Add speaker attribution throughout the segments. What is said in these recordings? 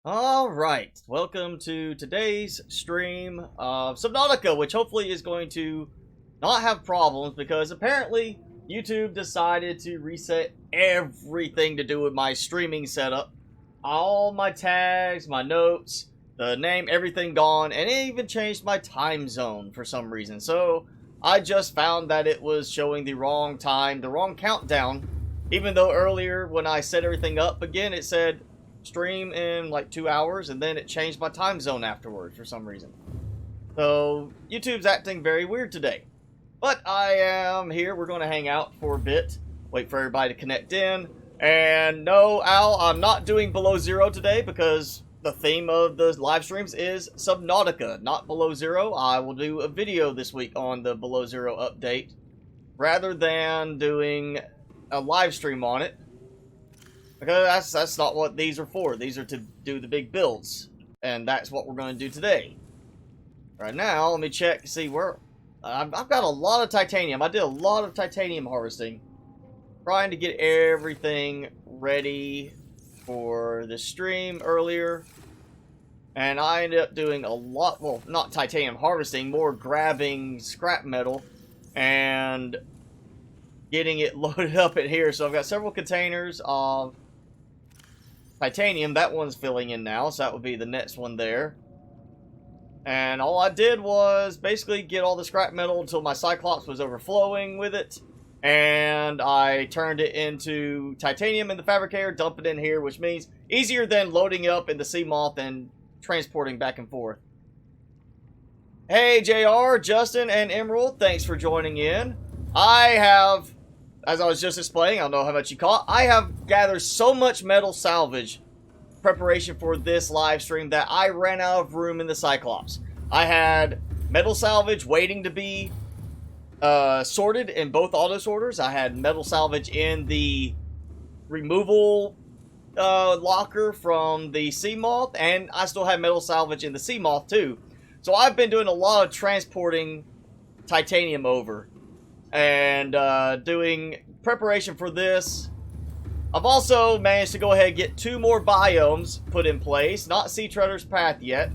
Speaker 1: Alright, welcome to today's stream of Subnautica, which hopefully is going to not have problems because apparently YouTube decided to reset everything to do with my streaming setup. All my tags, my notes, the name, everything gone, and it even changed my time zone for some reason. So I just found that it was showing the wrong time, the wrong countdown, even though earlier when I set everything up again it said stream in like 2 hours, and then it changed my time zone afterwards for some reason. So YouTube's acting very weird today. But I am here. We're going to hang out for a bit, wait for everybody to connect in. And no, Al, I'm not doing Below Zero today because the theme of the live streams is Subnautica, not Below Zero. I will do a video this week on the Below Zero update rather than doing a live stream on it. Because that's not what these are for. These are to do the big builds. And that's what we're going to do today. Right now, let me check to see where... I've got a lot of titanium. I did a lot of titanium harvesting. Trying to get everything ready for the stream earlier. And I ended up doing a lot... Well, not titanium harvesting. More grabbing scrap metal. And getting it loaded up in here. So I've got several containers of titanium. That one's filling in now, so that would be the next one there. And all I did was basically get all the scrap metal until my Cyclops was overflowing with it. And I turned it into titanium in the fabricator, dump it in here, which means easier than loading up in the sea moth and transporting back and forth. Hey JR, Justin, and Emerald, thanks for joining in. I have, as I was just explaining, I don't know how much you caught, I have gathered so much metal salvage preparation for this live stream that I ran out of room in the Cyclops. I had metal salvage waiting to be sorted in both auto sorters. I had metal salvage in the removal locker from the sea moth, and I still have metal salvage in the sea moth too. So I've been doing a lot of transporting titanium over and doing preparation for this. I've also managed to go ahead and get 2 more biomes put in place. Not Sea Treader's Path yet.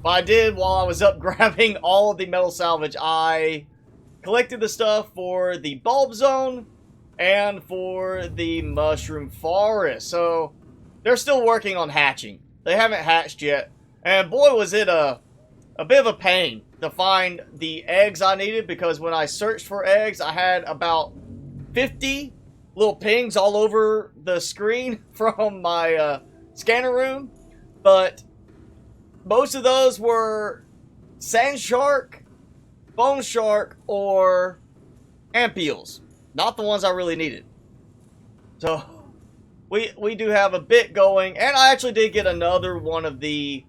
Speaker 1: But I did, while I was up grabbing all of the metal salvage, I collected the stuff for the bulb zone and for the mushroom forest. So they're still working on hatching. They haven't hatched yet. And boy, was it a bit of a pain to find the eggs I needed, because when I searched for eggs, I had about 50 little pings all over the screen from my scanner room, but most of those were sand shark, bone shark, or ampules. Not the ones I really needed. So we do have a bit going, and I actually did get another one of the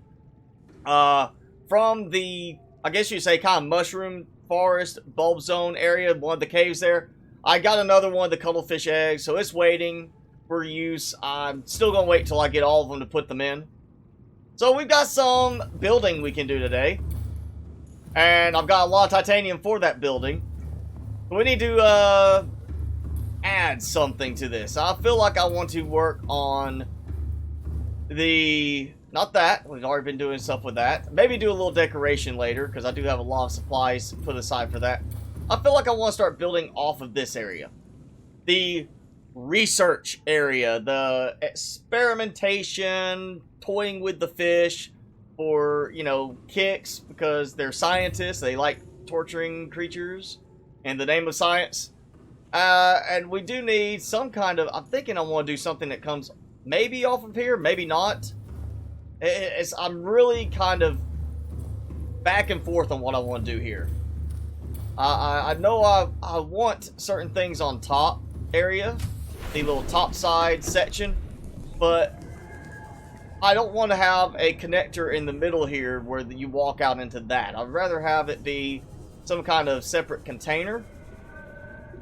Speaker 1: from the, I guess you'd say, kind of mushroom forest bulb zone area, one of the caves there. I got another one of the cuttlefish eggs, so it's waiting for use. I'm still going to wait till I get all of them to put them in. So we've got some building we can do today. And I've got a lot of titanium for that building. We need to add something to this. I feel like I want to work on the... Not that. We've already been doing stuff with that. Maybe do a little decoration later, because I do have a lot of supplies put aside for that. I feel like I want to start building off of this area. The research area, the experimentation, toying with the fish for, you know, kicks, because they're scientists. They like torturing creatures in the name of science. And we do need some kind of... I'm thinking I want to do something that comes maybe off of here, maybe not. I'm really kind of back and forth on what I want to do here. I know I want certain things on top area, the little top side section, but I don't want to have a connector in the middle here where you walk out into that. I'd rather have it be some kind of separate container.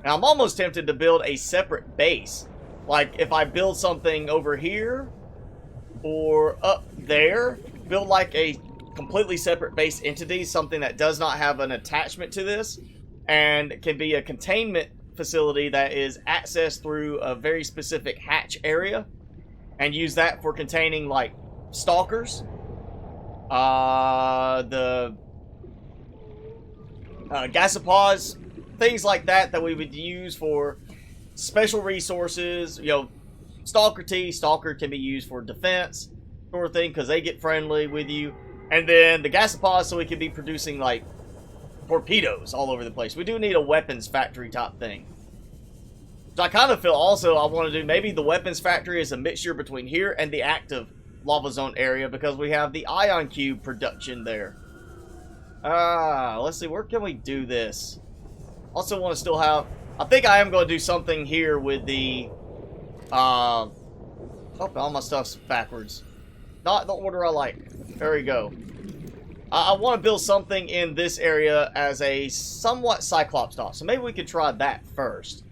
Speaker 1: And I'm almost tempted to build a separate base. Like if I build something over here or up there, build like a completely separate base entity, something that does not have an attachment to this, and can be a containment facility that is accessed through a very specific hatch area, and use that for containing like stalkers, the gasopods, things like that that we would use for special resources. You know, stalker can be used for defense sort of thing because they get friendly with you. And then the gasopods, so we can be producing like torpedoes all over the place. We do need a weapons factory type thing. So I kind of feel also I want to do maybe the weapons factory is a mixture between here and the active lava zone area because we have the ion cube production there. Let's see, where can we do this? Also want to still have, I think I am going to do something here with the, oh, all my stuff's backwards. Not the order I like. There we go. I want to build something in this area as a somewhat Cyclops dock. So maybe we could try that first.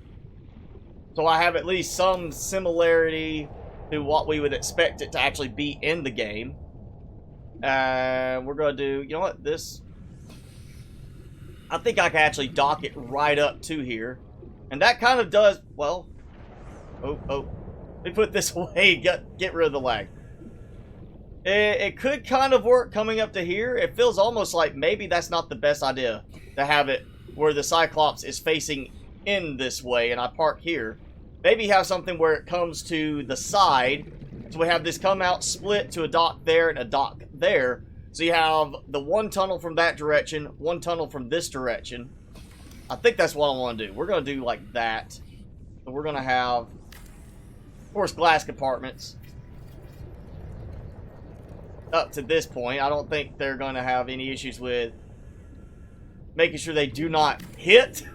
Speaker 1: So I have at least some similarity to what we would expect it to actually be in the game. And we're going to do, you know what, this... I think I can actually dock it right up to here. And that kind of does, well... Oh. Let me put this away, get rid of the lag. It could kind of work coming up to here. It feels almost like maybe that's not the best idea to have it where the Cyclops is facing in this way and I park here. Maybe have something where it comes to the side. So we have this come out split to a dock there and a dock there. So you have the one tunnel from that direction, one tunnel from this direction. I think that's what I want to do. We're going to do like that. So we're going to have, of course, glass compartments. Up to this point, I don't think they're going to have any issues with making sure they do not hit.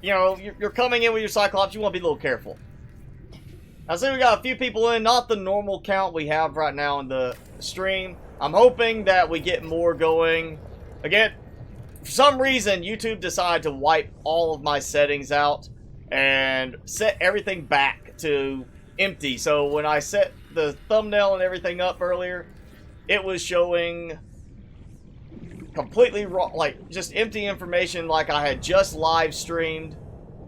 Speaker 1: You know, you're coming in with your Cyclops, you want to be a little careful. I see we got a few people in, not the normal count we have right now in the stream. I'm hoping that we get more going. Again, for some reason, YouTube decided to wipe all of my settings out and set everything back to empty. So when I set the thumbnail and everything up earlier, it was showing completely raw, like just empty information, like I had just live streamed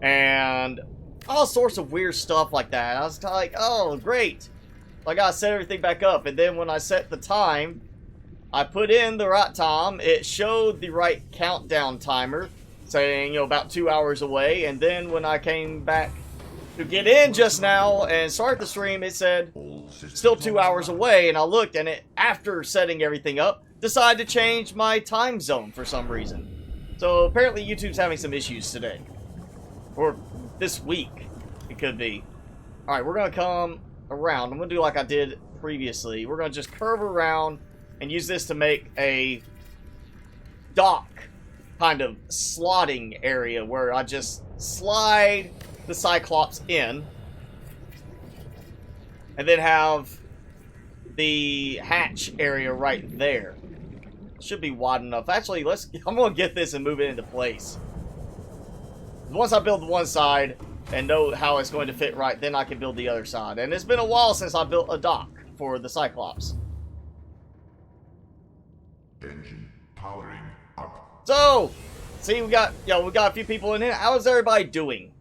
Speaker 1: and all sorts of weird stuff like that. I was like, oh great, I gotta set everything back up. And then when I set the time, I put in the right time, it showed the right countdown timer saying, you know, about 2 hours away. And then when I came back to get in just now and start the stream, it said still 2 hours away, and I looked and it, after setting everything up, decided to change my time zone for some reason. So apparently YouTube's having some issues today. Or this week, it could be. Alright, we're going to come around. I'm going to do like I did previously. We're going to just curve around and use this to make a dock kind of slotting area where I just slide the Cyclops in and then have the hatch area right there. Should be wide enough. Actually, I'm gonna get this and move it into place. Once I build one side and know how it's going to fit right, then I can build the other side. And it's been a while since I built a dock for the Cyclops.
Speaker 2: Engine powering up.
Speaker 1: So, see, we got a few people in here. How is everybody doing?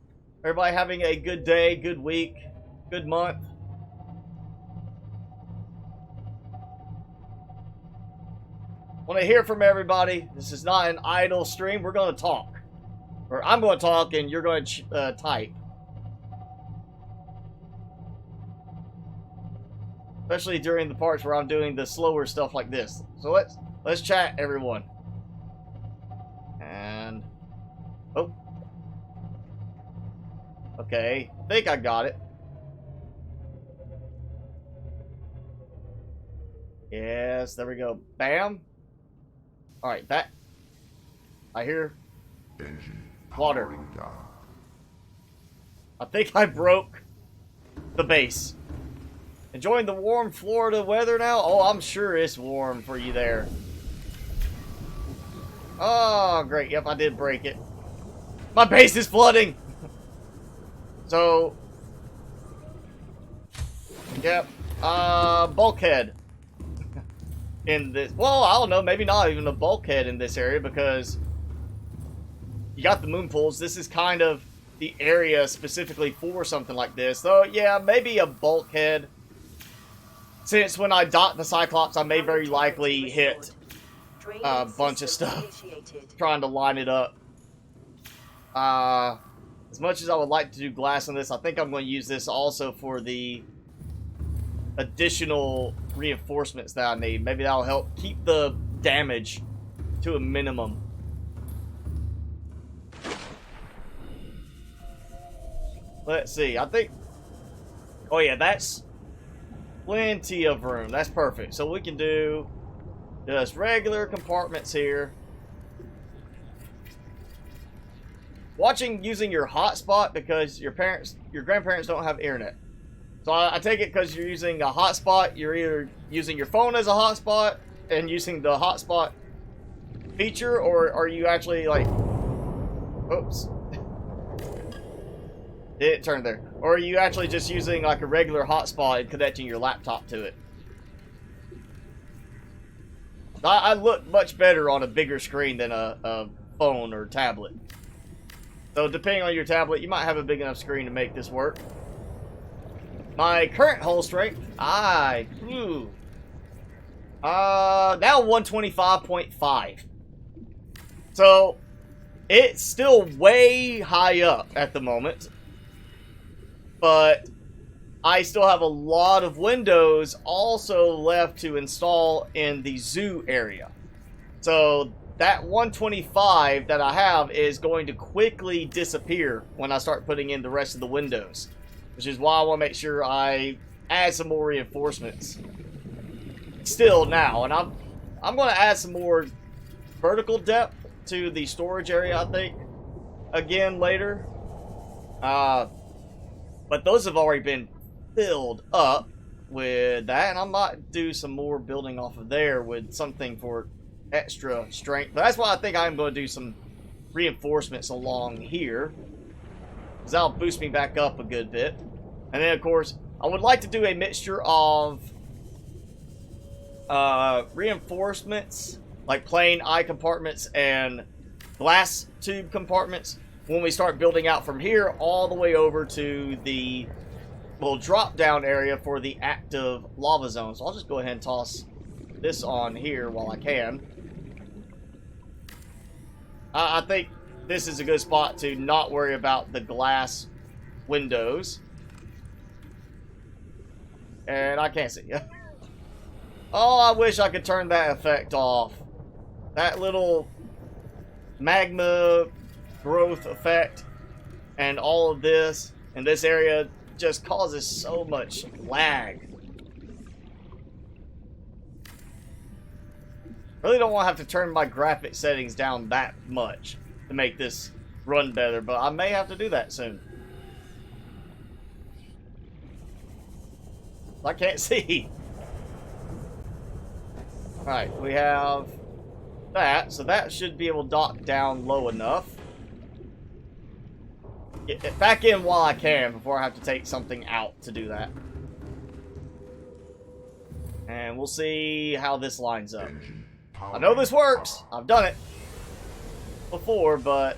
Speaker 1: Everybody having a good day, good week, good month? Want to hear from everybody. This is not an idle stream. We're going to talk. Or I'm going to talk and you're going to type. Especially during the parts where I'm doing the slower stuff like this. So let's chat, everyone. And... oh. Okay, I think I got it. Yes, there we go. Bam. Alright, that. I hear
Speaker 2: Engine
Speaker 1: water.
Speaker 2: down.
Speaker 1: I think I broke the base. Enjoying the warm Florida weather now? Oh, I'm sure it's warm for you there. Oh, great. Yep, I did break it. My base is flooding. So, yep, bulkhead in this, well, I don't know, maybe not even a bulkhead in this area because you got the moon pools. This is kind of the area specifically for something like this. So, yeah, maybe a bulkhead since when I dock the Cyclops, I may very likely hit a bunch of stuff trying to line it up. As much as I would like to do glass on this, I think I'm going to use this also for the additional reinforcements that I need. Maybe that'll help keep the damage to a minimum. Let's see, I think... Oh yeah, that's plenty of room. That's perfect. So we can do just regular compartments here. Watching using your hotspot because your grandparents don't have internet. So I take it because you're using a hotspot, you're either using your phone as a hotspot and using the hotspot feature, or are you actually like, oops, it turned there. Or are you actually just using like a regular hotspot and connecting your laptop to it? I look much better on a bigger screen than a phone or tablet. So depending on your tablet, you might have a big enough screen to make this work. My current hull strength, now 125.5. So it's still way high up at the moment, but I still have a lot of windows also left to install in the zoo area. So that 125 that I have is going to quickly disappear when I start putting in the rest of the windows, which is why I want to make sure I add some more reinforcements still now. And I'm going to add some more vertical depth to the storage area, I think, again later. But those have already been filled up with that, and I might do some more building off of there with something for extra strength. But that's why I think I'm going to do some reinforcements along here, because that'll boost me back up a good bit. And then of course I would like to do a mixture of reinforcements, like plain eye compartments and glass tube compartments, when we start building out from here all the way over to the little drop down area for the active lava zone. So I'll just go ahead and toss this on here while I can. I think this is a good spot to not worry about the glass windows. And I can't see. Oh, I wish I could turn that effect off. That little magma growth effect and all of this in this area just causes so much lag. Really don't want to have to turn my graphic settings down that much to make this run better, but I may have to do that soon. I can't see. Alright, we have that, so that should be able to dock down low enough. Get it back in while I can before I have to take something out to do that. And we'll see how this lines up. I know this works. I've done it before, but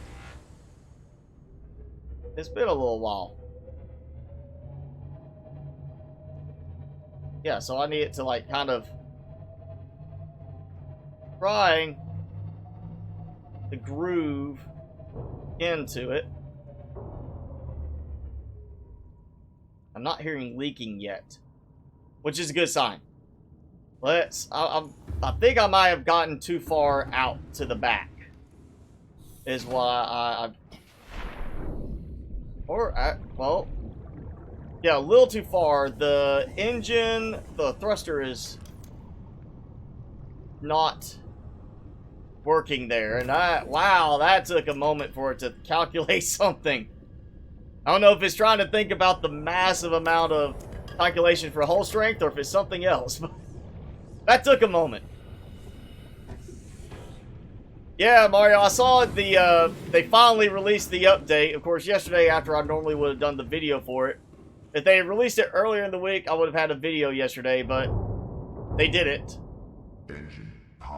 Speaker 1: it's been a little while. Yeah, so I need it to like kind of trying to groove into it. I'm not hearing leaking yet, which is a good sign. I think I might have gotten too far out to the back, is why well, yeah, a little too far. The engine, the thruster is not working there, and wow, that took a moment for it to calculate something. I don't know if it's trying to think about the massive amount of calculation for hull strength or if it's something else, but that took a moment. Yeah, Mario, I saw they finally released the update. Of course, yesterday after I normally would have done the video for it. If they had released it earlier in the week, I would have had a video yesterday, but they didn't.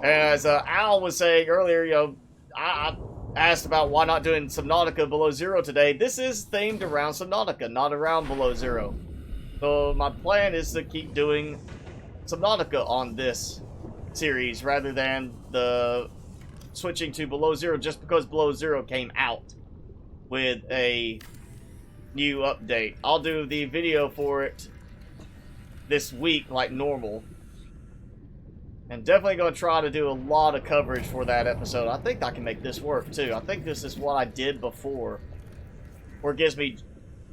Speaker 1: As Al was saying earlier, you know, I asked about why not doing Subnautica below zero today. This is themed around Subnautica, not around below zero. So my plan is to keep doing Subnautica on this series rather than the switching to Below Zero, just because Below Zero came out with a new update. I'll do the video for it this week like normal. And definitely going to try to do a lot of coverage for that episode. I think I can make this work too. I think this is what I did before. Where it gives me,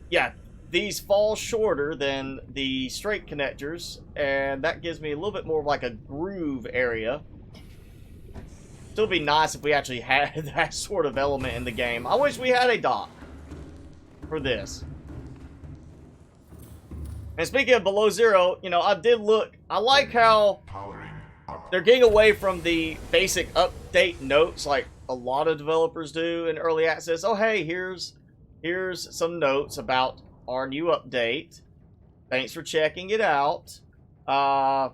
Speaker 1: yeah, these fall shorter than the straight connectors. And that gives me a little bit more of like a groove area. Still be nice if we actually had that sort of element in the game. I wish we had a dock for this. And speaking of Below Zero, you know, I did look. I like how they're getting away from the basic update notes like a lot of developers do in early access. Oh, hey, here's some notes about our new update. Thanks for checking it out. But,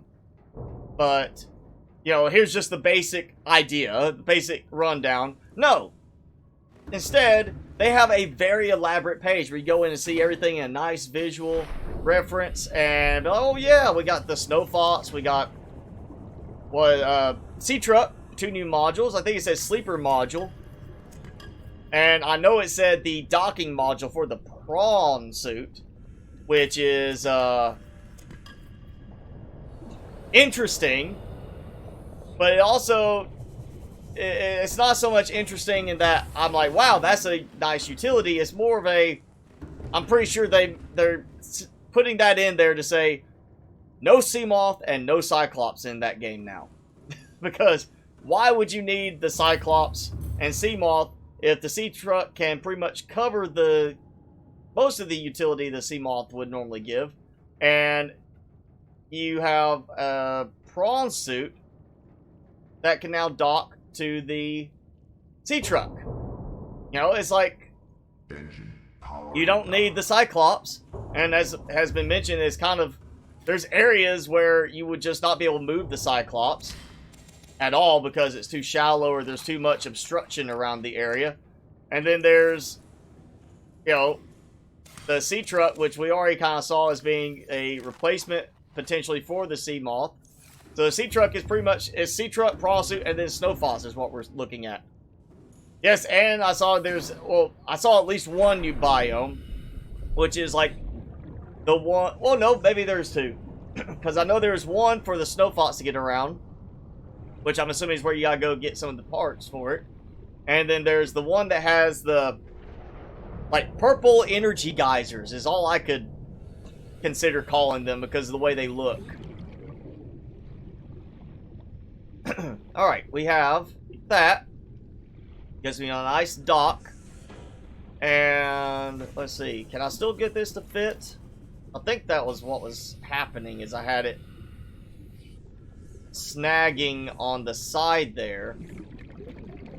Speaker 1: you know, here's just the basic idea, the basic rundown. No. Instead, they have a very elaborate page where you go in and see everything in a nice visual reference. And, oh yeah, we got the Snow Fox, we got Sea Truck, 2 new modules. I think it says Sleeper module. And I know it said the docking module for the prawn suit, which is interesting. But it also, it's not so much interesting in that I'm like, wow, that's a nice utility. It's more of a, I'm pretty sure they're putting that in there to say, no Seamoth and no Cyclops in that game now. Because why would you need the Cyclops and Seamoth if the Sea Truck can pretty much cover the most of the utility the Seamoth would normally give? And you have a prawn suit that can now dock to the Sea Truck. You know, it's like you don't need the Cyclops. And as has been mentioned, it's kind of, there's areas where you would just not be able to move the Cyclops at all because it's too shallow or there's too much obstruction around the area. And then there's, you know, the Sea Truck, which we already kind of saw as being a replacement potentially for the Seamoth. So the Sea Truck is pretty much, it's Sea Truck, Prawn Suit, and then Snow Fox is what we're looking at. Yes, and I saw I saw at least one new biome, which is like the one, well, no, maybe there's 2. Because I know there's one for the Snow Fox to get around, which I'm assuming is where you gotta go get some of the parts for it. And then there's the one that has the, like, purple energy geysers is all I could consider calling them because of the way they look. Alright, we have that. Gives me a nice dock. And let's see, can I still get this to fit? I think that was what was happening, is I had it snagging on the side there.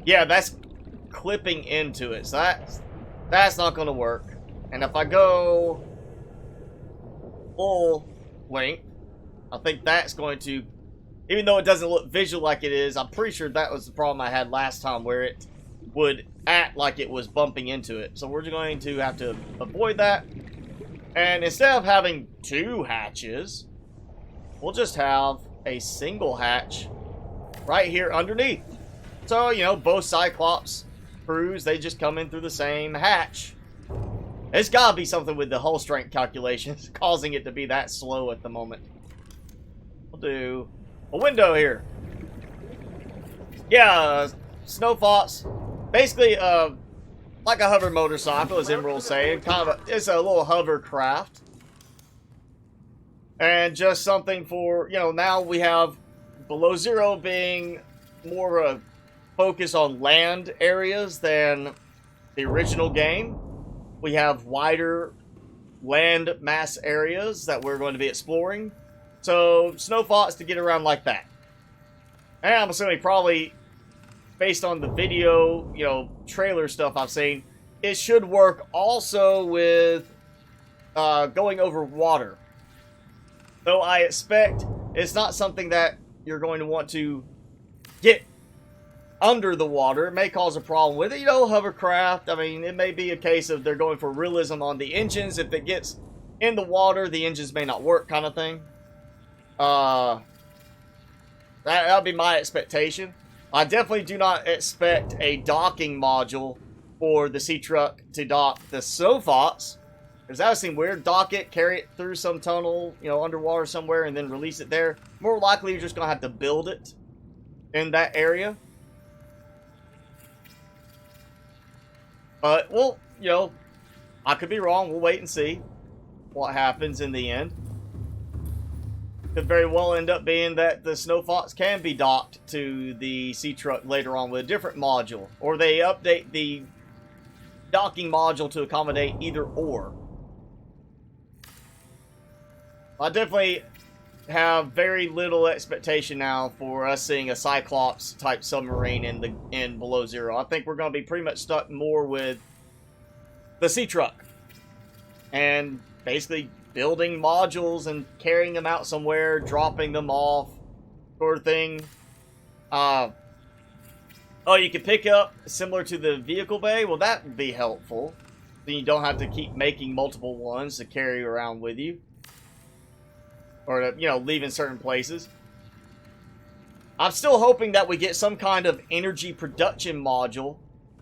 Speaker 1: Yeah, that's clipping into it, so that's not going to work. And if I go full length, I think that's going to, even though it doesn't look visual like it is, I'm pretty sure that was the problem I had last time where it would act like it was bumping into it. So we're going to have to avoid that. And instead of having 2 hatches, we'll just have a single hatch right here underneath. So, you know, both Cyclops crews, they just come in through the same hatch. It's gotta be something with the hull strength calculations causing it to be that slow at the moment. We'll do a window here. Yeah, Snow Fox, basically like a hover motorcycle, as Emerald's saying. Kind of it's a little hovercraft. And just something for, you know, now we have Below Zero being more of a focus on land areas than the original game. We have wider land mass areas that we're going to be exploring. So, Snow Fox to get around like that. And I'm assuming probably, based on the video, you know, trailer stuff I've seen, it should work also with going over water. Though I expect it's not something that you're going to want to get under the water. It may cause a problem with it. You know, hovercraft, I mean, it may be a case of they're going for realism on the engines. If it gets in the water, the engines may not work kind of thing. That'll be my expectation. I definitely do not expect a docking module for the sea truck to dock the Snow Fox, because that would seem weird. Dock it, carry it through some tunnel, you know, underwater somewhere, and then release it there. More likely, you're just gonna have to build it in that area. But, well, you know, I could be wrong. We'll wait and see what happens in the end. Could very well end up being that the Snow Fox can be docked to the sea truck later on with a different module, or they update the docking module to accommodate either or. I definitely have very little expectation now for us seeing a Cyclops type submarine in Below Zero. I think we're going to be pretty much stuck more with the sea truck and basically building modules and carrying them out somewhere, dropping them off, sort of thing. Oh, you can pick up similar to the vehicle bay. Well, that would be helpful. Then you don't have to keep making multiple ones to carry around with you, or to, you know, leave in certain places. I'm still hoping that we get some kind of energy production module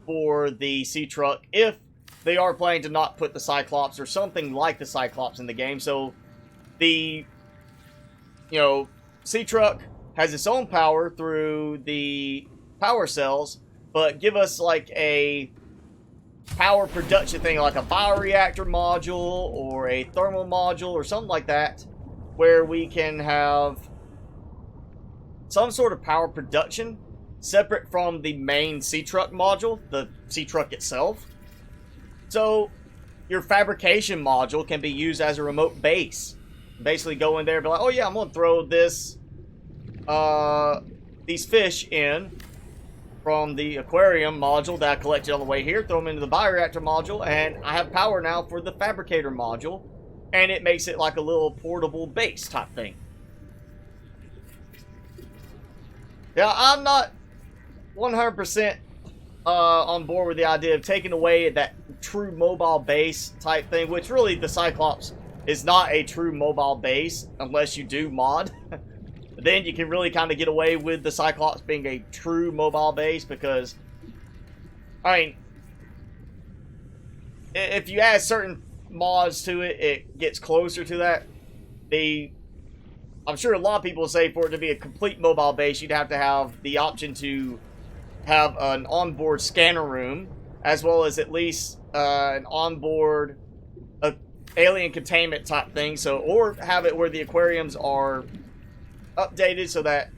Speaker 1: for the sea truck if they are planning to not put the Cyclops or something like the Cyclops in the game. So the, you know, sea truck has its own power through the power cells, but give us like a power production thing, like a bioreactor module or a thermal module or something like that, where we can have some sort of power production separate from the main sea truck module, the sea truck itself. So your fabrication module can be used as a remote base. Basically go in there and be like, oh yeah, I'm going to throw this, these fish in from the aquarium module that I collected on the way here, throw them into the bioreactor module, and I have power now for the fabricator module, and it makes it like a little portable base type thing. Yeah, I'm not 100% on board with the idea of taking away that true mobile base type thing, which really the Cyclops is not a true mobile base unless you do mod. Then you can really kind of get away with the Cyclops being a true mobile base, because, I mean, if you add certain mods to it, it gets closer to that. I'm sure a lot of people say for it to be a complete mobile base, you'd have to have the option to have an onboard scanner room, as well as at least an onboard alien containment type thing. So, or have it where the aquariums are updated so that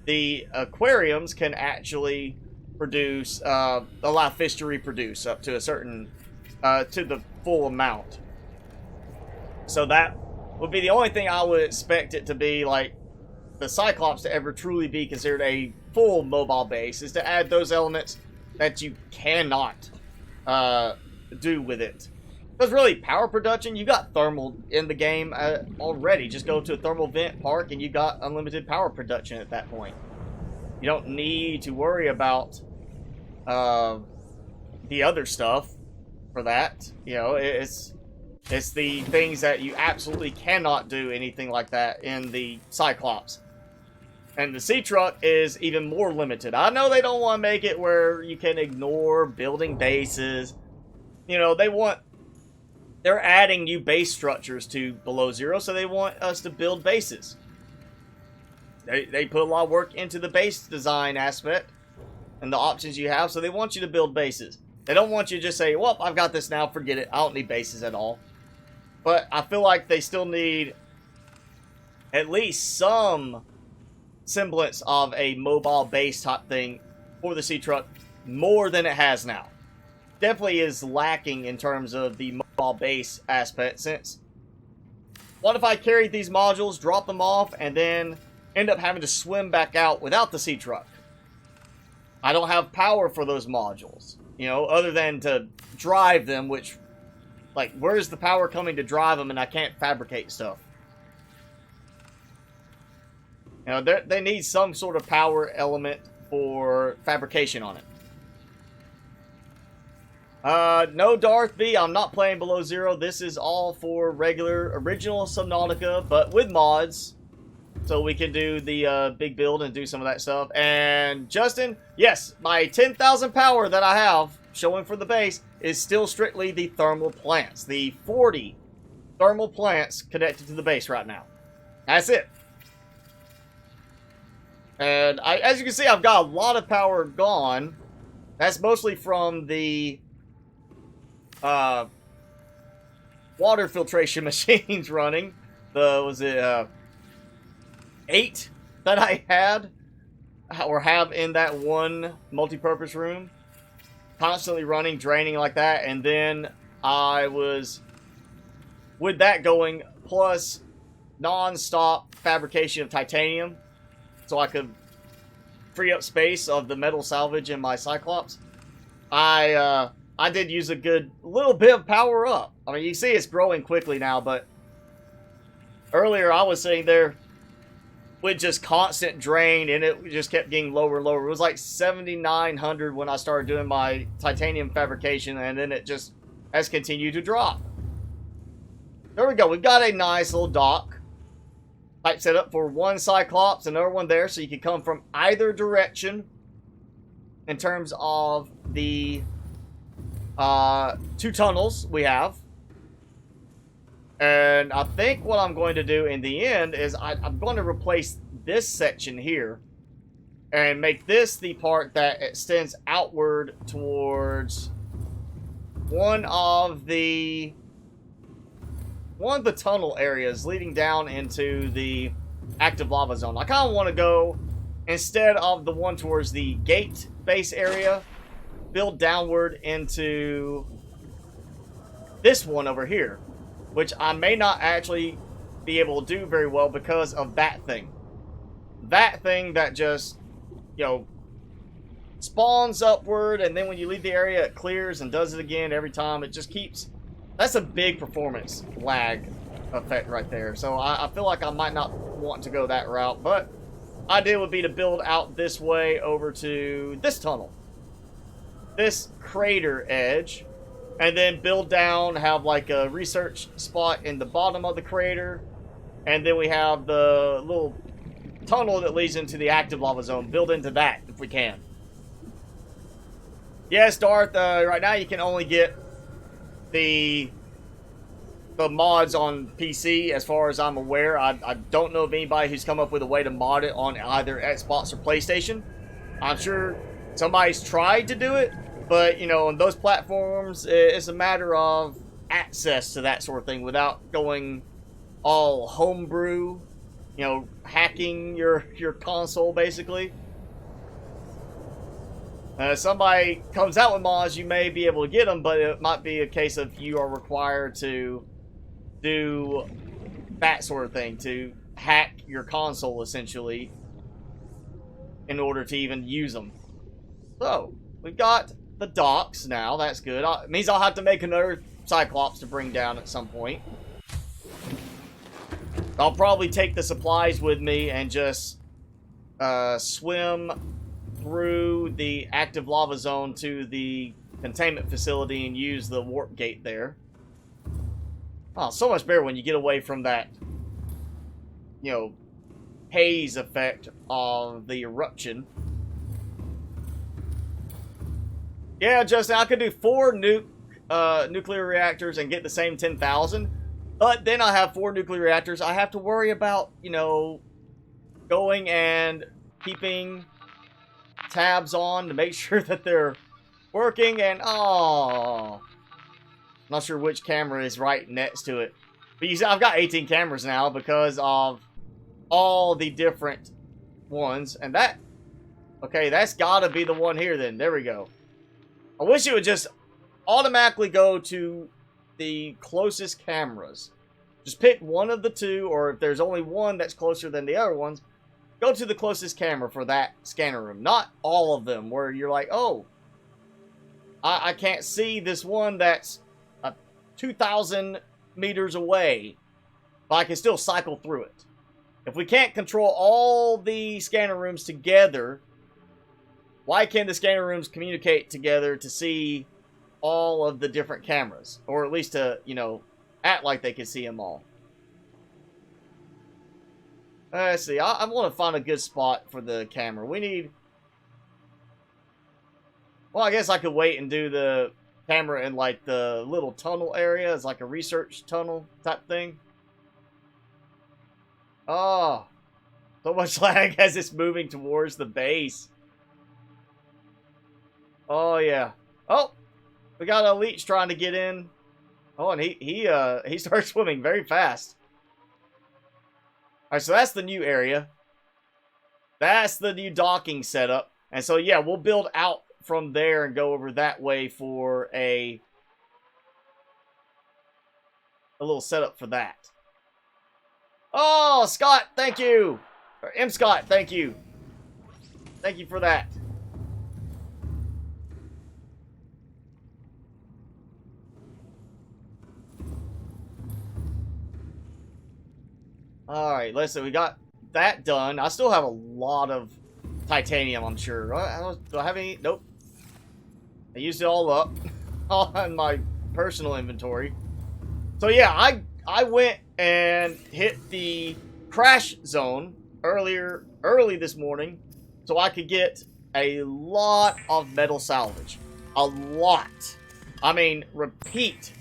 Speaker 1: the aquariums can actually produce, allow fish to reproduce up to a certain, to the full amount. So that would be the only thing I would expect it to be, like, the Cyclops to ever truly be considered a full mobile base, is to add those elements that you cannot do with it. Because really, power production, you got thermal in the game already. Just go to a thermal vent park and you got unlimited power production at that point. You don't need to worry about the other stuff for that. You know, it's the things that you absolutely cannot do anything like that in the Cyclops. And the sea truck is even more limited. I know they don't want to make it where you can ignore building bases. You know, they're adding new base structures to Below Zero, so they want us to build bases. They put a lot of work into the base design aspect and the options you have, so they want you to build bases. They don't want you to just say, well, I've got this now, forget it. I don't need bases at all. But I feel like they still need at least some semblance of a mobile base type thing for the sea truck, more than it has now. Definitely is lacking in terms of the mobile base aspect, since what if I carried these modules, drop them off, and then end up having to swim back out without the sea truck? I don't have power for those modules, you know, other than to drive them, which, like, where's the power coming to drive them, and I can't fabricate stuff? You know, they need some sort of power element for fabrication on it. No Darth B, I'm not playing Below Zero. This is all for regular, original Subnautica, but with mods. so we can do the big build and do some of that stuff. And Justin, yes, my 10,000 power that I have showing for the base is still strictly the thermal plants. The 40 thermal plants connected to the base right now. That's it. And as you can see, I've got a lot of power gone. That's mostly from the water filtration machines running. Was it 8 that I had or have in that one multi-purpose room, constantly running, draining like that. And then I was with that going, plus non-stop fabrication of titanium, so I could free up space of the metal salvage in my Cyclops. I did use a good little bit of power up. I mean, you see it's growing quickly now, but earlier I was sitting there with just constant drain, and it just kept getting lower and lower. It was like 7,900 when I started doing my titanium fabrication, and then it just has continued to drop. There we go. We've got a nice little dock. Pipe set up for one Cyclops, another one there, so you can come from either direction in terms of the 2 tunnels we have. And I think what I'm going to do in the end is I'm going to replace this section here and make this the part that extends outward towards one of the tunnel areas leading down into the active lava zone. I kind of want to go, instead of the one towards the gate base area, build downward into this one over here, which I may not actually be able to do very well because of that thing. That thing that just, you know, spawns upward, and then when you leave the area, it clears and does it again every time. It just keeps... That's a big performance lag effect right there. So I feel like I might not want to go that route, but idea would be to build out this way over to this tunnel, this crater edge, and then build down, have like a research spot in the bottom of the crater, and then we have the little tunnel that leads into the active lava zone. Build into that if we can. Yes, Darth, right now you can only get the mods on PC, as far as I'm aware. I don't know of anybody who's come up with a way to mod it on either Xbox or PlayStation. I'm sure somebody's tried to do it, but, you know, on those platforms, it's a matter of access to that sort of thing without going all homebrew, you know, hacking your console, basically. Somebody comes out with mods, you may be able to get them, but it might be a case of you are required to do that sort of thing, to hack your console, essentially, in order to even use them. So, we've got the docks now. That's good. It means I'll have to make another Cyclops to bring down at some point. I'll probably take the supplies with me and just swim through the active lava zone to the containment facility and use the warp gate there. Oh, so much better when you get away from that, you know, haze effect of the eruption. Yeah, Justin, I could do 4 nuclear reactors and get the same 10,000, but then I have 4 nuclear reactors. I have to worry about, you know, going and keeping tabs on to make sure that they're working, and oh, not sure which camera is right next to it. But you see, I've got 18 cameras now because of all the different ones, and that, okay, that's gotta be the one here then. There we go. I wish it would just automatically go to the closest cameras. Just pick one of the 2, or if there's only one that's closer than the other ones, go to the closest camera for that scanner room. Not all of them, where you're like, oh, I can't see this one that's 2,000 meters away, but I can still cycle through it. If we can't control all the scanner rooms together, why can't the scanner rooms communicate together to see all of the different cameras? Or at least to, you know, act like they can see them all. Let's see. I want to find a good spot for the camera. We need... Well, I guess I could wait and do the camera in, like, the little tunnel area. It's like a research tunnel type thing. Oh. So much lag as it's moving towards the base. Oh, yeah. Oh. We got a leech trying to get in. Oh, and he starts swimming very fast. Alright, so that's the new area. That's the new docking setup. And so, yeah, we'll build out from there and go over that way for a little setup for that. Oh, Scott, thank you. Or M. Scott, thank you. Thank you for that. Alright, listen, we got that done. I still have a lot of titanium, I'm sure. Do I have any? Nope. I used it all up on my personal inventory. So yeah, I went and hit the crash zone early this morning so I could get a lot of metal salvage. A lot. I mean, repeat.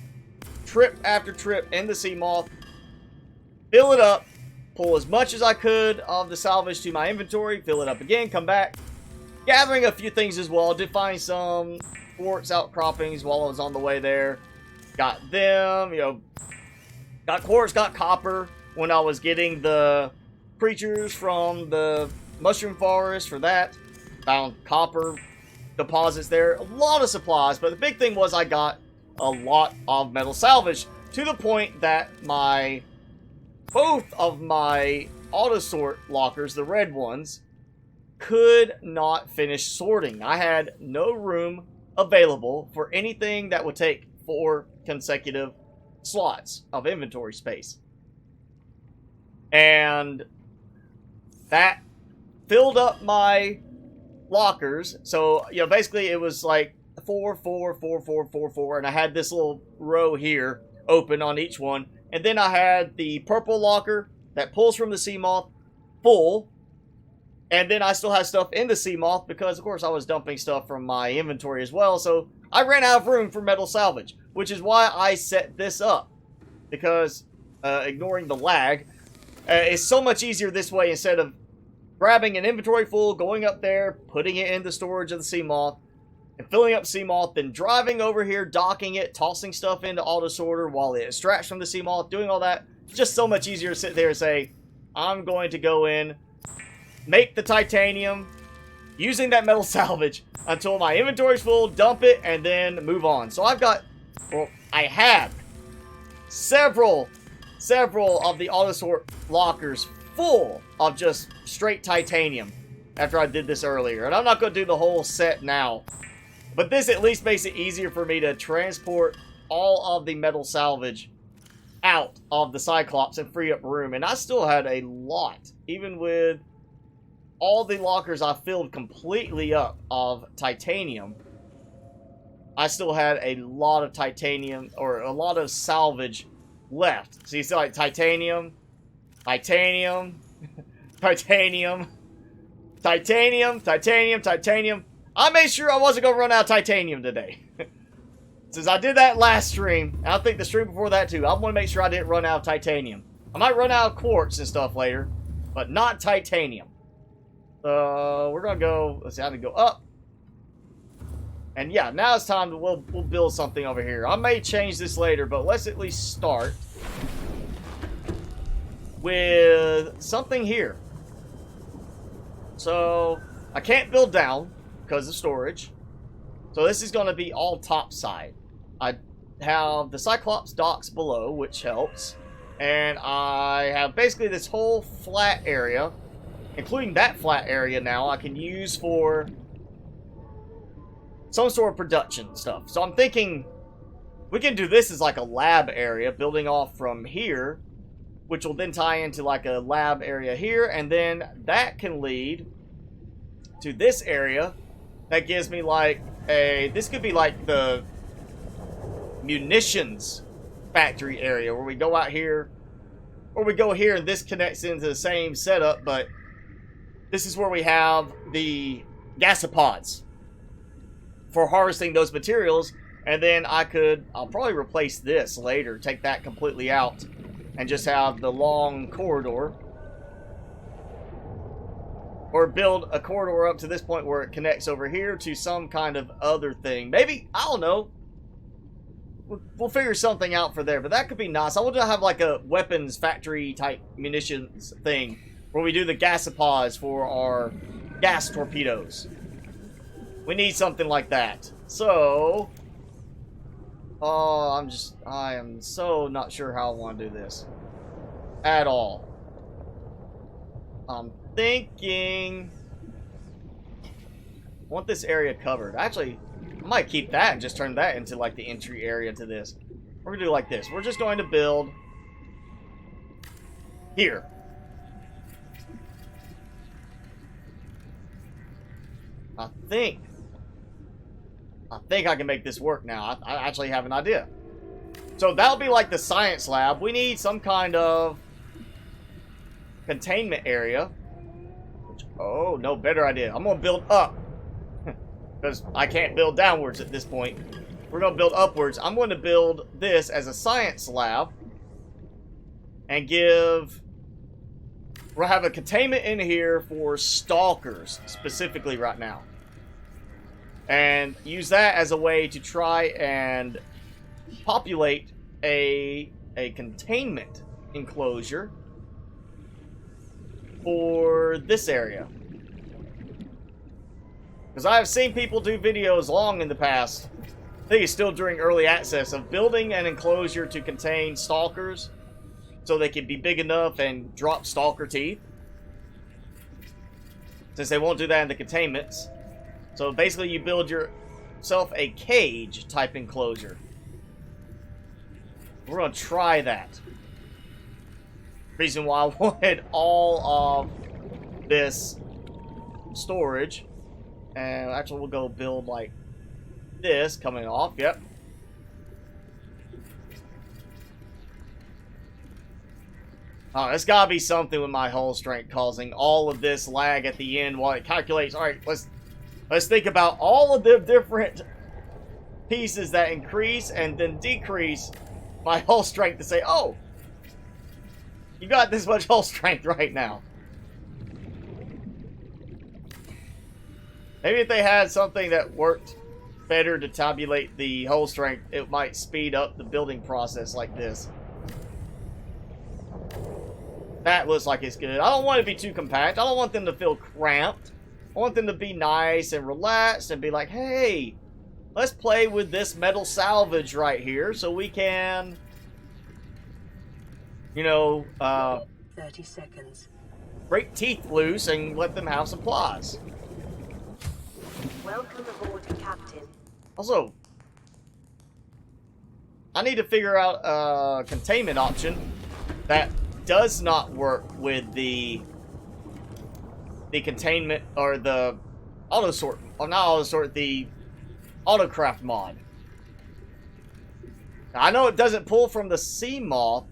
Speaker 1: Trip after trip in the sea moth. Fill it up. Pull as much as I could of the salvage to my inventory. Fill it up again. Come back. Gathering a few things as well. Did find some quartz outcroppings while I was on the way there. Got them. You know, got quartz, got copper when I was getting the creatures from the mushroom forest for that. Found copper deposits there. A lot of supplies. But the big thing was I got a lot of metal salvage. To the point that both of my auto sort lockers, the red ones, could not finish sorting. I had no room available for anything that would take 4 consecutive slots of inventory space. And that filled up my lockers. So, you know, basically it was like 4, 4, 4, 4, 4, 4, and I had this little row here open on each one. And then I had the purple locker that pulls from the sea moth full. And then I still had stuff in the sea moth because, of course, I was dumping stuff from my inventory as well. So I ran out of room for metal salvage, which is why I set this up. Because, ignoring the lag, it's so much easier this way instead of grabbing an inventory full, going up there, putting it in the storage of the sea moth, and filling up sea moth, then driving over here, docking it, tossing stuff into auto sorter while it extracts from the sea moth, doing all that. Just so much easier to sit there and say, I'm going to go in, make the titanium, using that metal salvage until my inventory's full, dump it, and then move on. So I've got, well, I have several of the auto sort lockers full of just straight titanium after I did this earlier. And I'm not going to do the whole set now. But this at least makes it easier for me to transport all of the metal salvage out of the Cyclops and free up room. And I still had a lot, even with all the lockers I filled completely up of titanium. I still had a lot of titanium, or a lot of salvage left. So you see, like, titanium, titanium, titanium, titanium, titanium, titanium. I made sure I wasn't going to run out of titanium today. Since I did that last stream, and I think the stream before that too, I want to make sure I didn't run out of titanium. I might run out of quartz and stuff later, but not titanium. We're going to go, let's see, I have to go up. And yeah, now it's time to, we'll build something over here. I may change this later, but let's at least start with something here. So, I can't build down because of storage. So this is going to be all topside. I have the Cyclops docks below, which helps. And I have basically this whole flat area, including that flat area now, I can use for some sort of production stuff. So I'm thinking we can do this as like a lab area, building off from here, which will then tie into like a lab area here. And then that can lead to this area. That gives me like this could be like the munitions factory area where we go out here, Or we go here and this connects into the same setup, but this is where we have the gasopods for harvesting those materials. And then I'll probably replace this later, take that completely out, and just have the long corridor. Or build a corridor up to this point where it connects over here to some kind of other thing. Maybe, I don't know. We'll figure something out for there, but that could be nice. I want to have like a weapons factory type munitions thing where we do the gasopods for our gas torpedoes. We need something like that. So, I am so not sure how I want to do this at all. I'm thinking I want this area covered. Actually, I might keep that and just turn that into like the entry area to this. We're gonna do it like this. We're just going to build here. I think I can make this work now. I actually have an idea. So that'll be like the science lab. We need some kind of containment area. Oh, no, better idea. I'm gonna build up. Because I can't build downwards at this point. We're going to build upwards. I'm going to build this as a science lab. And we'll have a containment in here for stalkers, specifically right now. And use that as a way to try and populate a containment enclosure for this area. Because I have seen people do videos long in the past, I think it's still during early access, of building an enclosure to contain stalkers so they can be big enough and drop stalker teeth. Since they won't do that in the containments. So basically you build yourself a cage type enclosure. We're going to try that. Reason why I wanted all of this storage. And actually, we'll go build like this coming off. Yep. Oh, there's gotta be something with my hull strength causing all of this lag at the end while it calculates. All right, let's think about all of the different pieces that increase and then decrease my hull strength to say, oh, you got this much hull strength right now. Maybe if they had something that worked better to tabulate the hull strength, it might speed up the building process like this. That looks like it's good. I don't want it to be too compact. I don't want them to feel cramped. I want them to be nice and relaxed and be like, hey, let's play with this metal salvage right here so we can, you know,
Speaker 3: 30 seconds.
Speaker 1: break teeth loose and let them have some applause.
Speaker 3: Welcome aboard, Captain.
Speaker 1: Also, I need to figure out a containment option that does not work with the containment or the auto sort, or not auto sort, the autocraft mod. Now, I know it doesn't pull from the sea moth.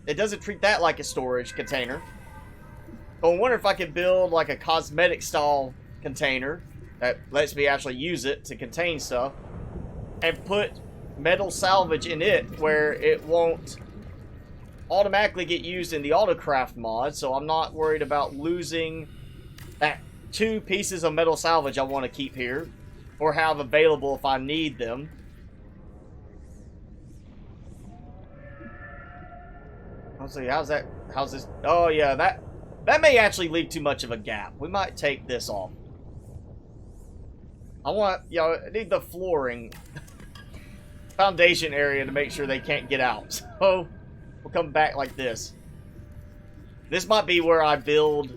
Speaker 1: It doesn't treat that like a storage container. But I wonder if I could build like a cosmetic style container that lets me actually use it to contain stuff and put metal salvage in it where it won't automatically get used in the autocraft mod, so I'm not worried about losing that 2 pieces of metal salvage I want to keep here or have available if I need them. Let's see, how's this? Oh yeah, that may actually leave too much of a gap. We might take this off. I want, you know, I need the flooring foundation area to make sure they can't get out. So we'll come back like this. This might be where I build.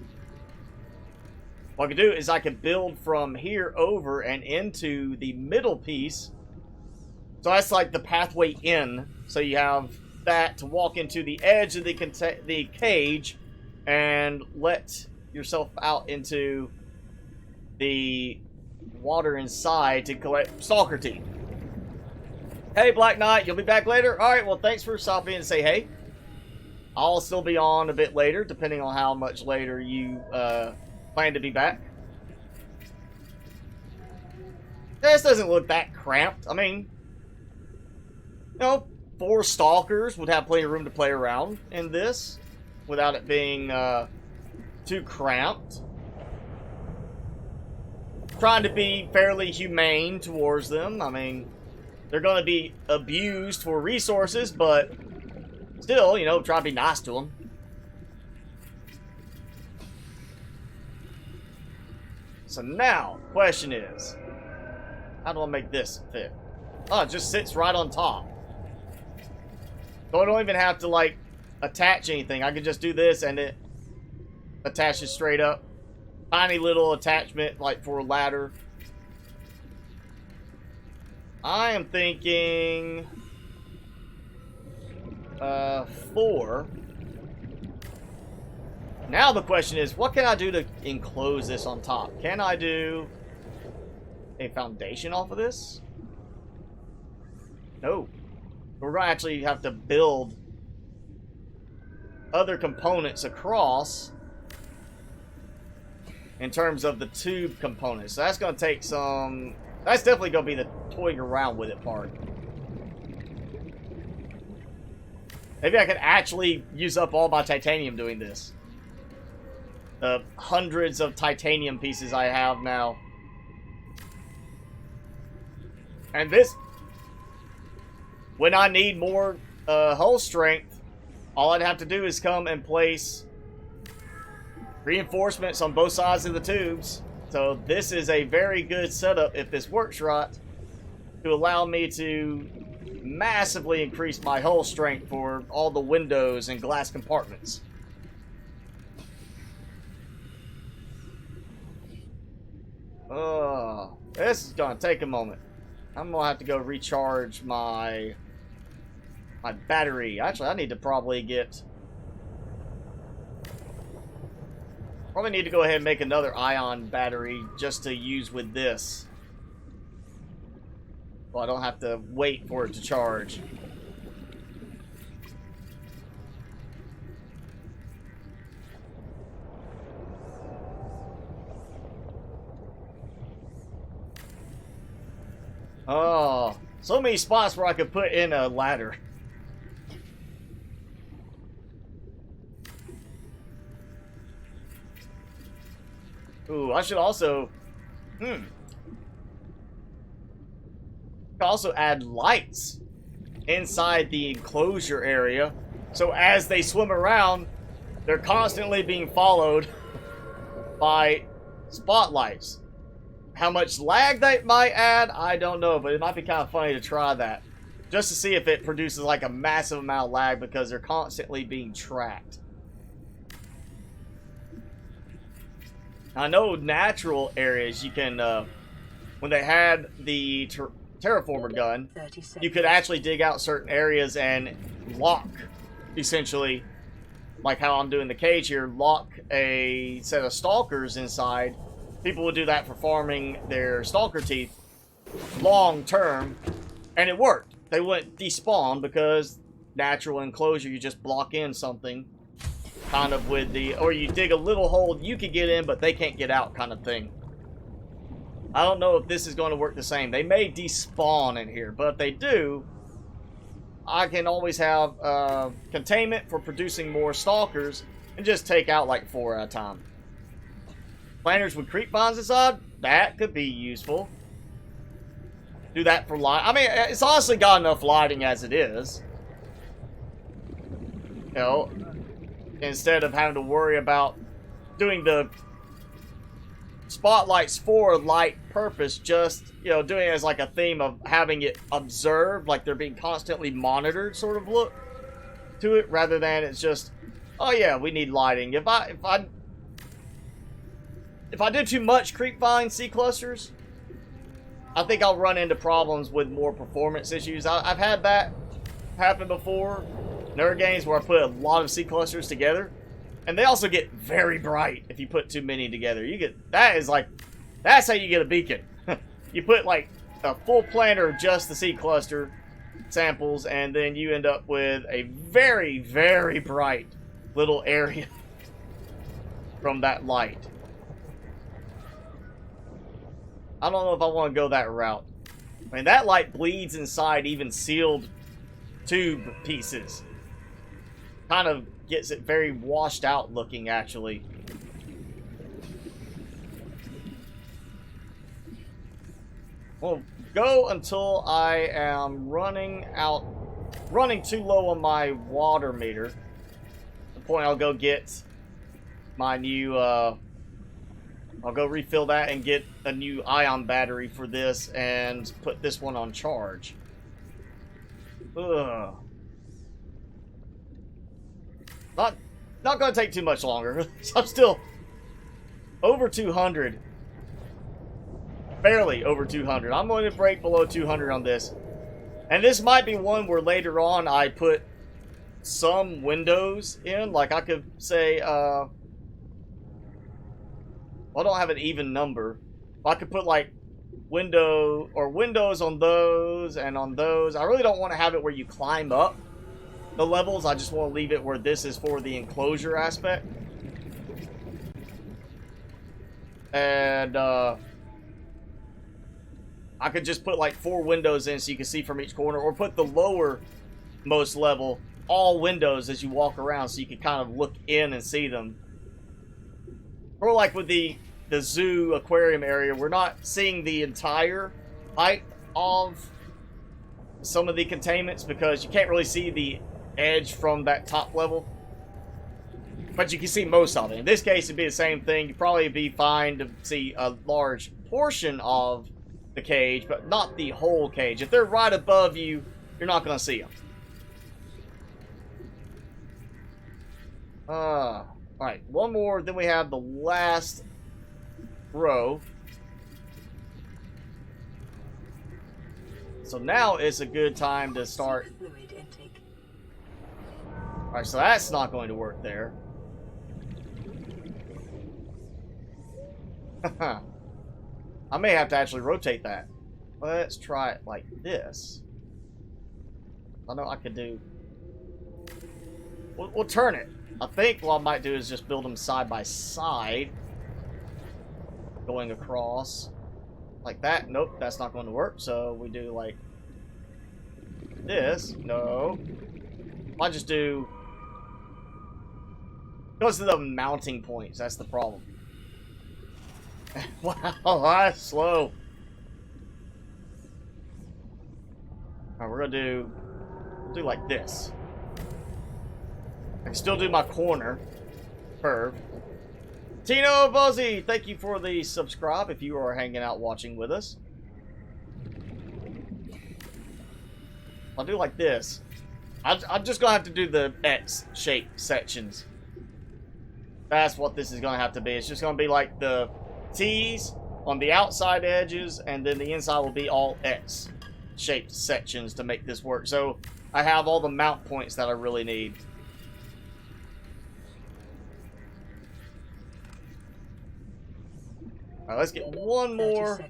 Speaker 1: What I can do is I can build from here over and into the middle piece. So that's like the pathway in. So you have that to walk into the edge of the cage and let yourself out into the water inside to collect stalker teeth. Hey, Black Knight, you'll be back later? Alright, well, thanks for stopping and say hey. I'll still be on a bit later, depending on how much later you plan to be back. This doesn't look that cramped. I mean, you know, 4 stalkers would have plenty of room to play around in this without it being too cramped. Trying to be fairly humane towards them. I mean, they're going to be abused for resources, but still, you know, try to be nice to them. So now, question is, how do I make this fit? Oh, it just sits right on top. So I don't even have to, like, attach anything. I can just do this and it attaches straight up. Tiny little attachment, like, for a ladder. I am thinking 4. Now the question is, what can I do to enclose this on top? Can I do a foundation off of this? No. We're going to actually have to build other components across in terms of the tube components. So that's going to take some... That's definitely going to be the toying around with it part. Maybe I could actually use up all my titanium doing this. The hundreds of titanium pieces I have now. And this... When I need more hull strength, all I'd have to do is come and place reinforcements on both sides of the tubes. So this is a very good setup, if this works right, to allow me to massively increase my hull strength for all the windows and glass compartments. This is gonna take a moment. I'm gonna have to go recharge my battery. Actually, I need to probably need to go ahead and make another ion battery just to use with this. Well, I don't have to wait for it to charge. Oh, so many spots where I could put in a ladder. Ooh, I should also... also add lights inside the enclosure area. So as they swim around, they're constantly being followed by spotlights. How much lag that might add, I don't know, but it might be kind of funny to try that. Just to see if it produces like a massive amount of lag because they're constantly being tracked. I know natural areas you can, when they had the terraformer gun, you could actually dig out certain areas and lock, essentially, like how I'm doing the cage here, lock a set of stalkers inside. People would do that for farming their stalker teeth long term, and it worked. They wouldn't despawn because natural enclosure, you just block in something kind of with the, or you dig a little hole you can get in but they can't get out kind of thing. I don't know if this is going to work the same. They may despawn in here, but if they do, I can always have containment for producing more stalkers and just take out like 4 at a time. Planters with creep vines inside, that could be useful. Do that for light. I mean, it's honestly got enough lighting as it is. You know, instead of having to worry about doing the spotlights for light purpose, just, you know, doing it as like a theme of having it observed, like they're being constantly monitored sort of look to it, rather than it's just, oh yeah, we need lighting. If I do too much creep vine sea clusters, I think I'll run into problems with more performance issues. I've had that happen before in other games where I put a lot of sea clusters together, and they also get very bright if you put too many together. You get, that's how you get a beacon. You put like a full planter of just the sea cluster, samples, and then you end up with a very, very bright little area from that light. I don't know if I want to go that route. I mean, that light bleeds inside even sealed tube pieces. Kind of gets it very washed out looking, actually. Well, go until I am running too low on my water meter. The point I'll go get my new, I'll go refill that and get a new ion battery for this and put this one on charge. Ugh. Not gonna take too much longer. I'm still over 200. Barely over 200. I'm going to break below 200 on this. And this might be one where later on I put some windows in. Like I could say, well, I don't have an even number. I could put like windows on those and on those. I really don't want to have it where you climb up the levels. I just want to leave it where this is for the enclosure aspect. And I could just put like 4 windows in so you can see from each corner, or put the lower most level all windows as you walk around so you can kind of look in and see them. Or like with the zoo aquarium area, we're not seeing the entire height of some of the containments because you can't really see the edge from that top level, but you can see most of it. In this case, it'd be the same thing. You'd probably be fine to see a large portion of the cage, but not the whole cage. If they're right above you, you're not going to see them. Alright, one more, then we have the last row. So now is a good time to start. Alright, so that's not going to work there. I may have to actually rotate that. Let's try it like this. I know I could do... We'll turn it. I think what I might do is just build them side by side. Going across. Like that. Nope, that's not going to work. So we do like this. No. I'll just do... Goes to the mounting points. That's the problem. Wow, that's slow. Alright, we're gonna do like this. I can still do my corner curve. Tino Buzzy, thank you for the subscribe if you are hanging out watching with us. I'll do like this. I'm just gonna have to do the X-shaped sections. That's what this is gonna have to be. It's just gonna be like the T's on the outside edges, and then the inside will be all X-shaped sections to make this work. So I have all the mount points that I really need. Alright, let's get one more,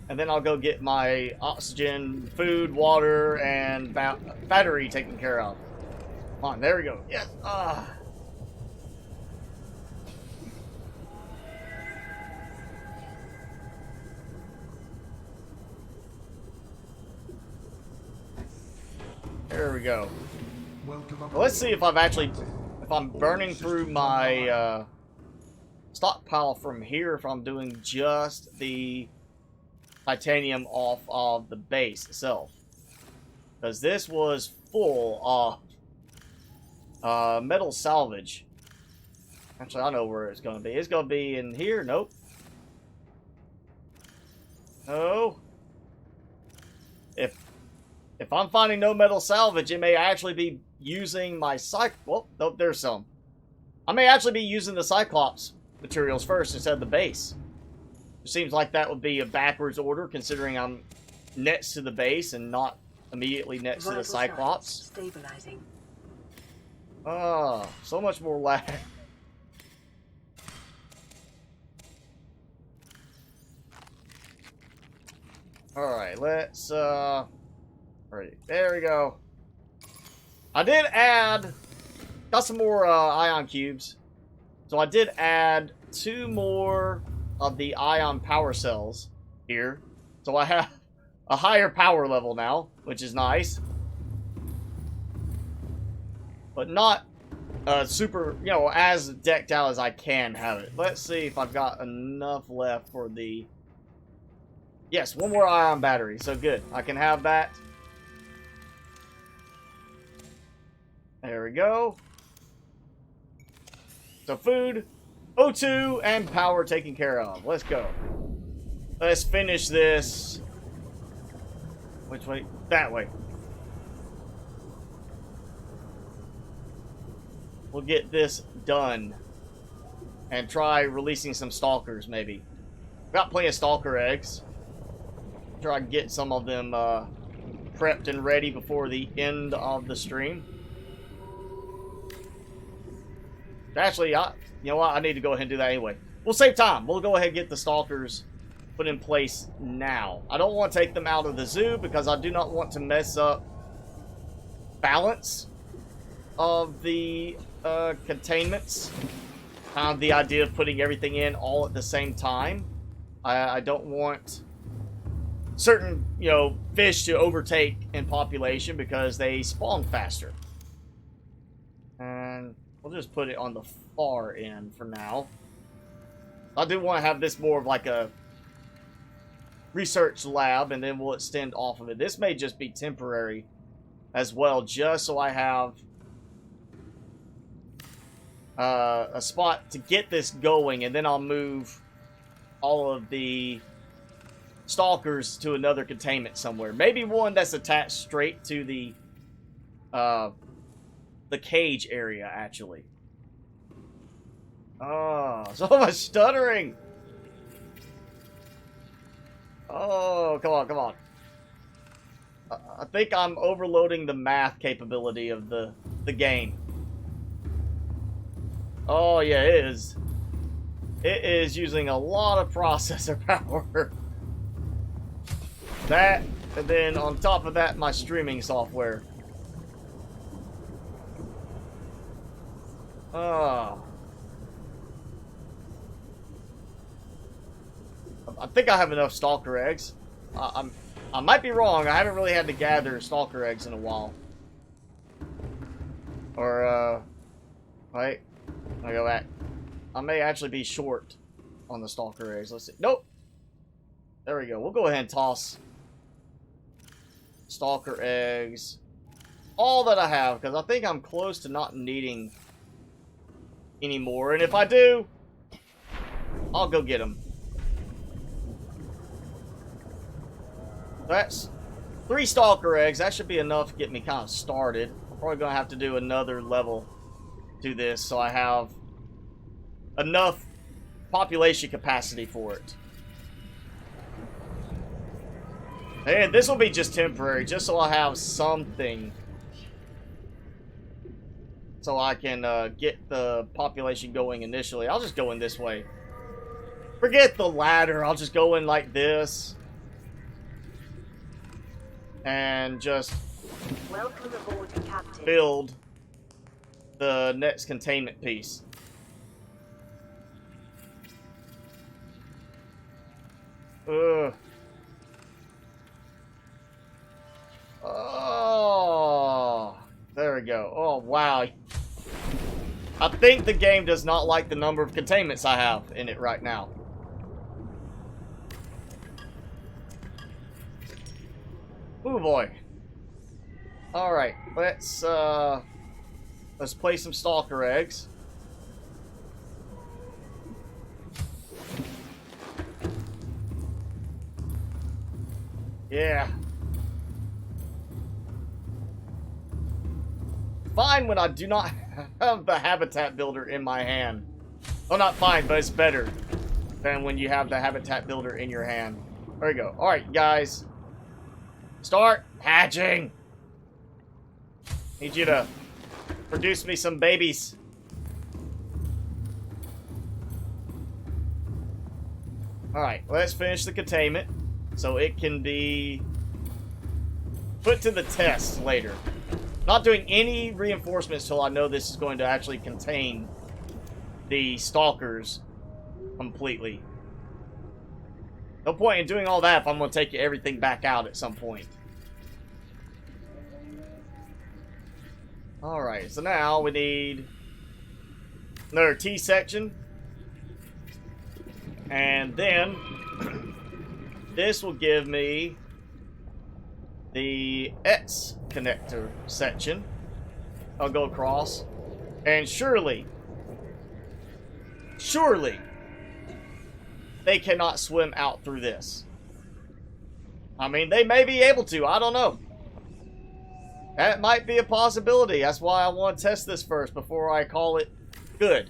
Speaker 1: and then I'll go get my oxygen, food, water, and battery taken care of. Come on, there we go. Yes. There we go. Well, let's see if I'm burning through my stockpile from here, if I'm doing just the titanium off of the base itself. Because this was full of metal salvage. Actually, I know where it's going to be. It's going to be in here. Nope. No. If I'm finding no metal salvage, it may actually be using my well, nope, there's some. I may actually be using the Cyclops materials first instead of the base. It seems like that would be a backwards order, considering I'm next to the base and not immediately next to the Cyclops.
Speaker 3: Stabilizing.
Speaker 1: Ah, so much more lag. Alright, let's, or Right, there we go. I did add, got some more ion cubes. So I did add 2 more of the ion power cells here. So I have a higher power level now, which is nice. But not super, you know, as decked out as I can have it. Let's see if I've got enough left for the... Yes, 1 more ion battery, so good. I can have that. There we go. So food, O2, and power taken care of. Let's go. Let's finish this. Which way? That way. We'll get this done. And try releasing some stalkers, maybe. Got plenty of stalker eggs. Try and get some of them prepped and ready before the end of the stream. Actually, you know what? I need to go ahead and do that anyway. We'll save time. We'll go ahead and get the stalkers put in place now. I don't want to take them out of the zoo because I do not want to mess up balance of the containments. Kind of the idea of putting everything in all at the same time. I don't want certain, you know, fish to overtake in population because they spawn faster. And we'll just put it on the far end for now. I do want to have this more of like a research lab, and then we'll extend off of it. This may just be temporary as well, just so I have a spot to get this going, and then I'll move all of the stalkers to another containment somewhere. Maybe one that's attached straight to the cage area, actually. Oh, so much stuttering! Oh, come on, come on. I think I'm overloading the math capability of the game. Oh, yeah, it is. It is using a lot of processor power. That, and then on top of that, my streaming software. Oh. I think I have enough stalker eggs. I might be wrong. I haven't really had to gather stalker eggs in a while. Or, wait. I go back. I may actually be short on the stalker eggs. Let's see. Nope. There we go. We'll go ahead and toss stalker eggs. All that I have, because I think I'm close to not needing any more. And if I do, I'll go get them. That's 3 stalker eggs. That should be enough to get me kind of started. I'm probably going to have to do another level to this so I have enough population capacity for it. And this will be just temporary, just so I have something. So I can get the population going initially. I'll just go in this way. Forget the ladder. I'll just go in like this. And just
Speaker 3: Welcome aboard, Captain.
Speaker 1: build the next containment piece. Ugh. Oh, there we go. Oh, wow. I think the game does not like the number of containments I have in it right now. Oh boy. Alright, let's play some stalker eggs. Yeah. Fine when I do not have the habitat builder in my hand. Well, not fine, but it's better than when you have the habitat builder in your hand. There we go. Alright, guys. Start hatching. Need you to produce me some babies. Alright, let's finish the containment so it can be put to the test later. Not doing any reinforcements till I know this is going to actually contain the stalkers completely. No point in doing all that if I'm going to take everything back out at some point. Alright, so now we need another T section. And then this will give me the X connector section. I'll go across. And surely they cannot swim out through this. I mean, they may be able to. I don't know. That might be a possibility. That's why I want to test this first before I call it good.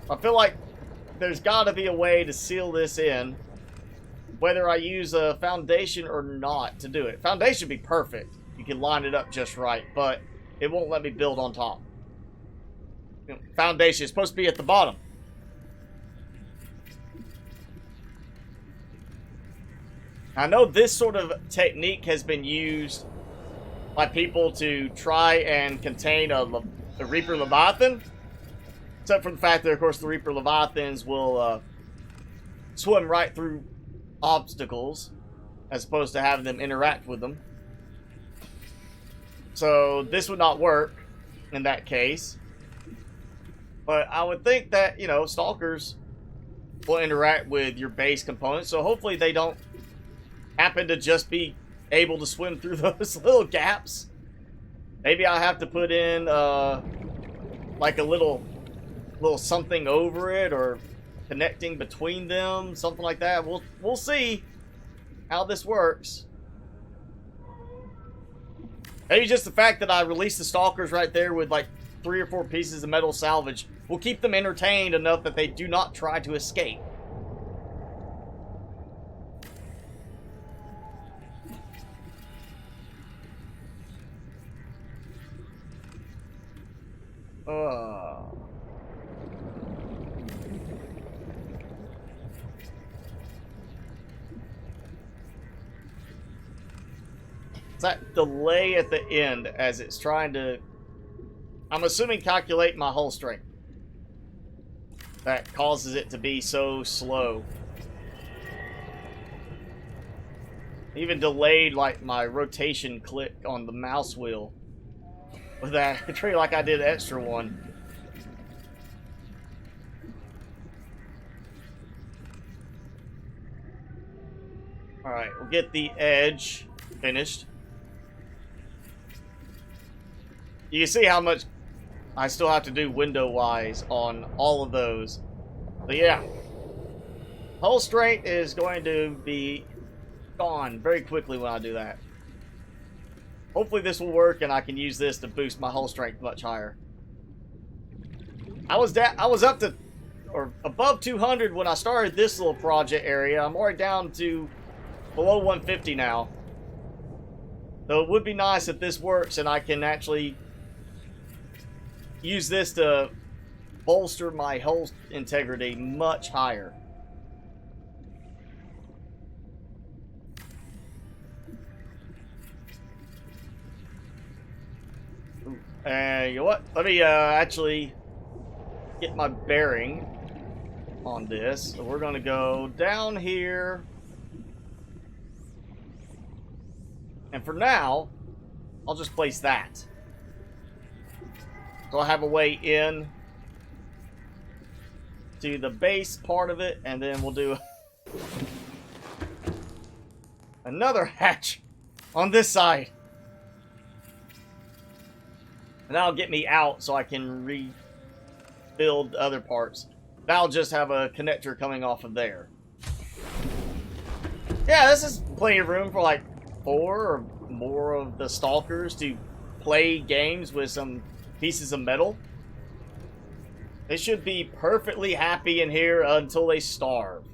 Speaker 1: I feel like there's got to be a way to seal this in, whether I use a foundation or not to do it. Foundation would be perfect. You can line it up just right, but it won't let me build on top. Foundation is supposed to be at the bottom. I know this sort of technique has been used by people to try and contain a Reaper Leviathan. Except for the fact that, of course, the Reaper Leviathans will swim right through obstacles as opposed to having them interact with them. So this would not work in that case. But I would think that, you know, stalkers will interact with your base components. So hopefully they don't happen to just be able to swim through those little gaps. Maybe I'll have to put in like a little something over it, or connecting between them, something like that. We'll see how this works. Maybe just the fact that I released the stalkers right there with like 3 or 4 pieces of metal salvage will keep them entertained enough that they do not try to escape. It's that delay at the end as it's trying to, I'm assuming, calculate my hull strength. That causes it to be so slow. Even delayed like my rotation click on the mouse wheel with that tree like I did extra one. Alright, we'll get the edge finished. You can see how much I still have to do window-wise on all of those. But yeah, hull strength is going to be gone very quickly when I do that. Hopefully this will work and I can use this to boost my hull strength much higher. I was up to, or above 200 when I started this little project area. I'm already down to below 150 now. So it would be nice if this works and I can actually use this to bolster my hull integrity much higher. You know what? Let me actually get my bearing on this. So we're going to go down here. And for now, I'll just place that. So I'll have a way in to the base part of it, and then we'll do another hatch on this side. And that'll get me out so I can rebuild other parts. That'll just have a connector coming off of there. Yeah, this is plenty of room for like 4 or more of the stalkers to play games with some pieces of metal. They should be perfectly happy in here until they starve.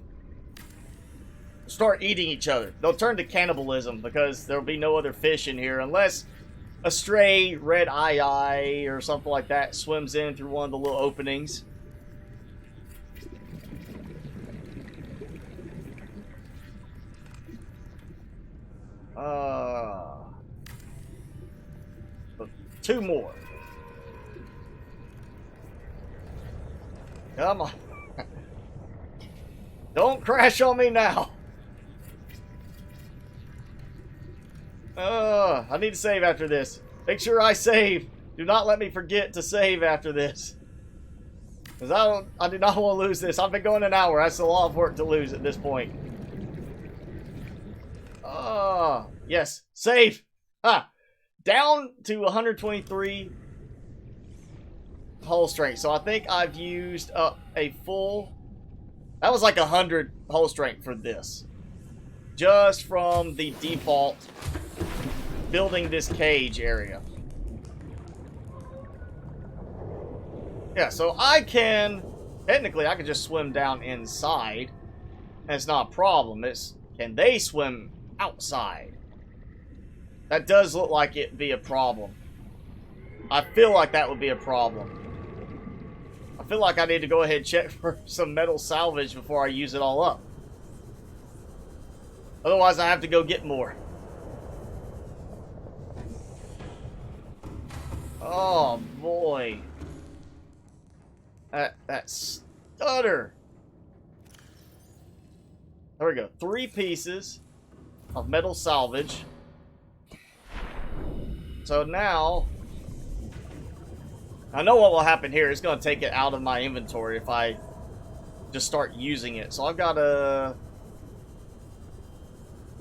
Speaker 1: Start eating each other. They'll turn to cannibalism because there'll be no other fish in here unless a stray red eye or something like that swims in through one of the little openings. But 2 more. Come on. Don't crash on me now. I need to save after this. Make sure I save. Do not let me forget to save after this. Because I do not want to lose this. I've been going an hour. That's a lot of work to lose at this point. Yes. Save. Down to 123 hull strength. So I think I've used up a full... That was like 100 hull strength for this. Just from the default building this cage area. Yeah, so I can... Technically, I can just swim down inside. And it's not a problem. It's... Can they swim outside? That does look like it'd be a problem. I feel like that would be a problem. I feel like I need to go ahead and check for some metal salvage before I use it all up. Otherwise, I have to go get more. Oh, boy. That stutter. There we go. 3 pieces of metal salvage. So now, I know what will happen here. It's going to take it out of my inventory if I just start using it. So I've got to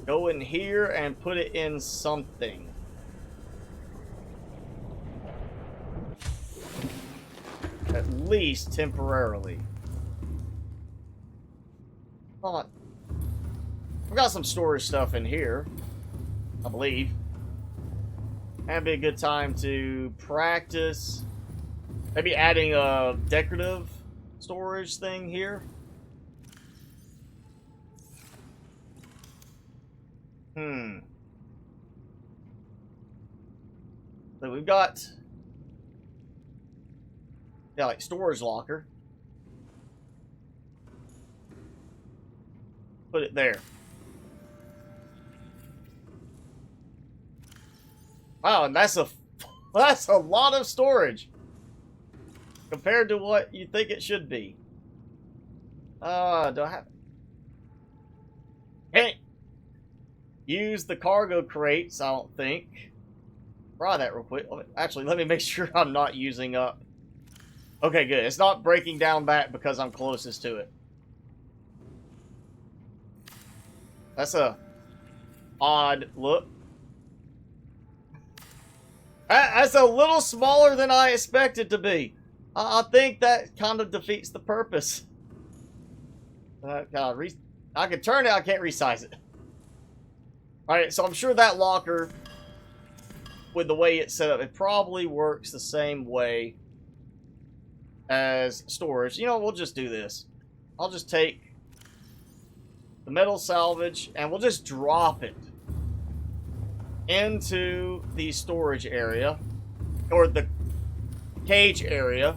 Speaker 1: go in here and put it in something. At least temporarily. Hold on. I've got some storage stuff in here, I believe. That'd be a good time to practice. Maybe adding a decorative storage thing here. So we've got... Yeah, like storage locker. Put it there. Wow, and that's a lot of storage compared to what you think it should be. Do I have... Can't use the cargo crates, I don't think. Try that real quick. Actually, let me make sure I'm not using up. Okay, good. It's not breaking down back because I'm closest to it. That's a odd look. That's a little smaller than I expected to be. I think that kind of defeats the purpose. I can turn it, I can't resize it. Alright, so I'm sure that locker, with the way it's set up, it probably works the same way as storage. You know, we'll just do this. I'll just take the metal salvage and we'll just drop it into the storage area, or the cage area,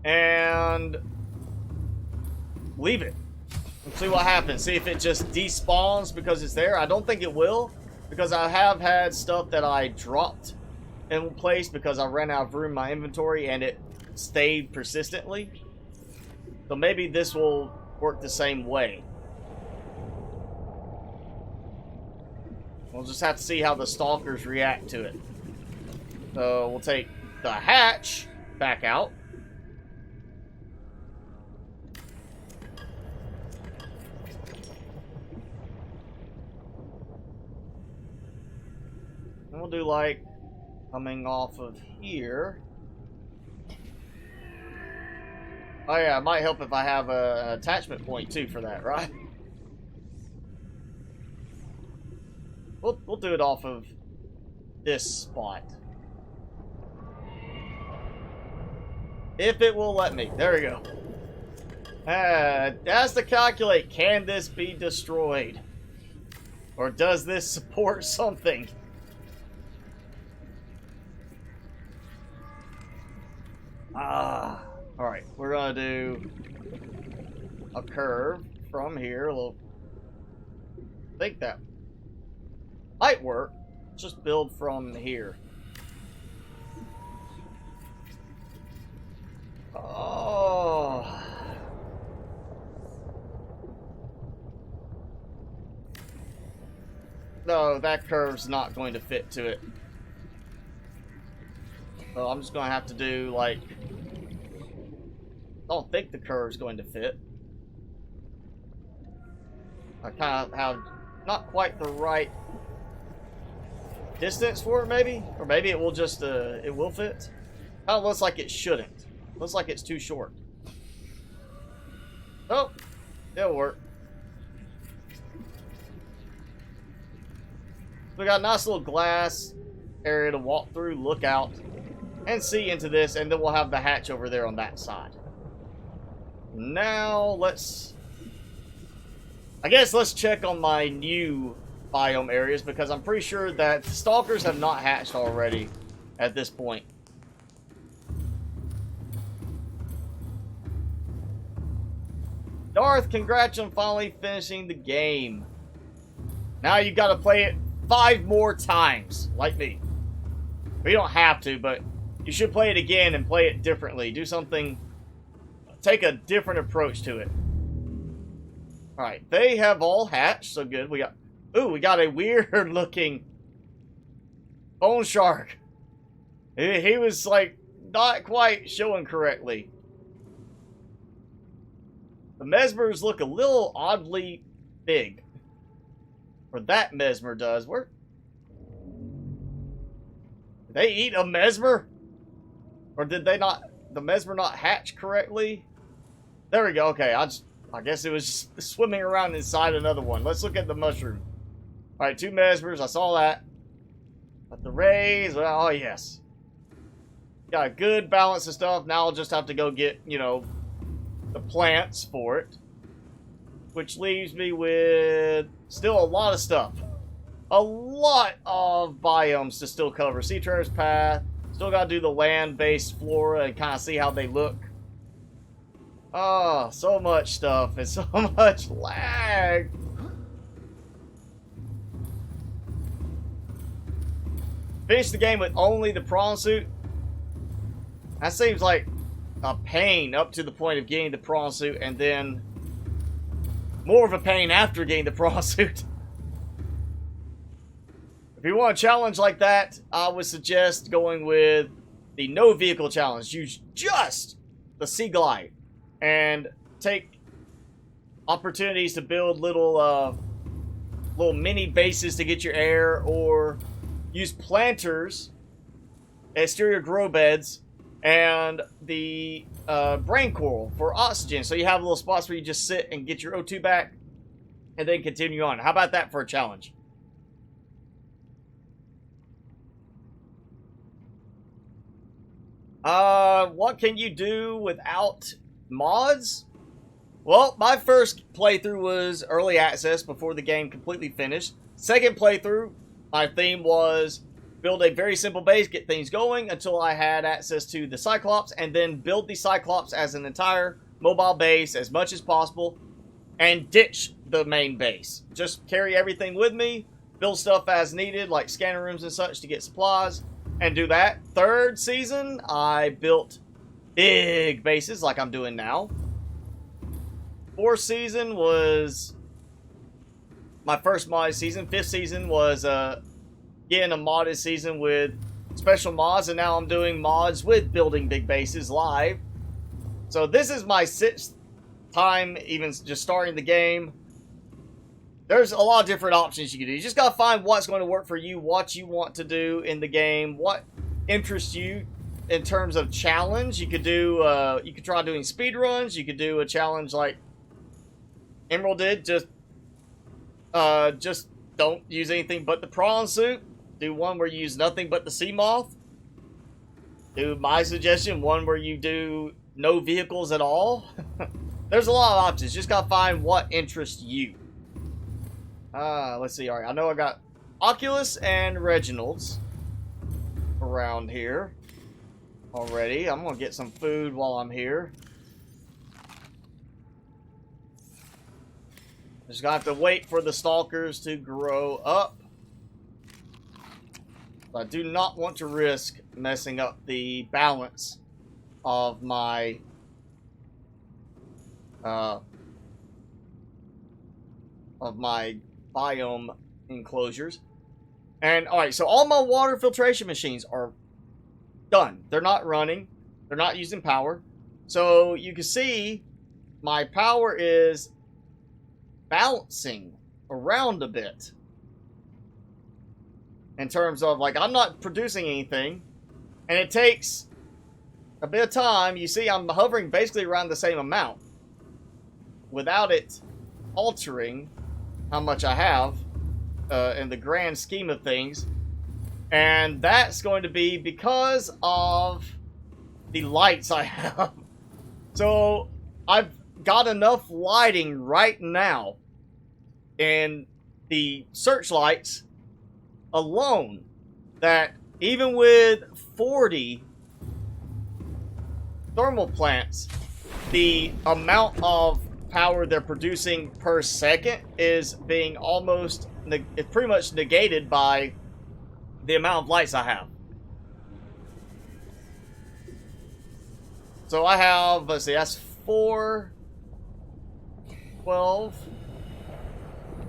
Speaker 1: and leave it and see what happens. See if it just despawns because it's there. I don't think it will, because I have had stuff that I dropped in place because I ran out of room in my inventory and it stayed persistently. So maybe this will work the same way. We'll just have to see how the stalkers react to it. So we'll take the hatch back out. And we'll do like coming off of here. Oh yeah, it might help if I have an attachment point too for that, right? We'll do it off of this spot. If it will let me. There we go. It has to calculate, can this be destroyed? Or does this support something? Alright, we're gonna do a curve from here. I think that Might work. Let's just build from here. Oh. No, that curve's not going to fit to it. So I'm just going to have to do, like... I don't think the curve's going to fit. I kind of have not quite the right distance for it, maybe? Or maybe it will just, it will fit. Kind of looks like it shouldn't. Looks like it's too short. Oh, it'll work. We got a nice little glass area to walk through, look out, and see into this, and then we'll have the hatch over there on that side. Now, I guess let's check on my new biome areas, because I'm pretty sure that stalkers have not hatched already at this point. Darth, congrats on finally finishing the game. Now you gotta play it 5 more times, like me. We don't have to, but you should play it again and play it differently. Do something, take a different approach to it. Alright, they have all hatched, so good. We got a weird looking bone shark. He was like not quite showing correctly. The mesmers look a little oddly big. Or that mesmer does. Where? Did they eat a mesmer? Or did they not, the mesmer not hatch correctly? There we go. Okay, I guess it was just swimming around inside another one. Let's look at the mushroom. Alright, 2 mesmers. I saw that. But the rays, well, oh yes. Got a good balance of stuff. Now I'll just have to go get, you know, the plants for it. Which leaves me with still a lot of stuff. A lot of biomes to still cover. Sea Treader's Path. Still got to do the land-based flora and kind of see how they look. Oh, so much stuff and so much lag. Finish the game with only the prawn suit. That seems like a pain up to the point of getting the prawn suit, and then more of a pain after getting the prawn suit. If you want a challenge like that, I would suggest going with the no vehicle challenge. Use just the sea glide and take opportunities to build little mini bases to get your air, or use planters, exterior grow beds, and the brain coral for oxygen. So you have little spots where you just sit and get your O2 back and then continue on. How about that for a challenge? What can you do without mods? Well, my first playthrough was early access before the game completely finished. Second playthrough, my theme was build a very simple base, get things going until I had access to the Cyclops, and then build the Cyclops as an entire mobile base as much as possible, and ditch the main base. Just carry everything with me, build stuff as needed, like scanner rooms and such to get supplies, and do that. Third season, I built big bases like I'm doing now. Fourth season was my first modded season. Fifth season was getting a modded season with special mods, and now I'm doing mods with building big bases live. So this is my 6th time even just starting the game. There's a lot of different options you can do. You just gotta find what's going to work for you, what you want to do in the game, what interests you in terms of challenge. You could do, you could try doing speed runs. You could do a challenge like Emerald did. Just don't use anything but the prawn suit. Do one where you use nothing but the sea moth. Do my suggestion, one where you do no vehicles at all. There's a lot of options. Just gotta find what interests you. Let's see. All right, I know I got Oculus and Reginald's around here already. I'm gonna get some food while I'm here. Just gonna have to wait for the stalkers to grow up. I do not want to risk messing up the balance of my biome enclosures. And alright, so all my water filtration machines are done. They're not running. They're not using power. So you can see my power is bouncing around a bit. In terms of, like, I'm not producing anything. And it takes a bit of time. You see I'm hovering basically around the same amount. Without it altering how much I have in the grand scheme of things. And that's going to be because of the lights I have. So I've got enough lighting right now in the searchlights alone that even with 40 thermal plants, the amount of power they're producing per second is being almost, it's pretty much negated by the amount of lights I have. So I have, let's see, that's 4, 12,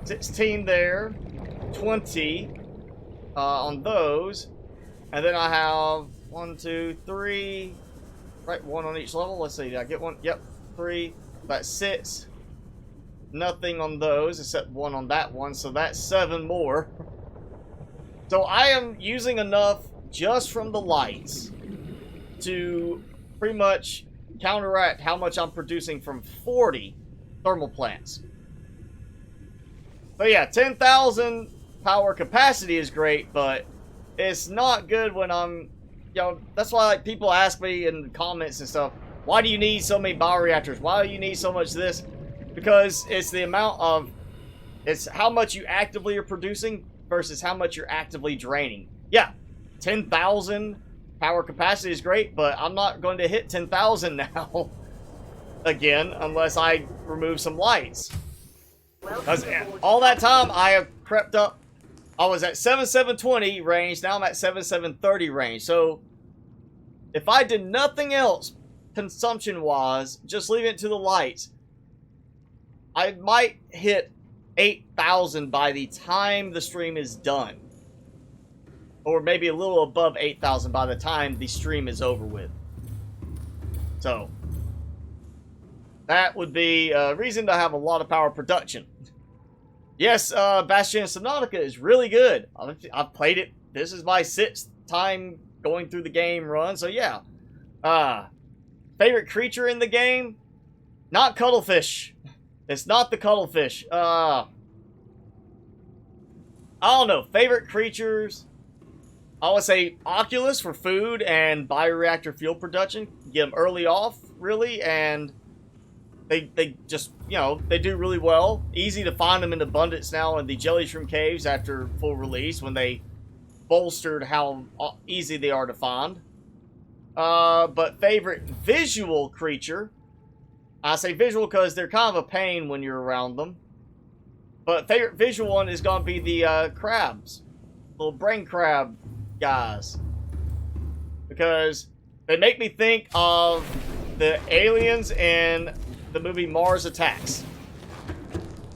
Speaker 1: 16 there, 20 on those, and then I have 1, 2, 3, right, 1 on each level. Let's see, did I get one? Yep, 3, that's 6. Nothing on those except 1 on that one, so that's 7 more. So I am using enough just from the lights to pretty much counteract how much I'm producing from 40 thermal plants. But yeah, 10,000 power capacity is great, but it's not good when I'm, you know, that's why, like, people ask me in the comments and stuff, why do you need so many bioreactors? Why do you need so much of this? Because it's the amount of, it's how much you actively are producing versus how much you're actively draining. Yeah, 10,000 power capacity is great, but I'm not going to hit 10,000 now again unless I remove some lights. Because all that time I have crept up. I was at 7720 range, now I'm at 7730 range. So if I did nothing else consumption-wise, just leave it to the lights, I might hit 8,000 by the time the stream is done. Or maybe a little above 8,000 by the time the stream is over with. So that would be a reason to have a lot of power production. Yes, Bastion Subnautica is really good. I've played it. This is my 6th time going through the game run, so yeah. Favorite creature in the game? Not cuttlefish. It's not the cuttlefish. I don't know. Favorite creatures? I would say Oculus for food and bioreactor fuel production. Get them early off, really, and they just, you know, they do really well. Easy to find them in abundance now in the Jellyshroom caves after full release when they bolstered how easy they are to find. But favorite visual creature, I say visual because they're kind of a pain when you're around them. But favorite visual one is going to be the crabs. Little brain crab guys. Because they make me think of the aliens in the movie Mars Attacks.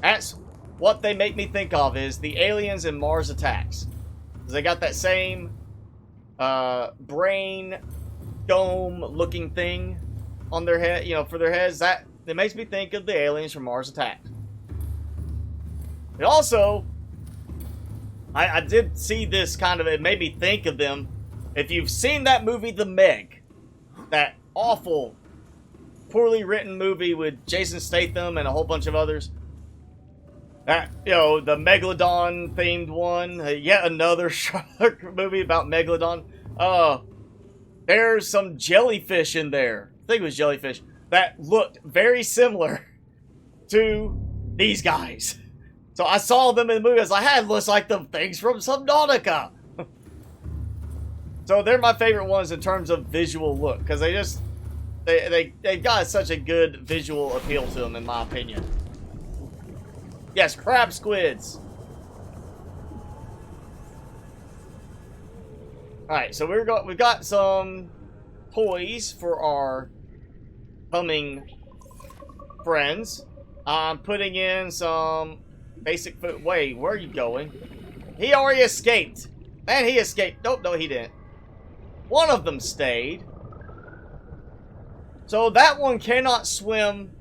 Speaker 1: That's what they make me think of, is the aliens in Mars Attacks. Because they got that same brain dome looking thing on their head, you know, for their heads. That it makes me think of the aliens from Mars Attacks. It also, I did see this kind of, it made me think of them. If you've seen that movie, The Meg, that awful, poorly written movie with Jason Statham and a whole bunch of others. That, you know, the Megalodon themed one, yet another movie about Megalodon. There's some jellyfish in there. I think it was jellyfish that looked very similar to these guys. So I saw them in the movie. I was like, hey, it looks like the things from Subnautica. So they're my favorite ones in terms of visual look, because they just they've got such a good visual appeal to them, in my opinion. Yes, crab squids. Alright, so we've got some toys for our coming friends. I'm putting in some basic food. Wait, where are you going? He already escaped. Man, he escaped. Nope, no, he didn't. One of them stayed. So that one cannot swim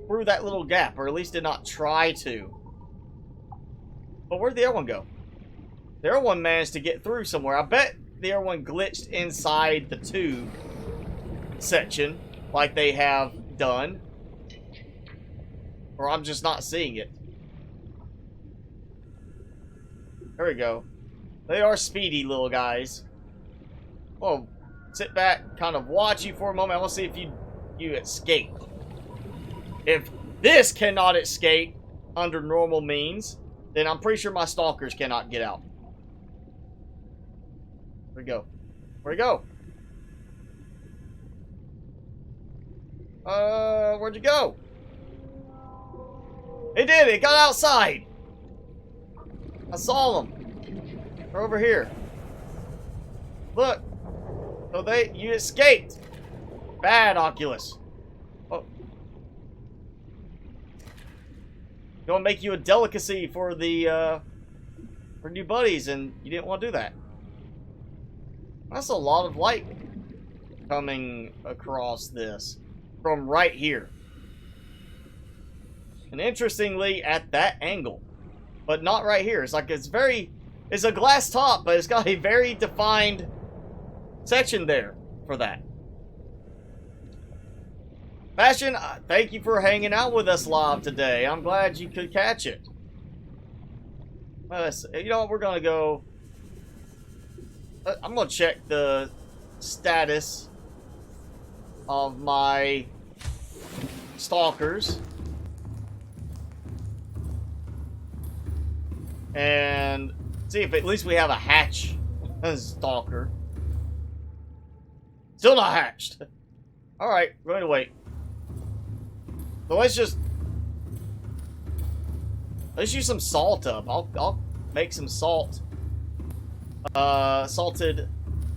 Speaker 1: through that little gap, or at least did not try to. But where'd the other one go? The other one managed to get through somewhere. I bet the other one glitched inside the tube section, like they have done. Or I'm just not seeing it. There we go. They are speedy little guys. Oh, sit back, kind of watch you for a moment. I want to see if you escape. If this cannot escape under normal means, then I'm pretty sure my stalkers cannot get out. Where'd he go? Where'd he go? Where'd you go? He did it! Got outside! I saw them. They're over here. Look. So you escaped. Bad, Oculus. Oh. Gonna make you a delicacy for the, for new buddies, and you didn't want to do that. That's a lot of light coming across this from right here. And interestingly, at that angle. But not right here. It's like it's a glass top, but it's got a very defined section there for that. Bastion, thank you for hanging out with us live today. I'm glad you could catch it. You know what? We're going to go... I'm going to check the status of my stalkers. And see if at least we have a hatch stalker. Still not hatched. Alright, we're going to wait. So let's use some salt up. I'll make some salt. Salted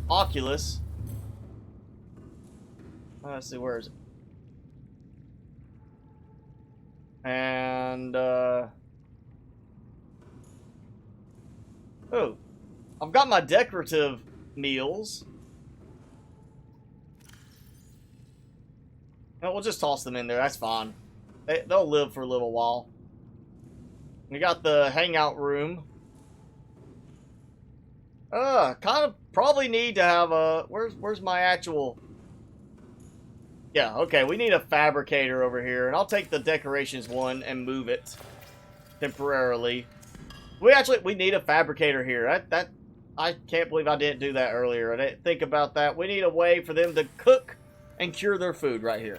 Speaker 1: Oculus. Let's see, where is it? And oh, I've got my decorative meals. No, we'll just toss them in there. That's fine. They'll live for a little while. We got the hangout room. Kind of probably need to have a... Where's my actual... Yeah, okay. We need a fabricator over here. And I'll take the decorations one and move it temporarily. We need a fabricator here. I can't believe I didn't do that earlier. I didn't think about that. We need a way for them to cook and cure their food right here.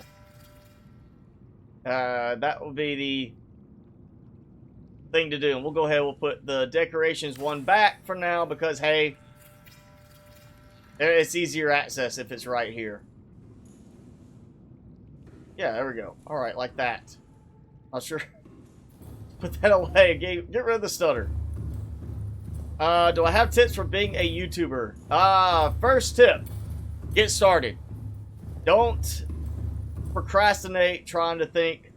Speaker 1: That will be the thing to do. And we'll go ahead, we'll put the decorations one back for now because, hey, it's easier access if it's right here. Yeah, there we go. Alright, like that. I'll sure put that away. Get rid of the stutter. Do I have tips for being a YouTuber? First tip. Get started. Don't procrastinate trying to think,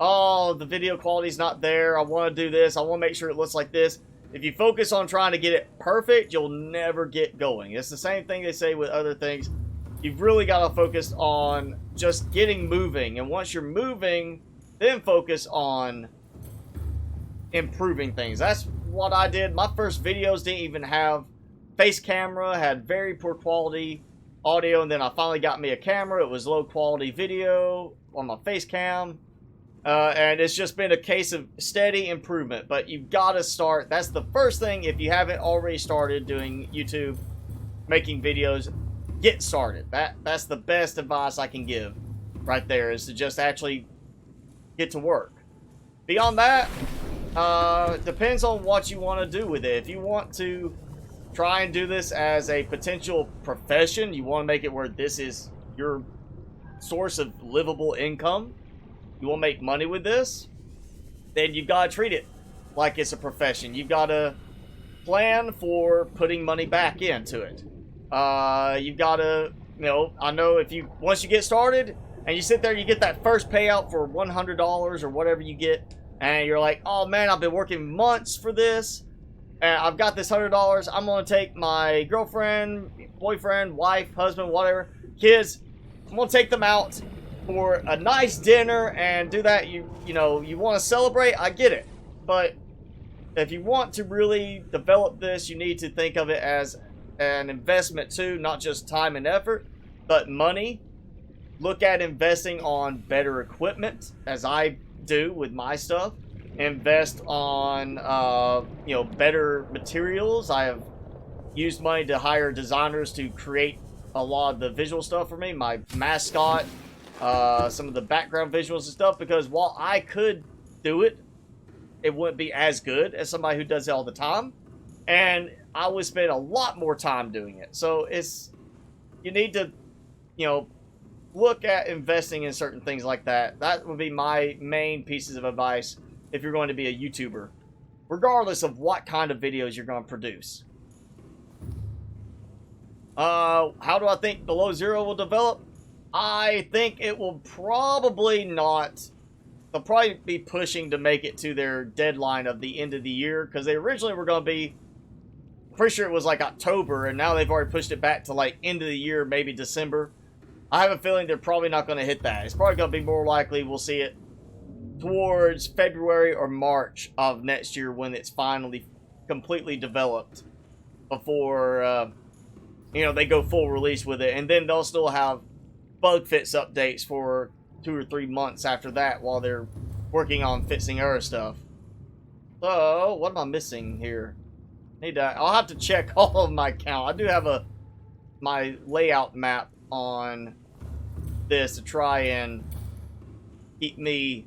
Speaker 1: oh, the video quality's not there. I want to do this. I want to make sure it looks like this. If you focus on trying to get it perfect, you'll never get going. It's the same thing they say with other things. You've really got to focus on just getting moving. And once you're moving, then focus on improving things. That's what I did. My first videos didn't even have face camera, had very poor quality audio, and then I finally got me a camera. It was low quality video on my face cam, and it's just been a case of steady improvement. But you've got to start. That's the first thing. If you haven't already started doing YouTube, making videos, get started. That's the best advice I can give right there, is to just actually get to work. Beyond that, depends on what you want to do with it. If you want to try and do this as a potential profession, you want to make it where this is your source of livable income, you want to make money with this, then you've got to treat it like it's a profession. You've got to plan for putting money back into it. You've got to, you know, I know if you, once you get started and you sit there, you get that first payout for $100 or whatever you get, and you're like, oh man, I've been working months for this, and I've got this $100. I'm going to take my girlfriend, boyfriend, wife, husband, whatever, kids, I'm going to take them out for a nice dinner and do that. You know, you want to celebrate, I get it. But if you want to really develop this, you need to think of it as an investment too, not just time and effort, but money. Look at investing on better equipment, as I do with my stuff. Invest on, you know, better materials. I have used money to hire designers to create a lot of the visual stuff for me, my mascot, some of the background visuals and stuff, because while I could do it, it wouldn't be as good as somebody who does it all the time, and I would spend a lot more time doing it. So it's, you need to, you know, look at investing in certain things like that. That would be my main pieces of advice if you're going to be a YouTuber, regardless of what kind of videos you're going to produce. How do I think Below Zero will develop? I think it will probably not. They'll probably be pushing to make it to their deadline of the end of the year, because they originally were going to be, pretty sure it was like October, and now they've already pushed it back to like end of the year, maybe December. I have a feeling they're probably not going to hit that. It's probably going to be more likely we'll see it towards February or March of next year when it's finally completely developed, before you know, they go full release with it. And then they'll still have bug fix updates for 2 or 3 months after that while they're working on fixing other stuff. So, what am I missing here? I'll have to check all of my count. I do have my layout map on this to try and keep me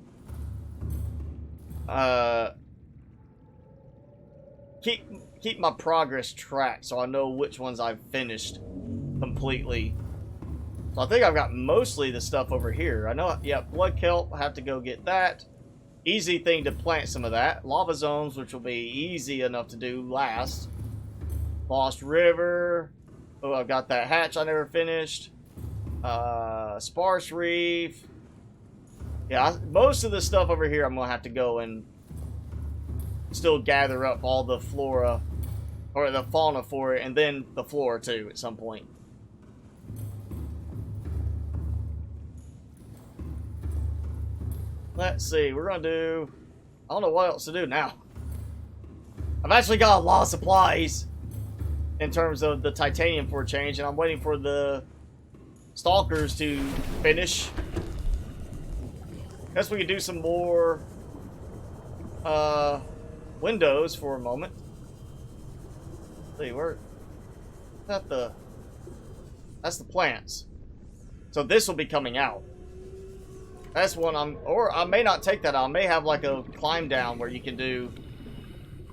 Speaker 1: keep my progress tracked, so I know which ones I've finished completely. So I think I've got mostly the stuff over here. I know, yeah, blood kelp, I have to go get that. Easy thing to plant some of that. Lava zones, which will be easy enough to do last. Lost River. Oh, I've got that hatch I never finished. Sparse Reef. Yeah, most of the stuff over here I'm going to have to go and still gather up all the flora, or the fauna for it, and then the flora too at some point. Let's see, we're going to do, I don't know what else to do now. I've actually got a lot of supplies in terms of the titanium for a change, and I'm waiting for the stalkers to finish. Guess we could do some more windows for a moment. Let's see, where, that's the plants. So this will be coming out. That's one or I may not take that out. I may have like a climb down where you can do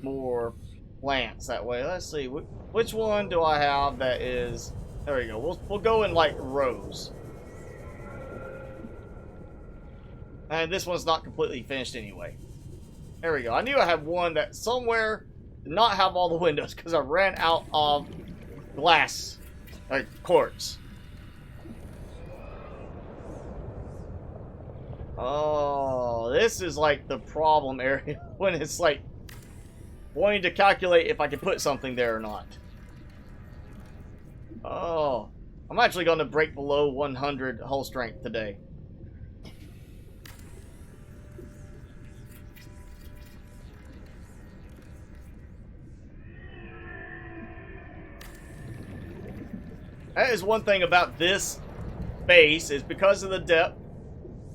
Speaker 1: more plants that way. Let's see, which one do I have that is, there we go. We'll go in like rows. And this one's not completely finished anyway. There we go. I knew I had one that somewhere did not have all the windows because I ran out of glass, like quartz. Oh, this is like the problem area when it's like wanting to calculate if I can put something there or not. Oh, I'm actually going to break below 100 hull strength today. That is one thing about this base, is because of the depth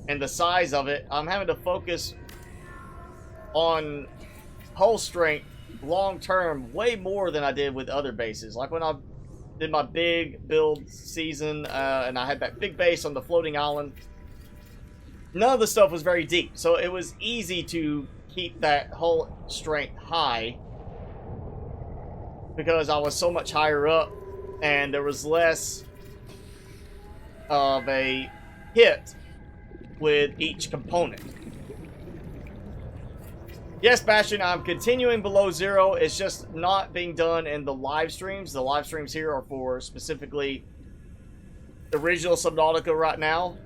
Speaker 1: and the size of it, I'm having to focus on hull strength long term way more than I did with other bases. Like when I did my big build season and I had that big base on the floating island, none of the stuff was very deep, so it was easy to keep that hull strength high because I was so much higher up and there was less of a hit with each component. Yes, Bastion, I'm continuing below zero. It's just not being done in the live streams. The live streams here are for specifically the original Subnautica right now.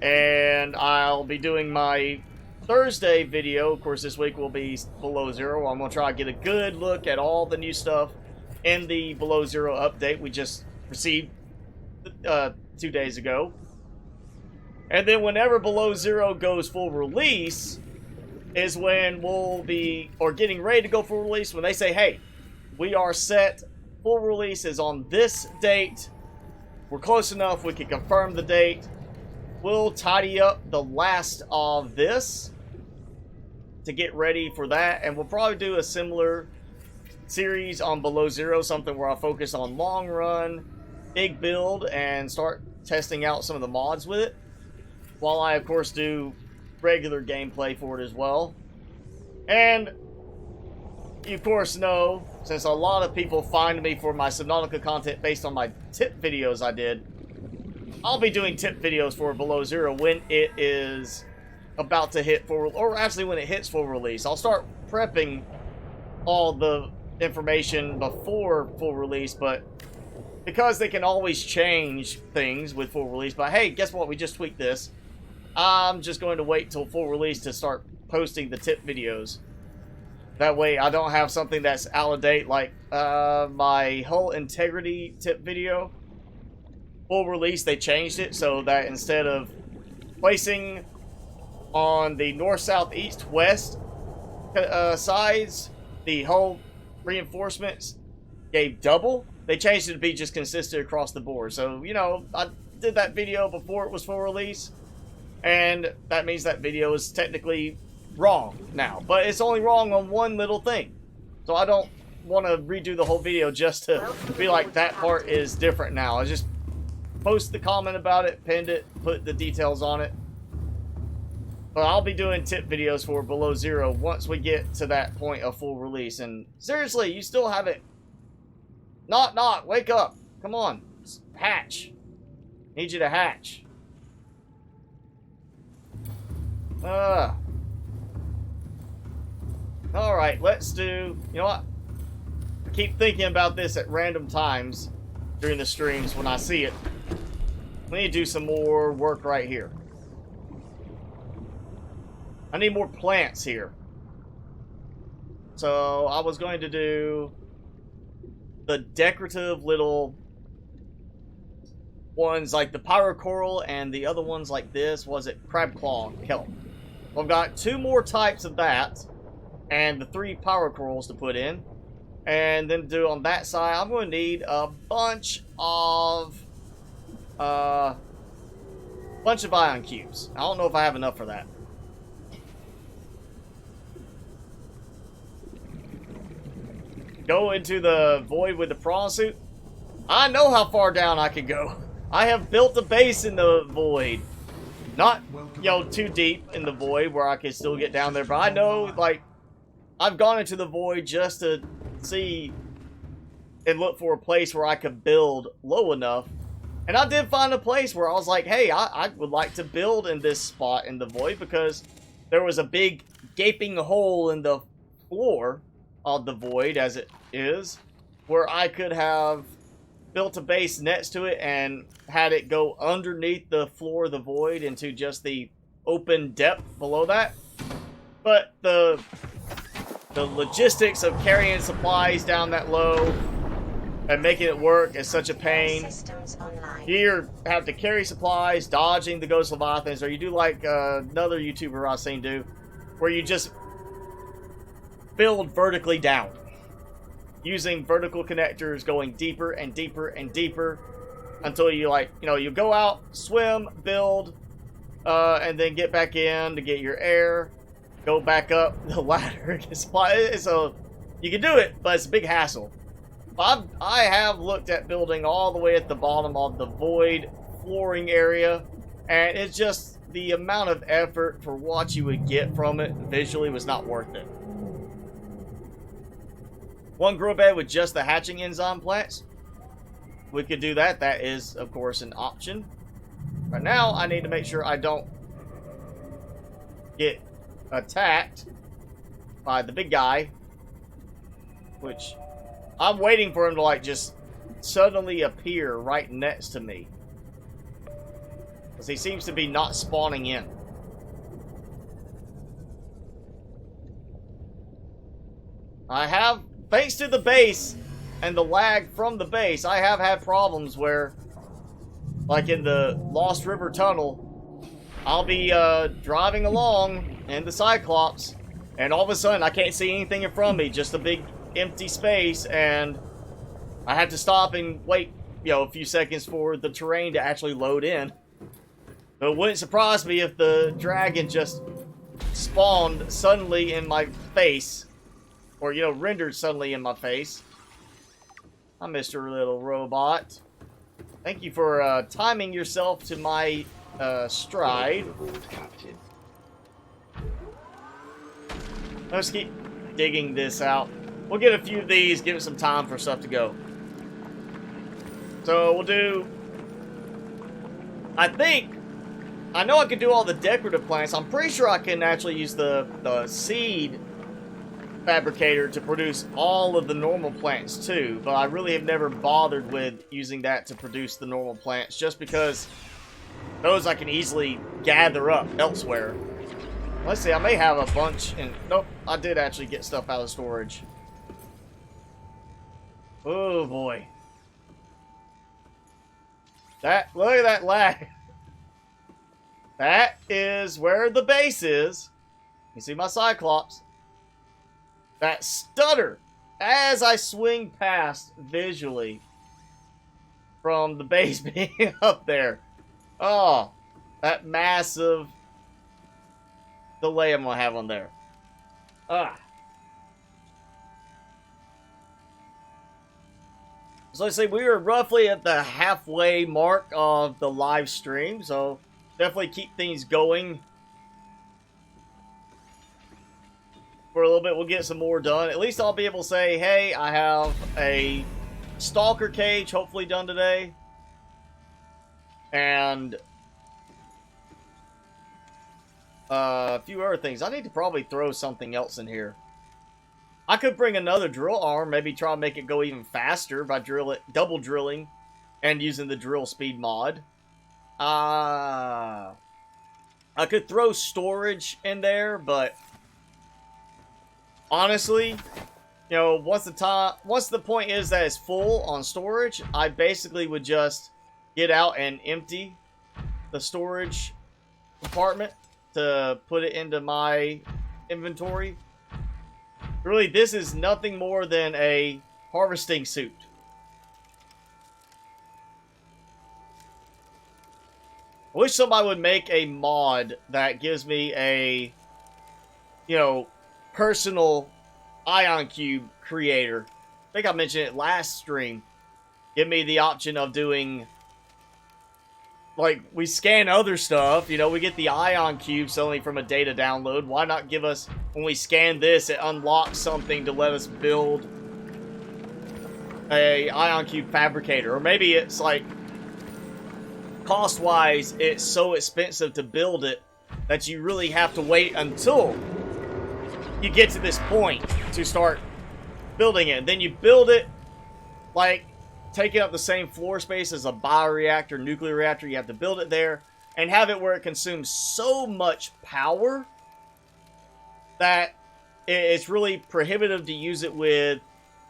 Speaker 1: And I'll be doing my Thursday video. Of course, this week will be below zero. I'm going to try to get a good look at all the new stuff in the below zero update we just received 2 days ago. And then whenever below zero goes full release is when we'll be, or getting ready to go full release, when they say, hey, we are set, full release is on this date, we're close enough, we can confirm the date, we'll tidy up the last of this to get ready for that, and we'll probably do a similar series on below zero, something where I'll focus on long run, big build, and start testing out some of the mods with it, while I of course do regular gameplay for it as well. And you of course know, since a lot of people find me for my Subnautica content based on my tip videos I did, I'll be doing tip videos for below zero when it is about to hit full, or actually when it hits full release. I'll start prepping all the information before full release, but because they can always change things with full release, but hey, guess what, we just tweaked this, I'm just going to wait till full release to start posting the tip videos. That way I don't have something that's out of date, like my hull integrity tip video. Full release, they changed it so that instead of placing on the north, south, east, west sides, the hull reinforcements gave double. They changed it to be just consistent across the board. So, you know, I did that video before it was full release, and that means that video is technically wrong now. But it's only wrong on one little thing. So I don't want to redo the whole video just to be like, that part is different now. I just post the comment about it, pinned it, put the details on it. But I'll be doing tip videos for below zero once we get to that point of full release. And seriously, you still haven't... Knock, wake up. Come on. Hatch. Need you to hatch. Alright, let's do... You know what? I keep thinking about this at random times during the streams when I see it. We need to do some more work right here. I need more plants here. So I was going to do the decorative little ones like the pyrocoral, and the other ones like this, was it crab claw kelp. I've got 2 more types of that, and the 3 pyrocorals to put in. And then do on that side, I'm going to need a bunch of ion cubes. I don't know if I have enough for that. Go into the void with the prawn suit. I know how far down I can go. I have built a base in the void. Not, you know, too deep in the void where I can still get down there, but I know, like, I've gone into the void just to see and look for a place where I could build low enough. And I did find a place where I was like, hey, I would like to build in this spot in the void, because there was a big gaping hole in the floor of the void, as it is, where I could have built a base next to it and had it go underneath the floor of the void into just the open depth below that. But the logistics of carrying supplies down that low and making it work is such a pain. You either have to carry supplies, dodging the ghost leviathans, or you do like another YouTuber I've seen do, where you just build vertically down, using vertical connectors, going deeper and deeper and deeper until you, like, you know, you go out, swim, build, and then get back in to get your air, go back up the ladder. You can do it, but it's a big hassle. I have looked at building all the way at the bottom of the void flooring area, and it's just the amount of effort for what you would get from it visually was not worth it. One grow bed with just the hatching enzyme plants. We could do that. That is, of course, an option. Right now, I need to make sure I don't get attacked by the big guy, which I'm waiting for him to like just suddenly appear right next to me, because he seems to be not spawning in. I have, thanks to the base and the lag from the base, I have had problems where, like in the Lost River Tunnel, I'll be driving along in the Cyclops, and all of a sudden I can't see anything in front of me, just a big empty space, and I have to stop and wait, you know, a few seconds for the terrain to actually load in. But it wouldn't surprise me if the dragon just spawned suddenly in my face, or, you know, rendered suddenly in my face. Hi, Mr. Little Robot. Thank you for timing yourself to my stride. Let's keep digging this out. We'll get a few of these, give it some time for stuff to go. So we'll do... I know I can do all the decorative plants. I'm pretty sure I can actually use the seed fabricator to produce all of the normal plants too, but I really have never bothered with using that to produce the normal plants, just because those I can easily gather up elsewhere. Let's see, I may have a bunch, and nope, I did actually get stuff out of storage. Oh boy. Look at that lag. That is where the base is. You see my Cyclops. That stutter as I swing past visually from the base being up there. Oh, that massive delay I'm going to have on there. Ah. So let's see, we are roughly at the halfway mark of the live stream, so definitely keep things going for a little bit. We'll get some more done. At least I'll be able to say, hey, I have a stalker cage hopefully done today. And a few other things. I need to probably throw something else in here. I could bring another drill arm, maybe try to make it go even faster by double drilling and using the drill speed mod. I could throw storage in there, but honestly, you know, once the point is that it's full on storage, I basically would just get out and empty the storage compartment to put it into my inventory. Really, this is nothing more than a harvesting suit. I wish somebody would make a mod that gives me a, you know, personal ion cube creator. I think I mentioned it last stream. Give me the option of doing, like, we scan other stuff, you know, we get the ion cube suddenly from a data download. Why not give us, when we scan this, it unlocks something to let us build a ion cube fabricator? Or maybe it's like, cost-wise, it's so expensive to build it that you really have to wait until you get to this point to start building it. Then you build it, like, taking up the same floor space as a bioreactor, nuclear reactor. You have to build it there and have it where it consumes so much power that it's really prohibitive to use it with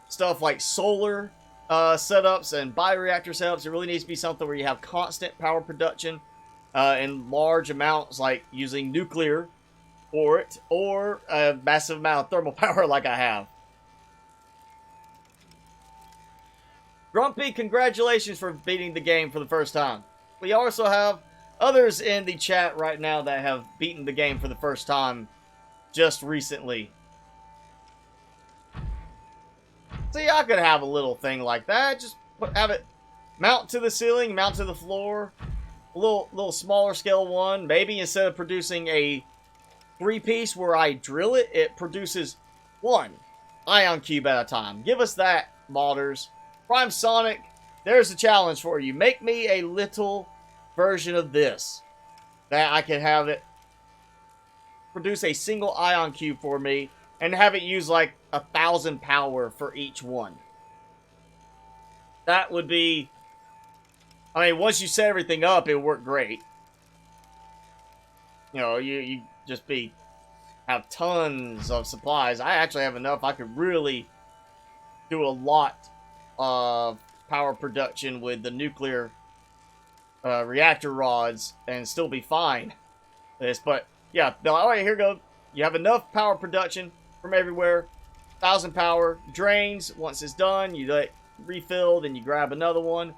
Speaker 1: stuff like solar setups and bioreactor setups. It really needs to be something where you have constant power production in large amounts, like using nuclear for it, or a massive amount of thermal power like I have. Grumpy, congratulations for beating the game for the first time. We also have others in the chat right now that have beaten the game for the first time just recently. See, I could have a little thing like that. Just have it mount to the ceiling, mount to the floor. A little smaller scale one. Maybe instead of producing a 3-piece where I drill it, it produces one ion cube at a time. Give us that, modders. Prime Sonic, there's a challenge for you. Make me a little version of this that I can have it produce a single ion cube for me, and have it use like 1,000 power for each one. That would be... I mean, once you set everything up, it would work great. You know, you just have tons of supplies. I actually have enough. I could really do a lot of power production with the nuclear reactor rods and still be fine. But yeah, all right, here we go. You have enough power production from everywhere. 1,000 power drains. Once it's done, you let it refill, then you grab another one.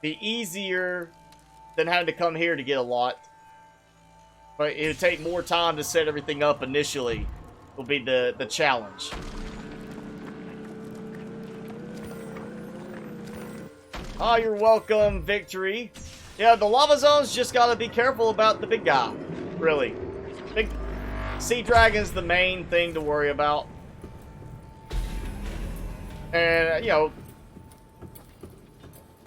Speaker 1: Be easier than having to come here to get a lot. But it would take more time to set everything up initially. Will be the challenge. Oh, you're welcome, Victory. Yeah, the lava zones, just gotta be careful about the big guy. Really. Big sea dragon's the main thing to worry about. And, you know,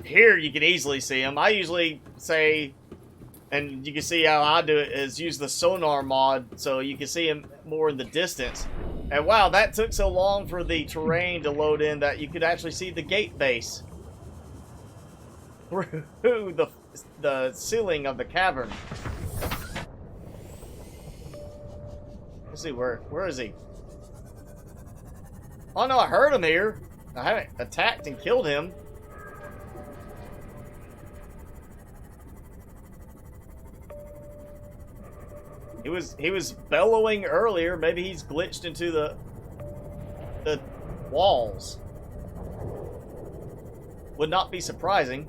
Speaker 1: here you can easily see him. I usually say, and you can see how I do it, is use the sonar mod so you can see him more in the distance. And wow, that took so long for the terrain to load in that you could actually see the gate base through the ceiling of the cavern. Let's see, where is he? Oh no, I heard him here. I haven't attacked and killed him. He was bellowing earlier. Maybe he's glitched into the walls. Would not be surprising.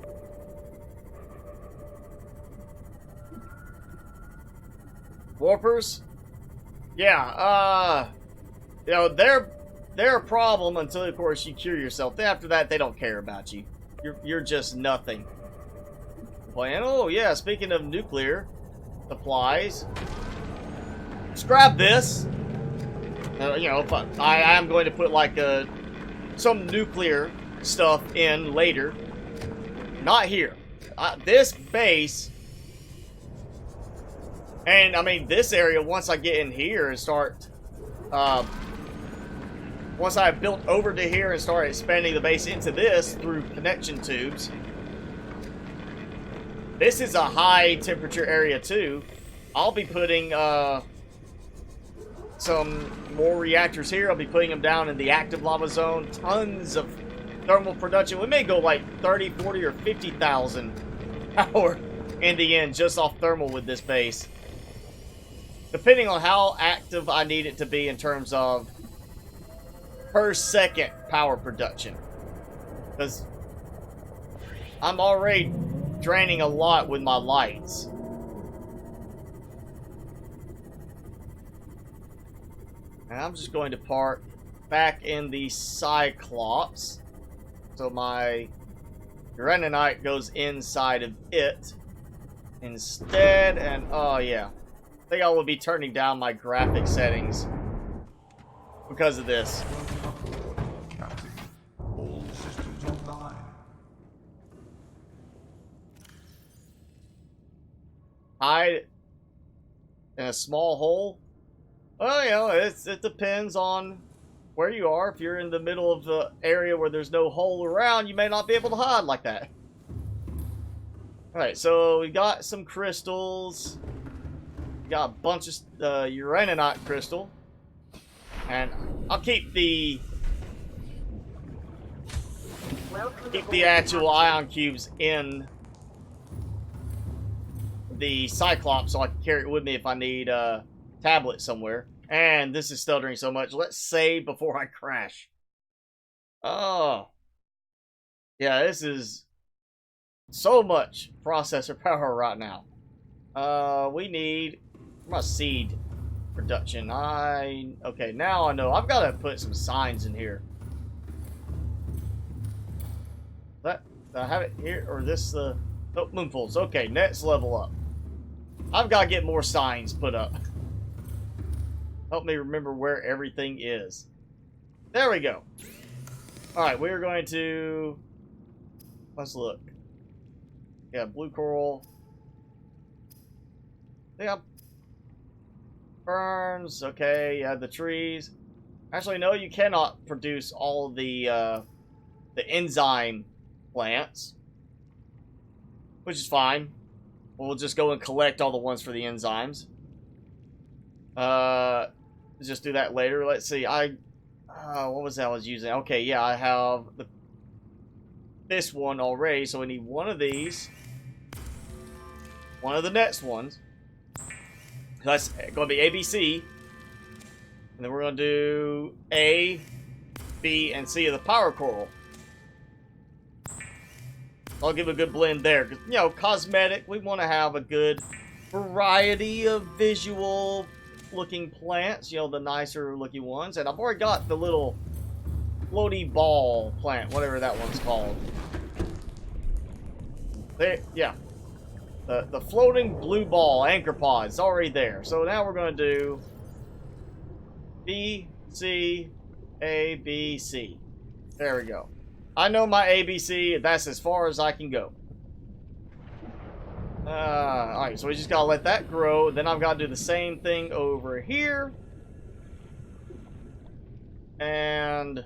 Speaker 1: Warpers? Yeah, you know, they're a problem until, of course, you cure yourself. After that, they don't care about you. You're just nothing. Plan. Oh, yeah, speaking of nuclear supplies, let's grab this. You know, I am going to put, like, some nuclear stuff in later. Not here. This base... And, I mean, this area, once I get in here and start... once I have built over to here and start expanding the base into this through connection tubes... This is a high temperature area, too. I'll be putting, some more reactors here. I'll be putting them down in the active lava zone. Tons of thermal production. We may go, like, 30, 40, or 50,000 power in the end just off thermal with this base. Depending on how active I need it to be in terms of per second power production. Because I'm already draining a lot with my lights. And I'm just going to park back in the Cyclops. So my Uranite goes inside of it instead. And oh yeah. I think I will be turning down my graphic settings because of this.
Speaker 2: Captain, all systems online.
Speaker 1: Hide in a small hole? Well, you know, it depends on where you are. If you're in the middle of the area where there's no hole around, you may not be able to hide like that. Alright, so we got some crystals. Got a bunch of Uranite crystal. And I'll keep the actual ion cubes in the Cyclops so I can carry it with me if I need a tablet somewhere. And this is stuttering so much. Let's save before I crash. Oh. Yeah, this is so much processor power right now. We need my seed production. Okay, now I know. I've got to put some signs in here. Do I have it here? Or this oh, moonfuls. Okay, next level up. I've got to get more signs put up. Help me remember where everything is. There we go. Alright, we're going to... Let's look. Yeah, blue coral. Yeah. Ferns, okay, yeah, the trees. Actually, no, you cannot produce all the enzyme plants. Which is fine. We'll just go and collect all the ones for the enzymes. Let's just do that later. Let's see, what was that I was using? Okay, yeah, I have this one already, so we need one of these. One of the next ones. That's going to be ABC. And then we're going to do A, B, and C of the power coral. I'll give a good blend there. Because, you know, cosmetic, we want to have a good variety of visual looking plants. You know, the nicer looking ones. And I've already got the little floaty ball plant, whatever that one's called. There, yeah. The floating blue ball anchor pod is already there. So now we're going to do B, C, A, B, C. There we go. I know my ABC. That's as far as I can go. Alright, so we just gotta let that grow. Then I've got to do the same thing over here. And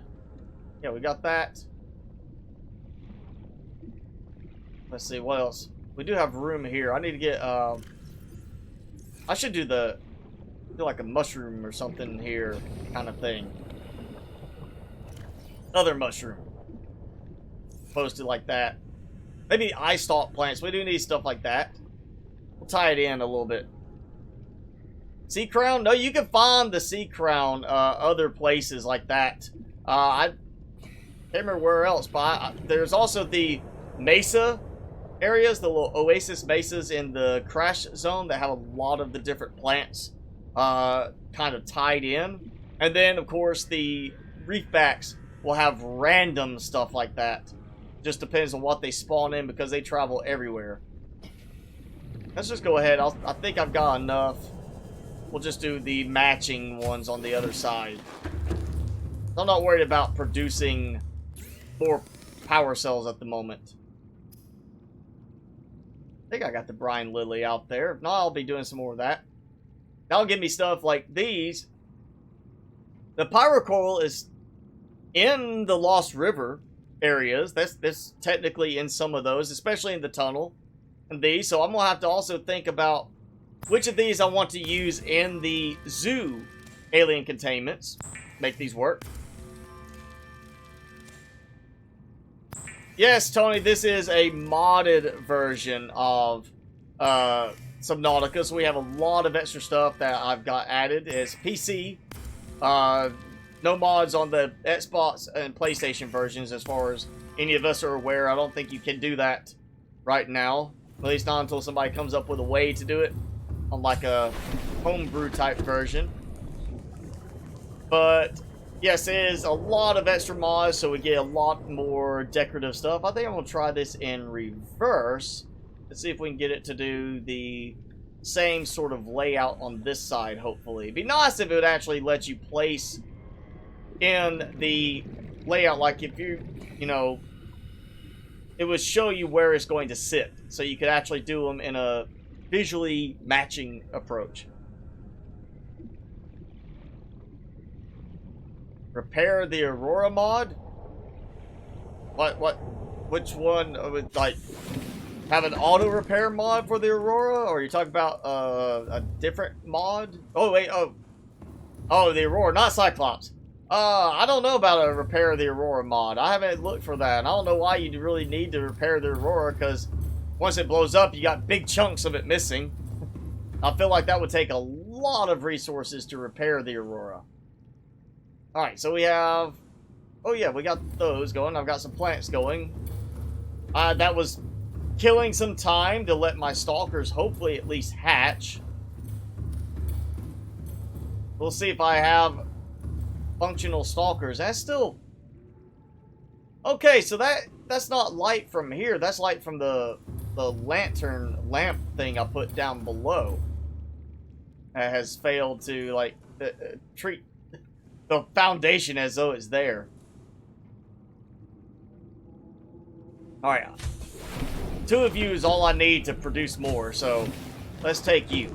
Speaker 1: yeah, we got that. Let's see, what else? We do have room here. I need to get, I should do like a mushroom or something here kind of thing. Another mushroom. Posted like that. Maybe eye stalk plants. We do need stuff like that. We'll tie it in a little bit. Sea crown? No, you can find the sea crown other places like that. I can't remember where else, but there's also the mesa areas, the little oasis mesas in the crash zone that have a lot of the different plants kind of tied in. And then, of course, the reefbacks will have random stuff like that. Just depends on what they spawn in because they travel everywhere. Let's just go ahead. I think I've got enough. We'll just do the matching ones on the other side. I'm not worried about producing more power cells at the moment. I think I got the brine lily out there. If not, I'll be doing some more of that. That'll give me stuff like these. The pyrocoral is in the Lost River areas. That's technically in some of those, especially in the tunnel and these. So I'm gonna have to also think about which of these I want to use in the zoo alien containments. Make these work. Yes, Tony, this is a modded version of Subnautica, so we have a lot of extra stuff that I've got added. It's PC. No mods on the Xbox and PlayStation versions as far as any of us are aware. I don't think you can do that right now. At least not until somebody comes up with a way to do it on like a homebrew type version. But yes, it is a lot of extra mods, so we get a lot more decorative stuff. I think I'm going to try this in reverse. Let's see if we can get it to do the same sort of layout on this side, hopefully. It'd be nice if it would actually let you place in the layout, like if you know, it would show you where it's going to sit, so you could actually do them in a visually matching approach. Repair the Aurora mod? Which one would, like, have an auto repair mod for the Aurora? Or are you talking about a different mod? Oh, wait, oh, the Aurora, not Cyclops. I don't know about a repair the Aurora mod. I haven't looked for that. I don't know why you really need to repair the Aurora, because once it blows up, you got big chunks of it missing. I feel like that would take a lot of resources to repair the Aurora. Alright, so we have... Oh yeah, we got those going. I've got some plants going. That was killing some time to let my stalkers hopefully at least hatch. We'll see if I have functional stalkers. That's still... Okay, so that's not light from here. That's light from the lantern lamp thing I put down below. That has failed to, like, treat the foundation as though it's there. Alright. 2 of you is all I need to produce more, so let's take you.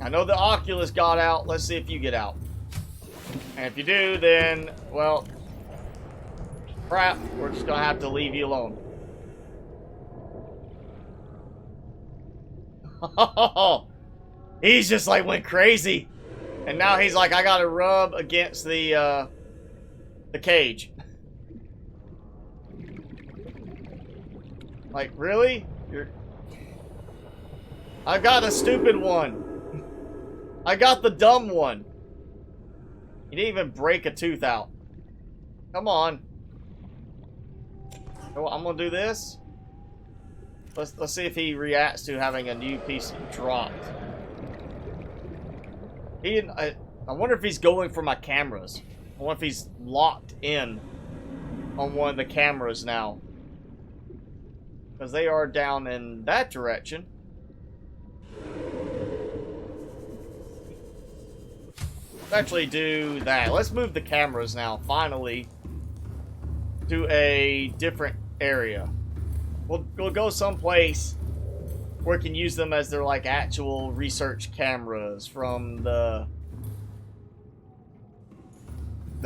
Speaker 1: I know the Oculus got out. Let's see if you get out. And if you do, then, well, crap. We're just going to have to leave you alone. He's just like went crazy. And now he's like, I got to rub against the cage. Like, really? I got a stupid one. I got the dumb one. You didn't even break a tooth out. Come on. Oh, I'm gonna do this. Let's see if he reacts to having a new piece dropped. He didn't. I wonder if he's going for my cameras. I wonder if he's locked in on one of the cameras now. Because they are down in that direction. Let's actually do that. Let's move the cameras now, finally, to a different area. We'll go someplace where we can use them as their, like, actual research cameras from the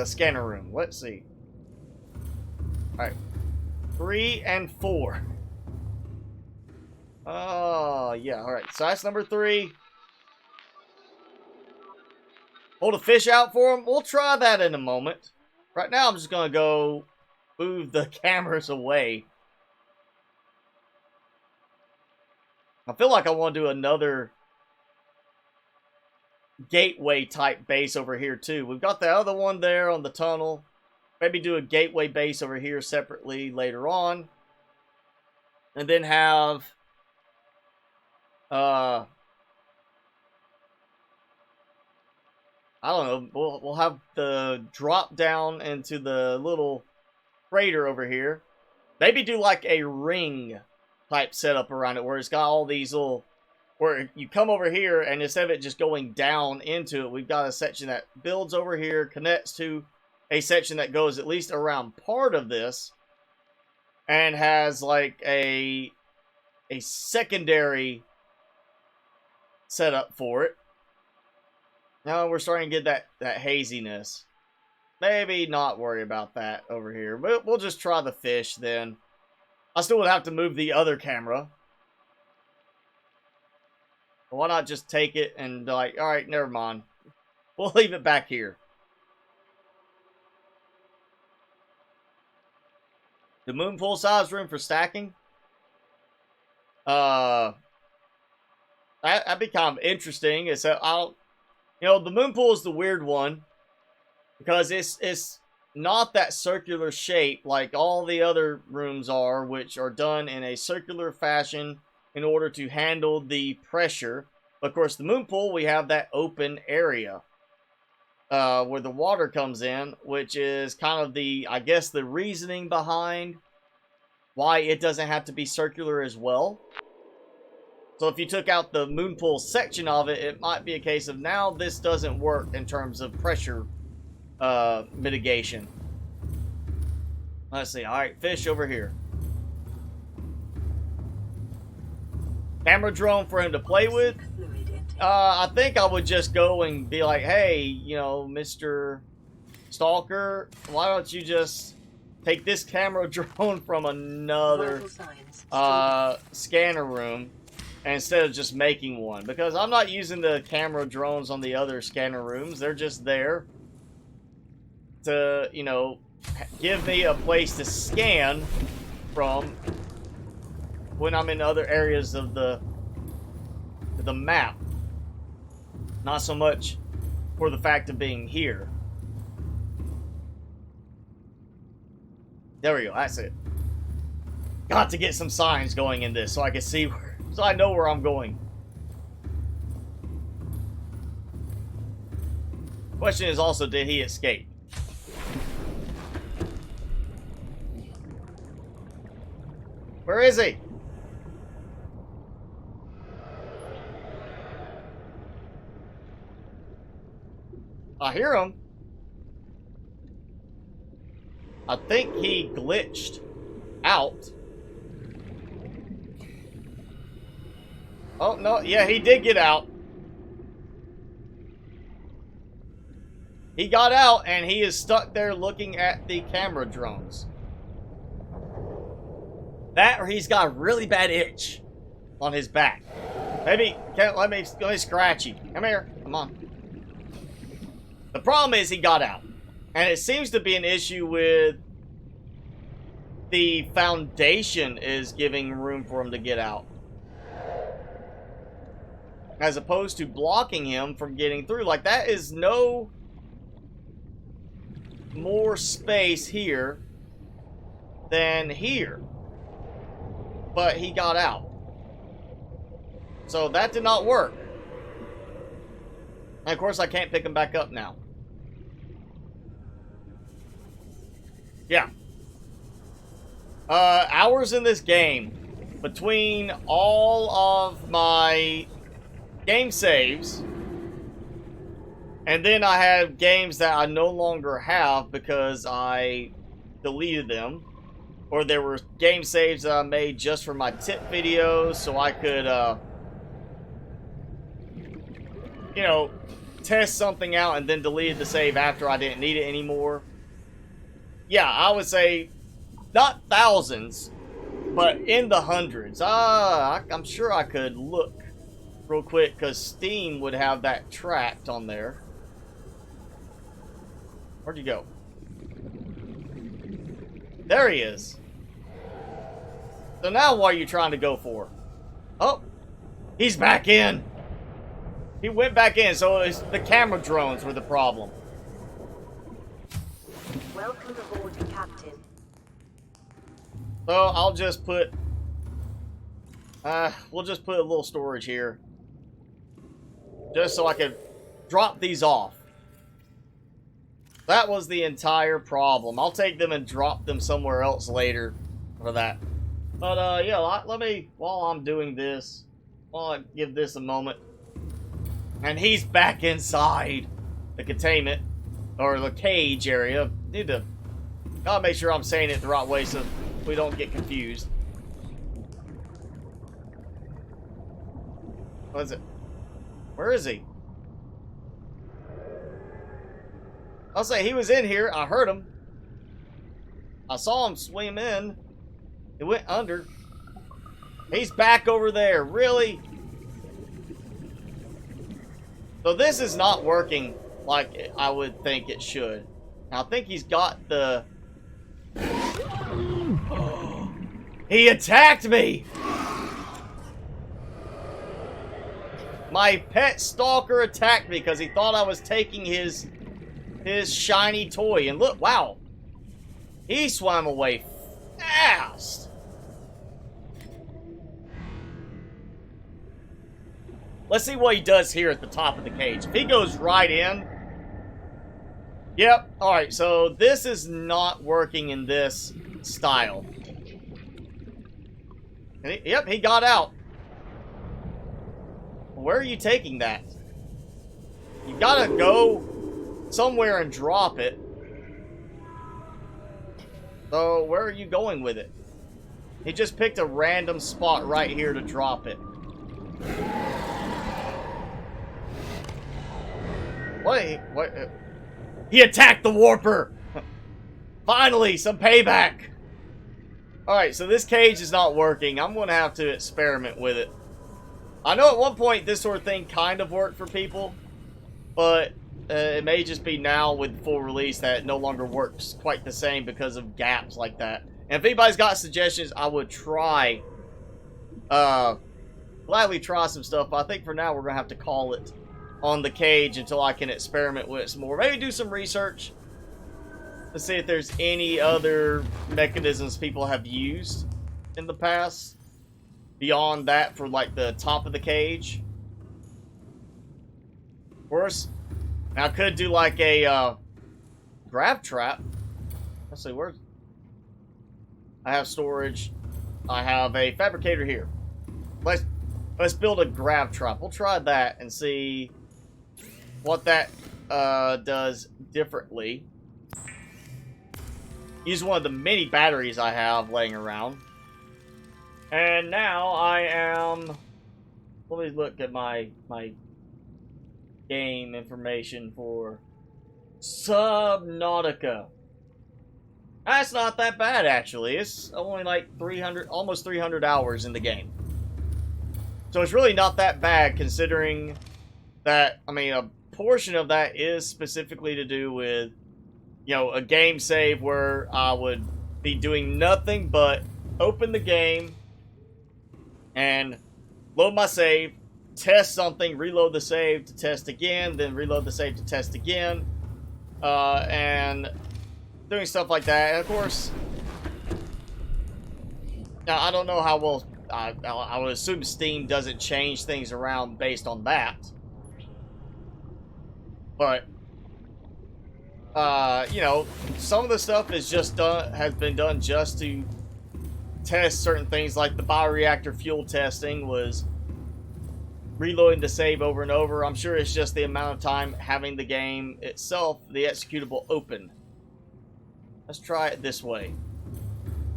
Speaker 1: scanner room. Let's see. Alright. 3 and 4. Oh, yeah. Alright. So that's number 3. Hold a fish out for him. We'll try that in a moment. Right now, I'm just going to go move the cameras away. I feel like I want to do another gateway type base over here too. We've got the other one there on the tunnel. Maybe do a gateway base over here separately later on. And then have I don't know, we'll have the drop down into the little crater over here. Maybe do like a ring type setup around it where it's got all these little, where you come over here and instead of it just going down into it, we've got a section that builds over here, connects to a section that goes at least around part of this and has like a secondary setup for it. Now we're starting to get that haziness. Maybe not worry about that over here, but we'll just try the fish then. I still would have to move the other camera. Why not just take it and be like, alright, never mind. We'll leave it back here. The moon pool size room for stacking? That'd be kind of interesting. It's the moon pool is the weird one because it's not that circular shape like all the other rooms are, which are done in a circular fashion in order to handle the pressure. Of course, the moon pool, we have that open area where the water comes in, which is kind of I guess, the reasoning behind why it doesn't have to be circular as well. So if you took out the moon pool section of it, it might be a case of now this doesn't work in terms of pressure mitigation. Let's see. Alright, fish over here. Camera drone for him to play with. I think I would just go and be like, hey, Mr. Stalker, why don't you just take this camera drone from another scanner room instead of just making one? Because I'm not using the camera drones on the other scanner rooms. They're just there to, give me a place to scan from when I'm in other areas of the map. Not so much for the fact of being here. There we go. That's it. Got to get some signs going in this so I can see so I know where I'm going. Question is also, did he escape? Where is he? I hear him. I think he glitched out. Oh, no. Yeah, he did get out. He got out and he is stuck there looking at the camera drones. That or he's got a really bad itch on his back. Maybe, let me scratch you. Come here, come on. The problem is he got out. And it seems to be an issue with the foundation is giving room for him to get out. As opposed to blocking him from getting through. Like, that is no more space here than here. But he got out. So that did not work. And of course I can't pick him back up now. Yeah. Hours in this game. Between all of my game saves. And then I have games that I no longer have because I deleted them. Or there were game saves that I made just for my tip videos so I could, you know, test something out and then deleted the save after I didn't need it anymore. Yeah, I would say not thousands, but in the hundreds. I'm sure I could look real quick because Steam would have that tracked on there. Where'd you go? There he is. So now what are you trying to go for? Oh, he's back in. He went back in, so it's the camera drones were the problem.
Speaker 3: Welcome aboard, Captain.
Speaker 1: So I'll just put, we'll just put a little storage here. Just so I can drop these off. That was the entire problem. I'll take them and drop them somewhere else later for that. But, yeah, let me, while I'm doing this, while I give this a moment. And he's back inside the containment, or the cage area. Gotta make sure I'm saying it the right way so we don't get confused. What is it? Where is he? I'll say he was in here. I heard him. I saw him swim in. He went under. He's back over there. Really? So this is not working like I would think it should. Now, I think he's got the... He attacked me! My pet stalker attacked me because he thought I was taking his shiny toy. And look, wow. He swam away fast. Let's see what he does here at the top of the cage. If he goes right in... Yep. Alright, so this is not working in this style. And yep, he got out. Where are you taking that? You gotta go somewhere and drop it. So, where are you going with it? He just picked a random spot right here to drop it. What? He attacked the warper! Finally, some payback! Alright, so this cage is not working. I'm going to have to experiment with it. I know at one point this sort of thing kind of worked for people, but it may just be now with full release that it no longer works quite the same because of gaps like that. And if anybody's got suggestions, I would try, gladly try some stuff. But I think for now we're going to have to call it on the cage until I can experiment with it some more. Maybe do some research to see if there's any other mechanisms people have used in the past beyond that for like the top of the cage. Of course, I could do like a grab trap. Let's see, where's... I have storage. I have a fabricator here. Let's build a grab trap. We'll try that and see what that does differently. Use one of the mini batteries I have laying around. And now I am... Let me look at my game information for Subnautica. That's not that bad, actually. It's only like 300, almost 300 hours in the game. So it's really not that bad, considering that, I mean, a portion of that is specifically to do with, you know, a game save where I would be doing nothing but open the game and load my save, test something, reload the save to test again, then reload the save to test again, and doing stuff like that. And of course, now I don't know how well, I would assume Steam doesn't change things around based on that. But, you know, some of the stuff is just done, has been done just to test certain things, like the bioreactor fuel testing was reloading the save over and over. I'm sure it's just the amount of time having the game itself, the executable, open. Let's try it this way.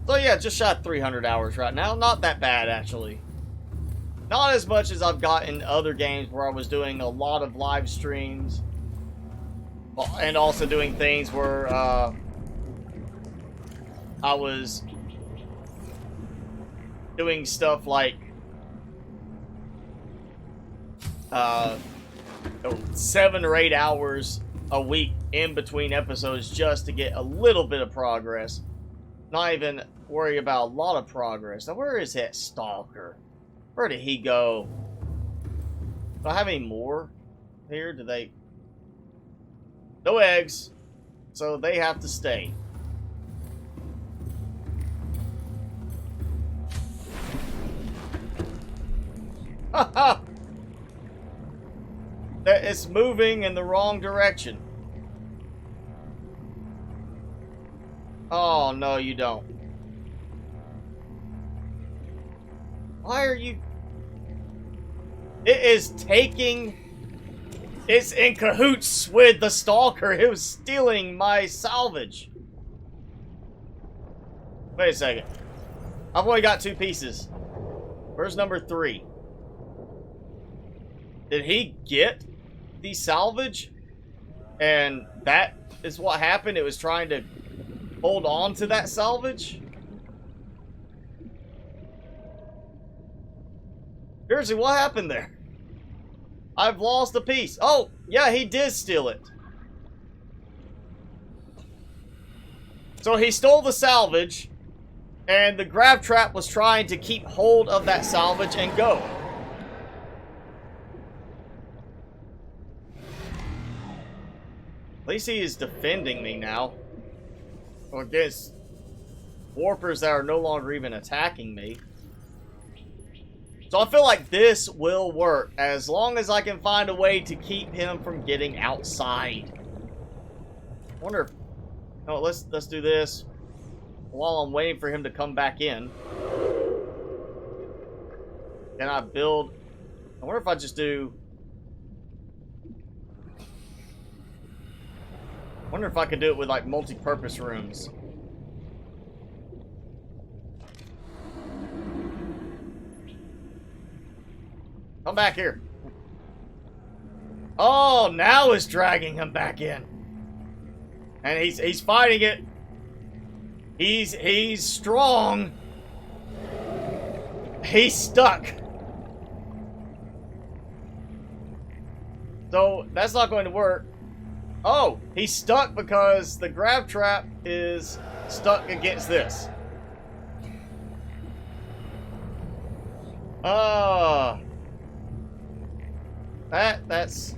Speaker 1: So yeah, just shot 300 hours right now. Not that bad, actually. Not as much as I've got in other games where I was doing a lot of live streams. And also doing things where I was doing stuff like 7 or 8 hours a week in between episodes just to get a little bit of progress. Not even worry about a lot of progress. Now, where is that stalker? Where did he go? Do I have any more here? Do they... No eggs, so they have to stay. Haha! It's moving in the wrong direction. Oh, no, you don't. Why are you... It is taking... It's in cahoots with the stalker. It was stealing my salvage. Wait a second. I've only got 2 pieces. Where's number 3? Did he get the salvage? And that is what happened? It was trying to hold on to that salvage? Seriously, what happened there? I've lost a piece. Oh, yeah, he did steal it. So he stole the salvage, and the grab trap was trying to keep hold of that salvage and go. At least he is defending me now. Against warpers that are no longer even attacking me. So I feel like this will work as long as I can find a way to keep him from getting outside. I wonder if... Oh, let's do this while I'm waiting for him to come back in. Can I build... I wonder if I just do... I wonder if I could do it with like multi-purpose rooms. Come back here. Oh, now it's dragging him back in. And he's fighting it. He's strong. He's stuck. So that's not going to work. Oh, he's stuck because the grab trap is stuck against this. That's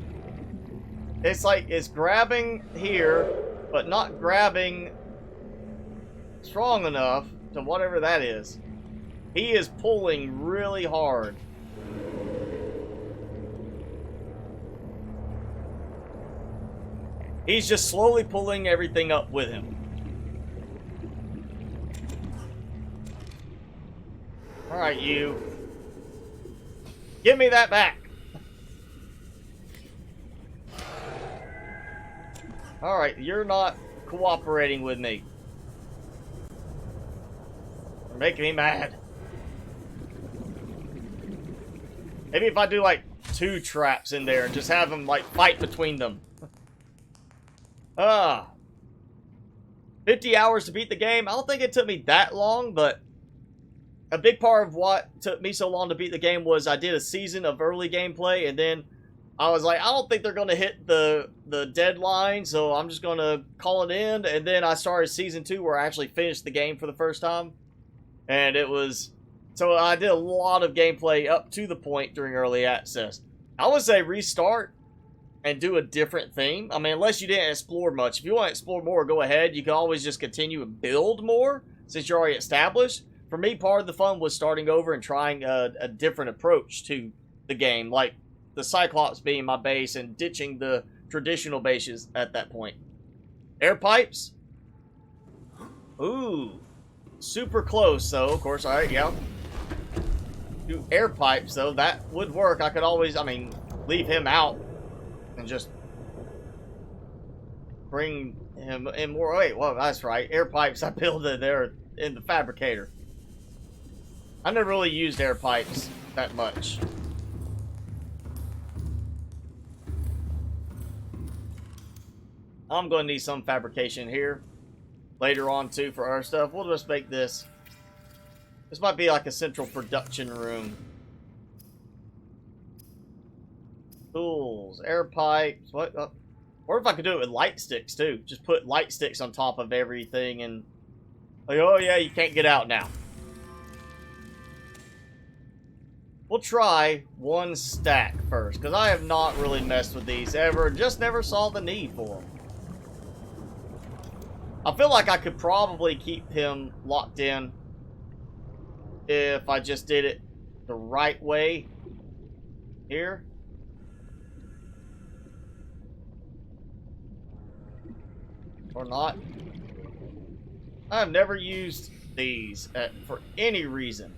Speaker 1: it's like it's grabbing here, but not grabbing strong enough to whatever that is. He is pulling really hard. He's just slowly pulling everything up with him. Alright, you. Give me that back. Alright, you're not cooperating with me. You're making me mad. Maybe if I do like 2 traps in there and just have them like fight between them. Ah, 50 hours to beat the game. I don't think it took me that long, but a big part of what took me so long to beat the game was I did a season of early gameplay, and then I was like, I don't think they're going to hit the deadline, so I'm just going to call it in. And then I started season 2 where I actually finished the game for the first time. And it was... So I did a lot of gameplay up to the point during early access. I would say restart and do a different theme. I mean, unless you didn't explore much. If you want to explore more, go ahead. You can always just continue and build more since you're already established. For me, part of the fun was starting over and trying a different approach to the game. Like the Cyclops being my base and ditching the traditional bases at that point. Air pipes. Ooh. Super close, though, of course. Alright, yeah. Do air pipes, though. That would work. I could always, I mean, leave him out and just bring him in more. Wait, well, that's right. Air pipes, I built it there in the fabricator. I never really used air pipes that much. I'm going to need some fabrication here later on too for our stuff. We'll just make this. This might be like a central production room. Tools, air pipes. What? Or if I could do it with light sticks too. Just put light sticks on top of everything and like, oh yeah, you can't get out now. We'll try one stack first, because I have not really messed with these ever. Just never saw the need for them. I feel like I could probably keep him locked in if I just did it the right way here. Or not. I have never used these for any reason.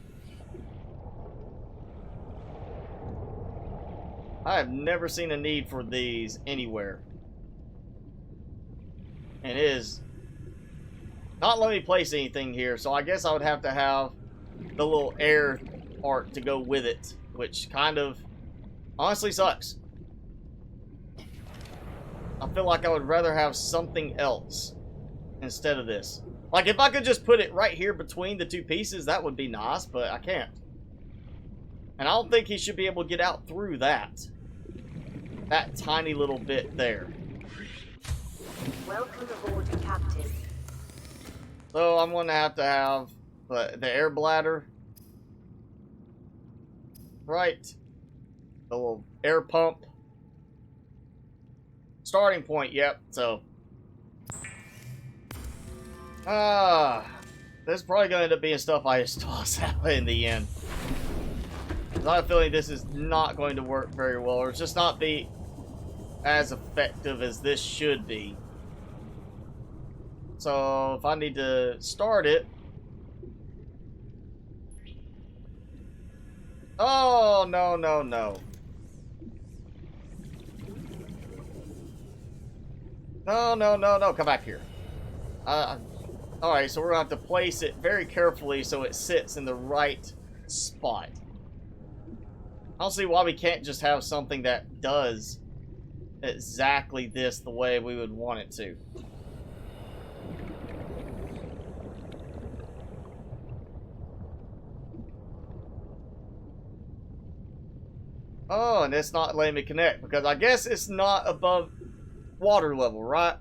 Speaker 1: I have never seen a need for these anywhere. And it is not letting me place anything here, so I guess I would have to have the little air part to go with it, which kind of honestly sucks. I feel like I would rather have something else instead of this. Like, if I could just put it right here between the two pieces, that would be nice, but I can't. And I don't think he should be able to get out through that. That tiny little bit there.
Speaker 3: Welcome aboard, Captain.
Speaker 1: So I'm going to have the air bladder. Right. The little air pump. Starting point, yep. So. This is probably going to end up being stuff I just toss out in the end. I have a feeling this is not going to work very well, or it's just not be as effective as this should be. So if I need to start it. Oh, no, no, no. No, no, no, no. Come back here. Alright, so we're going to have to place it very carefully so it sits in the right spot. I don't see why we can't just have something that does exactly this the way we would want it to. Oh, and it's not letting me connect because I guess it's not above water level, right?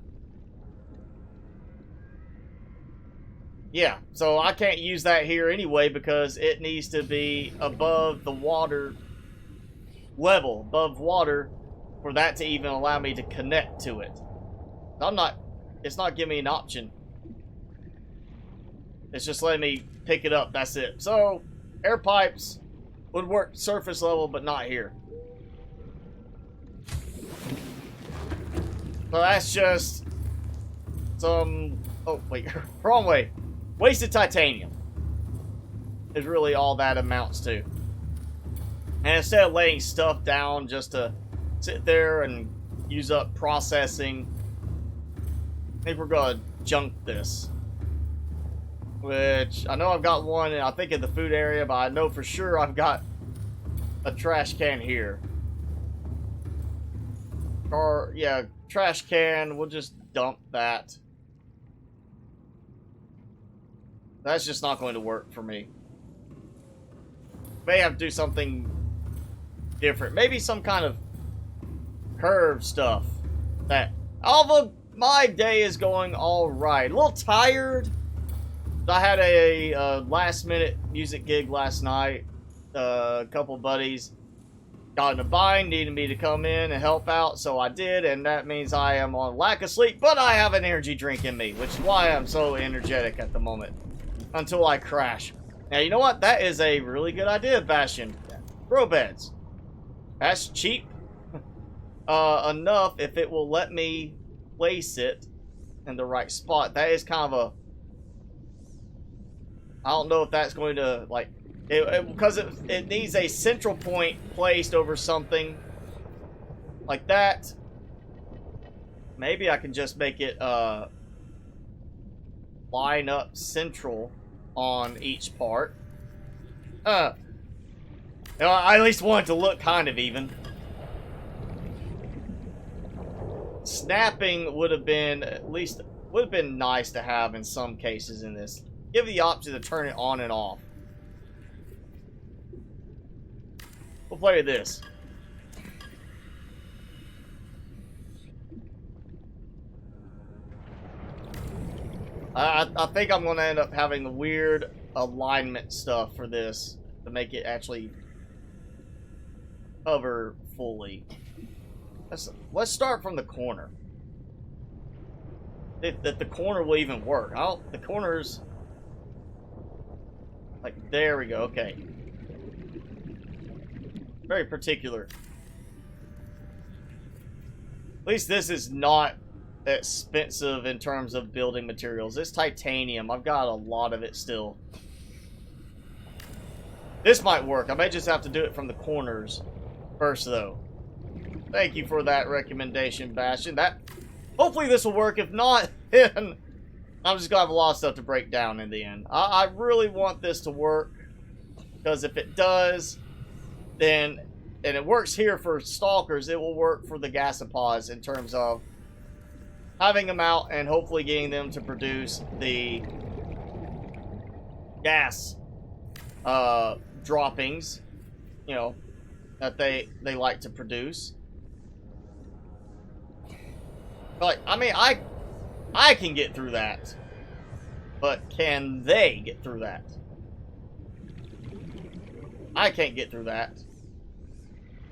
Speaker 1: Yeah, so I can't use that here anyway because it needs to be above the water level, above water, for that to even allow me to connect to it. It's not giving me an option. It's just letting me pick it up, that's it. So, air pipes would work surface level, but not here. So that's just some, oh wait, wrong way. Wasted titanium is really all that amounts to. And instead of laying stuff down just to sit there and use up processing, I think we're going to junk this. Which, I know I've got one, I think in the food area, but I know for sure I've got a trash can here. Trash can, we'll just dump that. That's just not going to work for me. May have to do something different. Maybe some kind of curved stuff. That, although my day is going alright. A little tired. I had a last minute music gig last night. A couple buddies got in a bind, needed me to come in and help out, so I did, and that means I am on lack of sleep, but I have an energy drink in me, which is why I'm so energetic at the moment. Until I crash. Now, you know what? That is a really good idea, Bastion. Grow beds. That's cheap. Enough if it will let me place it in the right spot. That is kind of a... I don't know if that's going to, like... because it needs a central point placed over something like that. Maybe I can just make it line up central on each part. You know, I at least want it to look kind of even. Snapping would have been nice to have in some cases in this. Give the option to turn it on and off. We'll play with this. I think I'm going to end up having the weird alignment stuff for this to make it actually cover fully. Let's start from the corner. That the corner will even work. The corners... Like, there we go. Okay. Very particular. At least this is not expensive in terms of building materials. This titanium, I've got a lot of it still. This might work. I may just have to do it from the corners first, though. Thank you for that recommendation, Bastion. Hopefully this will work. If not, then I'm just gonna have a lot of stuff to break down in the end. I really want this to work, because if it does, then, and it works here for stalkers, it will work for the gasopods in terms of having them out and hopefully getting them to produce the gas droppings, you know, that they like to produce. Like, I mean, I can get through that, but can they get through that? I can't get through that.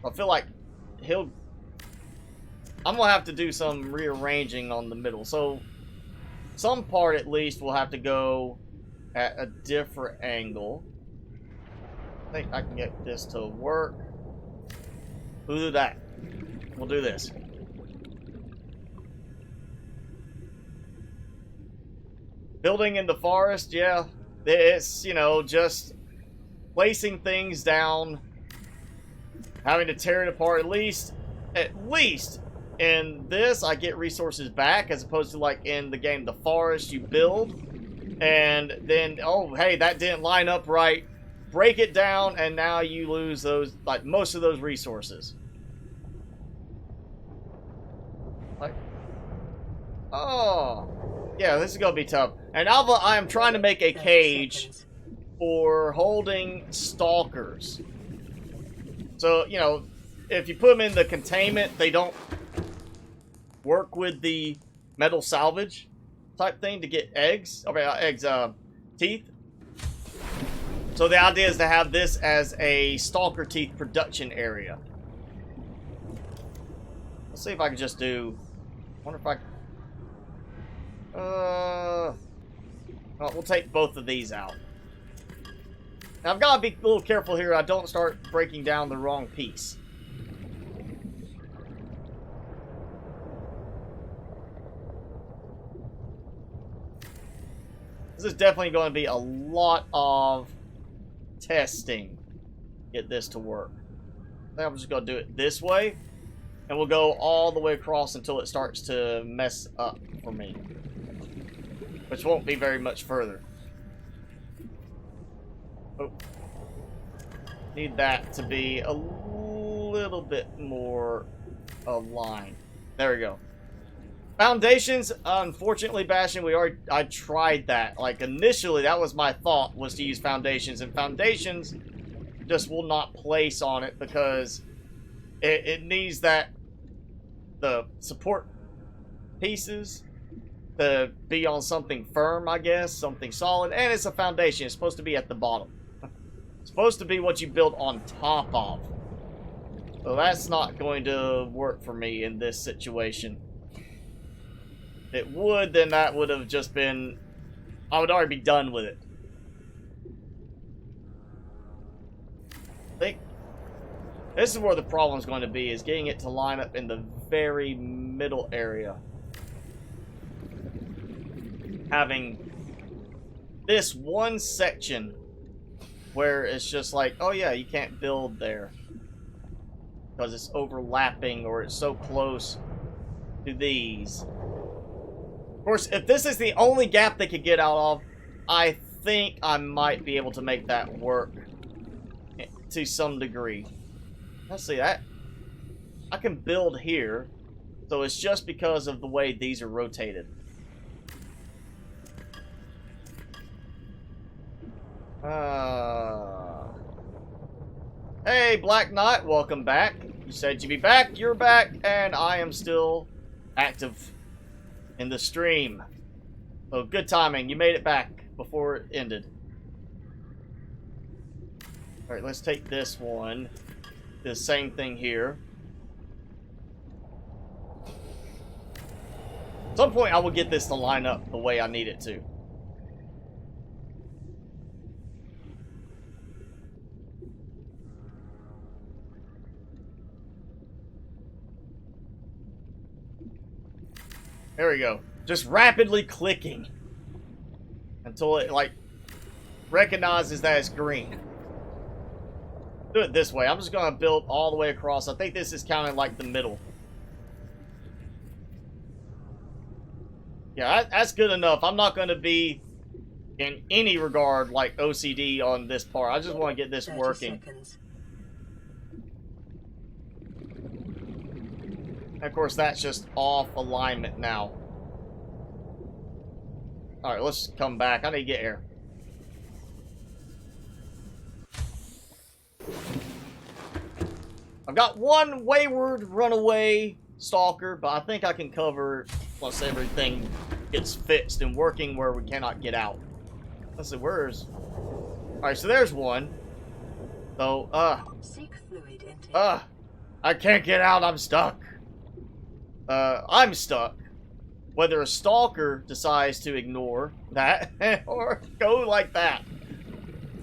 Speaker 1: I feel like I'm gonna have to do some rearranging on the middle. So some part at least will have to go at a different angle. I think I can get this to work. We'll do that. We'll do this. Building in the forest, yeah. It's, you know, just placing things down, having to tear it apart. At least in this, I get resources back, as opposed to, like, in the game The Forest, you build, and then, oh, hey, that didn't line up right. Break it down, and now you lose those, like, most of those resources. Like, oh, yeah, this is gonna be tough. And Alva, I am trying to make a cage for holding stalkers. So, you know, if you put them in the containment, they don't work with the metal salvage type thing to get eggs. Okay, teeth. So the idea is to have this as a stalker teeth production area. Let's see if I can just do... I wonder if I... well, we'll take both of these out. Now, I've got to be a little careful here. I don't start breaking down the wrong piece. This is definitely going to be a lot of testing to get this to work. I think I'm just going to do it this way. And we'll go all the way across until it starts to mess up for me. Which won't be very much further. Oh. Need that to be a little bit more aligned. There we go. Foundations, unfortunately, Bastion, I tried that. Like, initially, that was my thought, was to use foundations, and foundations just will not place on it because it needs the support pieces to be on something firm, I guess, something solid, and it's a foundation. It's supposed to be at the bottom. It's supposed to be what you build on top of. So that's not going to work for me in this situation. If it would, then that would have just been... I would already be done with it. I think this is where the problem is going to be, is getting it to line up in the very middle area. Having this one section where it's just like, oh yeah, you can't build there because it's overlapping or it's so close to these. Of course, if this is the only gap they could get out of, I think I might be able to make that work to some degree. Let's see that. I can build here, so it's just because of the way these are rotated. Hey, Black Knight, welcome back. You said you'd be back, you're back, and I am still active in the stream. So good timing, you made it back before it ended. Alright, let's take this one. The same thing here. At some point I will get this to line up the way I need it to. There we go. Just rapidly clicking until it, like, recognizes that it's green. Do it this way. I'm just going to build all the way across. I think this is counting like the middle. Yeah, that's good enough. I'm not going to be in any regard like OCD on this part. I just want to get this working. And of course, that's just off alignment now. Alright, let's come back. I need to get air. I've got one wayward runaway stalker, but I think I can cover once everything gets fixed and working where we cannot get out. Let's see, where's... Alright, so there's one. So, I can't get out, I'm stuck. I'm stuck. Whether a stalker decides to ignore that or go like that.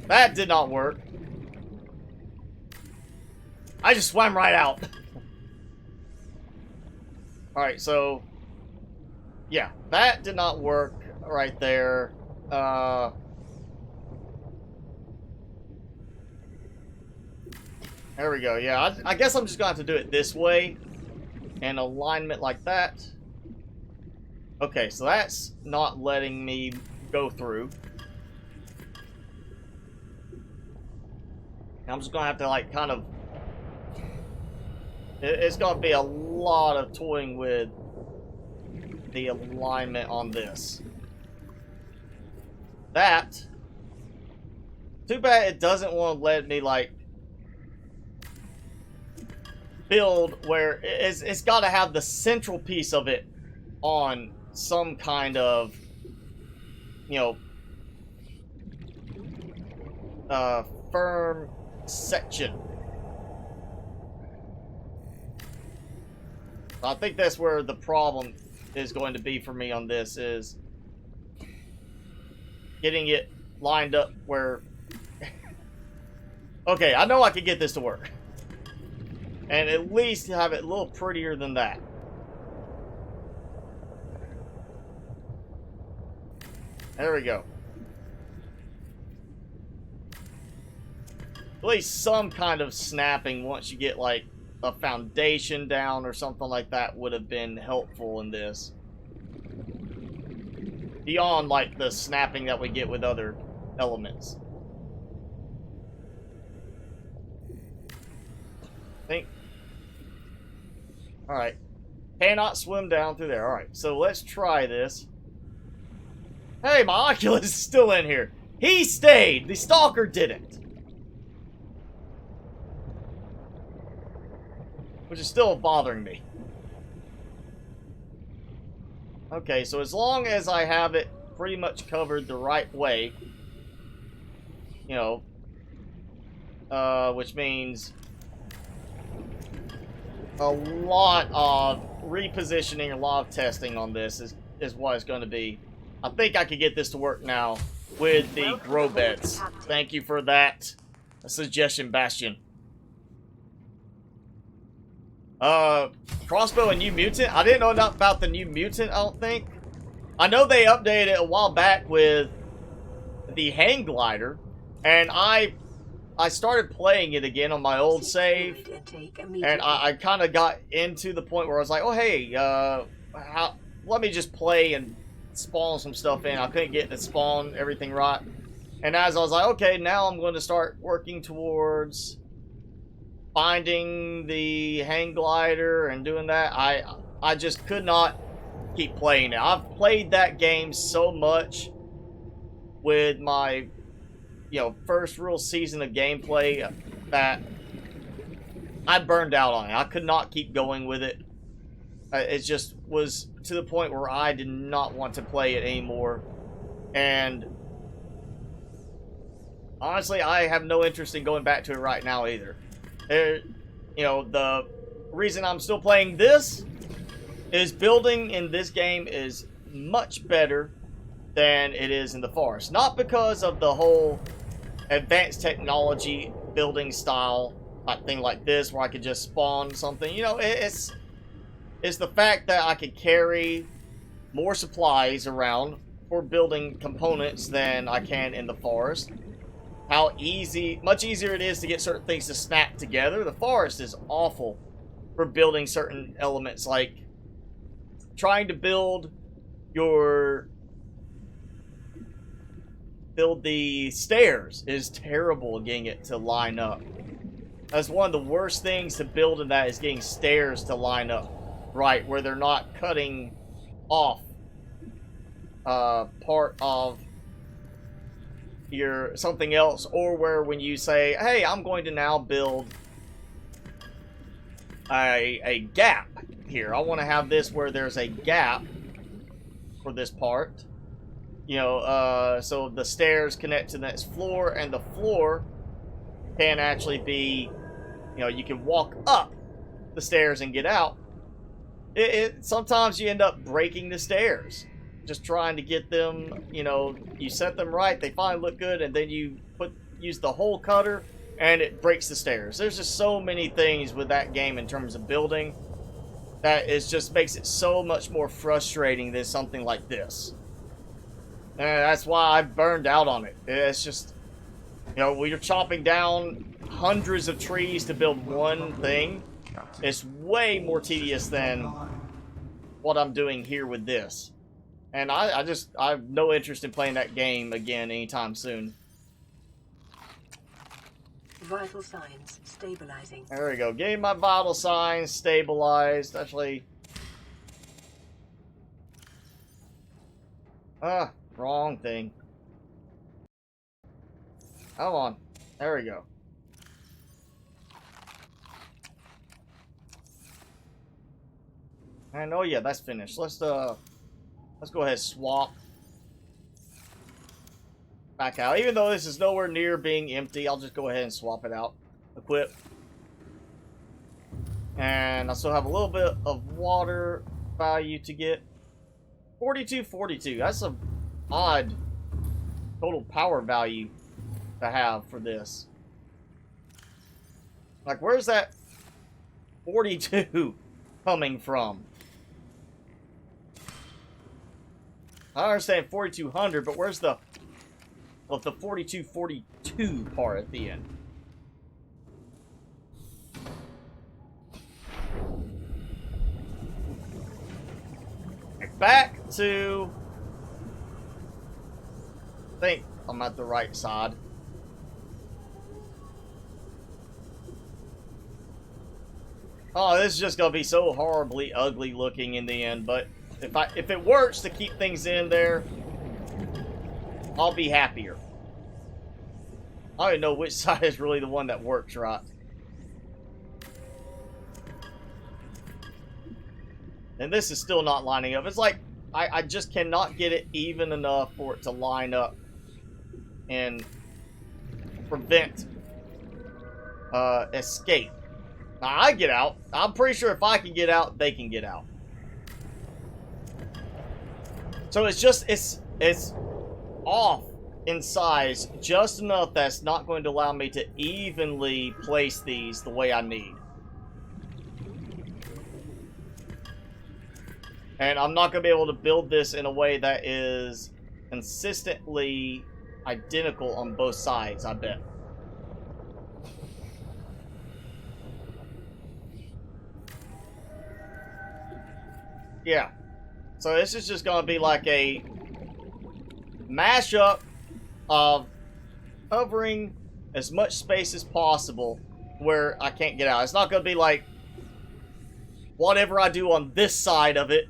Speaker 1: That did not work. I just swam right out. Alright, so... yeah, that did not work right there. There we go. Yeah, I guess I'm just going to have to do it this way. And alignment like that. Okay, so that's not letting me go through. I'm just going to have to, like, kind of... it's going to be a lot of toying with the alignment on this. That... too bad it doesn't want to let me, like, build where it's got to have the central piece of it on some kind of, you know, firm section. I think that's where the problem is going to be for me on this, is getting it lined up where... okay, I know I can get this to work. And at least have it a little prettier than that. There we go. At least some kind of snapping once you get, like, a foundation down or something like that would have been helpful in this. Beyond, like, the snapping that we get with other elements. I think... alright. Cannot swim down through there. Alright, so let's try this. Hey, my Oculus is still in here. He stayed. The stalker didn't. Which is still bothering me. Okay, so as long as I have it pretty much covered the right way, you know, which means a lot of repositioning, a lot of testing on this is what it's going to be. I think I could get this to work now with the grow beds. Thank you for that suggestion, Bastion. Crossbow and New Mutant? I didn't know enough about the New Mutant, I don't think. I know they updated it a while back with the hang glider, and I started playing it again on my old save, and I kind of got into the point where I was like, oh hey, let me just play and spawn some stuff in. I couldn't get to spawn everything right, and as I was like, okay, now I'm going to start working towards finding the hang glider and doing that. I just could not keep playing it. I've played that game so much with my, you know, first real season of gameplay that I burned out on it. I could not keep going with it. It just was to the point where I did not want to play it anymore. And honestly, I have no interest in going back to it right now either. You know, the reason I'm still playing this is building in this game is much better than it is in the forest. Not because of the whole advanced technology building style, like thing like this, where I could just spawn something. You know, it's the fact that I could carry more supplies around for building components than I can in the forest. How much easier it is to get certain things to snap together. The forest is awful for building certain elements, like trying to build the stairs is terrible getting it to line up. That's one of the worst things to build in that, is getting stairs to line up right, where they're not cutting off part of your something else, or where when you say, hey, I'm going to now build a gap here. I want to have this where there's a gap for this part. You know, so the stairs connect to the next floor, and the floor can actually be, you know, you can walk up the stairs and get out. Sometimes you end up breaking the stairs. Just trying to get them, you know, you set them right, they finally look good, and then you use the hole cutter, and it breaks the stairs. There's just so many things with that game in terms of building that just makes it so much more frustrating than something like this. And that's why I burned out on it. It's just, you know, when you're chopping down hundreds of trees to build one thing, it's way more tedious than what I'm doing here with this. And I have no interest in playing that game again anytime soon.
Speaker 3: Vital signs stabilizing.
Speaker 1: There we go. Getting my vital signs stabilized. Actually, wrong thing. Come on. There we go. And oh yeah, that's finished. Let's go ahead and swap back out. Even though this is nowhere near being empty, I'll just go ahead and swap it out. Equip. And I still have a little bit of water value to get. 4242. That's an odd total power value to have for this. Like, where's that 42 coming from? I understand 4200, but where's the 4242 part at the end? Back to, I think I'm at the right side. Oh, this is just gonna be so horribly ugly looking in the end, but if it works to keep things in there, I'll be happier. I don't even know which side is really the one that works right. And this is still not lining up. It's like I just cannot get it even enough for it to line up and prevent escape. Now, I get out. I'm pretty sure if I can get out, they can get out. So it's just, it's off in size just enough that's not going to allow me to evenly place these the way I need. And I'm not going to be able to build this in a way that is consistently identical on both sides, I bet. Yeah. So this is just going to be like a mashup of covering as much space as possible where I can't get out. It's not going to be like whatever I do on this side of it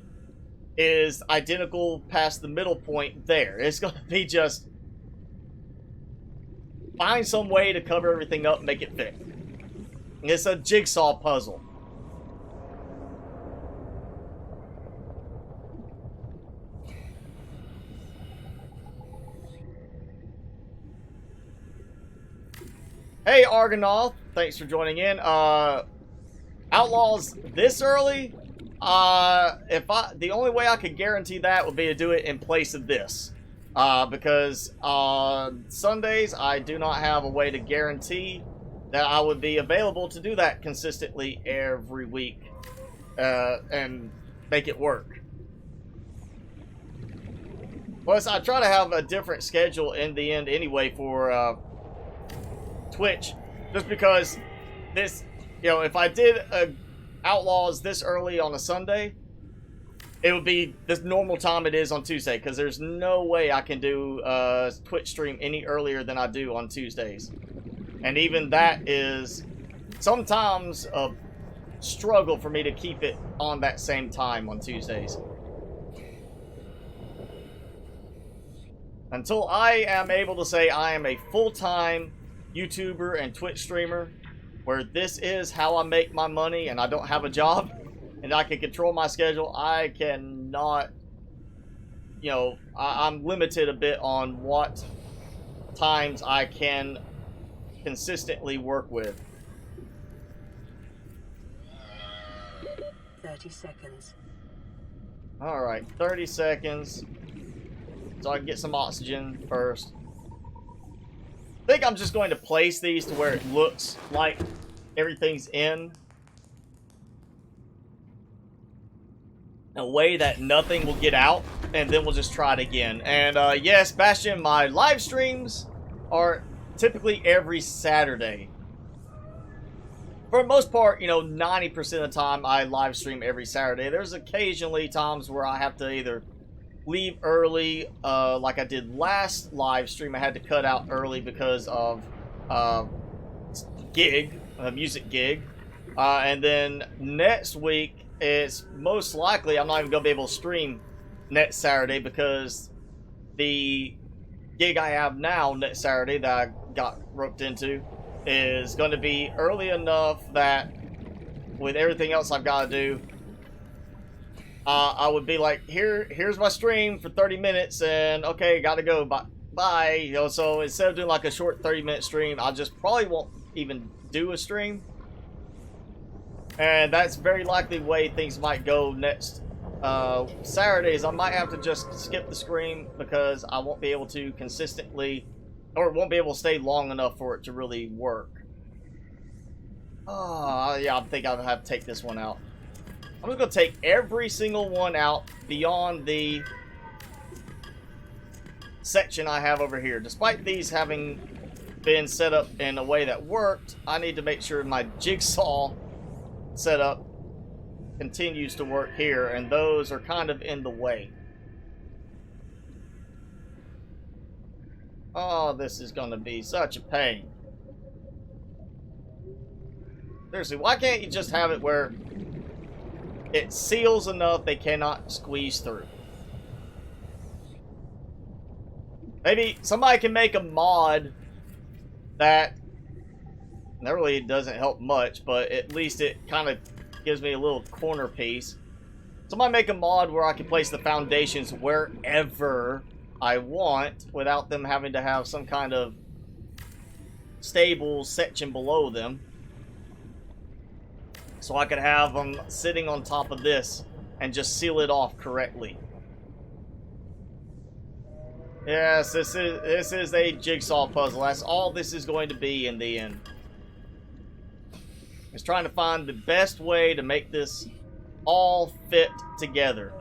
Speaker 1: is identical past the middle point there. It's going to be just find some way to cover everything up and make it fit. It's a jigsaw puzzle. Hey Argonaut, thanks for joining in. Outlaws this early? The only way I could guarantee that would be to do it in place of this. Because on Sundays, I do not have a way to guarantee that I would be available to do that consistently every week. And make it work. Plus, I try to have a different schedule in the end anyway for, Twitch, just because this, if I did Outlaws this early on a Sunday, it would be the normal time it is on Tuesday, because there's no way I can do Twitch stream any earlier than I do on Tuesdays. And even that is sometimes a struggle for me to keep it on that same time on Tuesdays. Until I am able to say I am a full-time YouTuber and Twitch streamer, where this is how I make my money and I don't have a job and I can control my schedule, I cannot, I'm limited a bit on what times I can consistently work with.
Speaker 3: 30 seconds.
Speaker 1: Alright, 30 seconds. So I can get some oxygen first. I think I'm just going to place these to where it looks like everything's in a way that nothing will get out, and then we'll just try it again. And yes, Bastion, my live streams are typically every Saturday. For the most part, 90% of the time I live stream every Saturday. There's occasionally times where I have to either leave early, like I did last live stream. I had to cut out early because of a music gig. And then next week, it's most likely I'm not even going to be able to stream next Saturday, because the gig I have now next Saturday that I got roped into is going to be early enough that with everything else I've got to do, I would be like, here's my stream for 30 minutes, and okay, gotta go, bye. So instead of doing like a short 30-minute stream, I just probably won't even do a stream. And that's very likely the way things might go next Saturdays. I might have to just skip the stream because I won't be able to consistently, or won't be able to stay long enough for it to really work. Oh, yeah, I think I'll have to take this one out. I'm just going to take every single one out beyond the section I have over here. Despite these having been set up in a way that worked, I need to make sure my jigsaw setup continues to work here, and those are kind of in the way. Oh, this is going to be such a pain. Seriously, why can't you just have it where it seals enough they cannot squeeze through? Maybe somebody can make a mod that really doesn't help much, but at least it kind of gives me a little corner piece. Somebody make a mod where I can place the foundations wherever I want without them having to have some kind of stable section below them. So I could have them sitting on top of this and just seal it off correctly. Yes, this is a jigsaw puzzle. That's all this is going to be in the end. It's trying to find the best way to make this all fit together.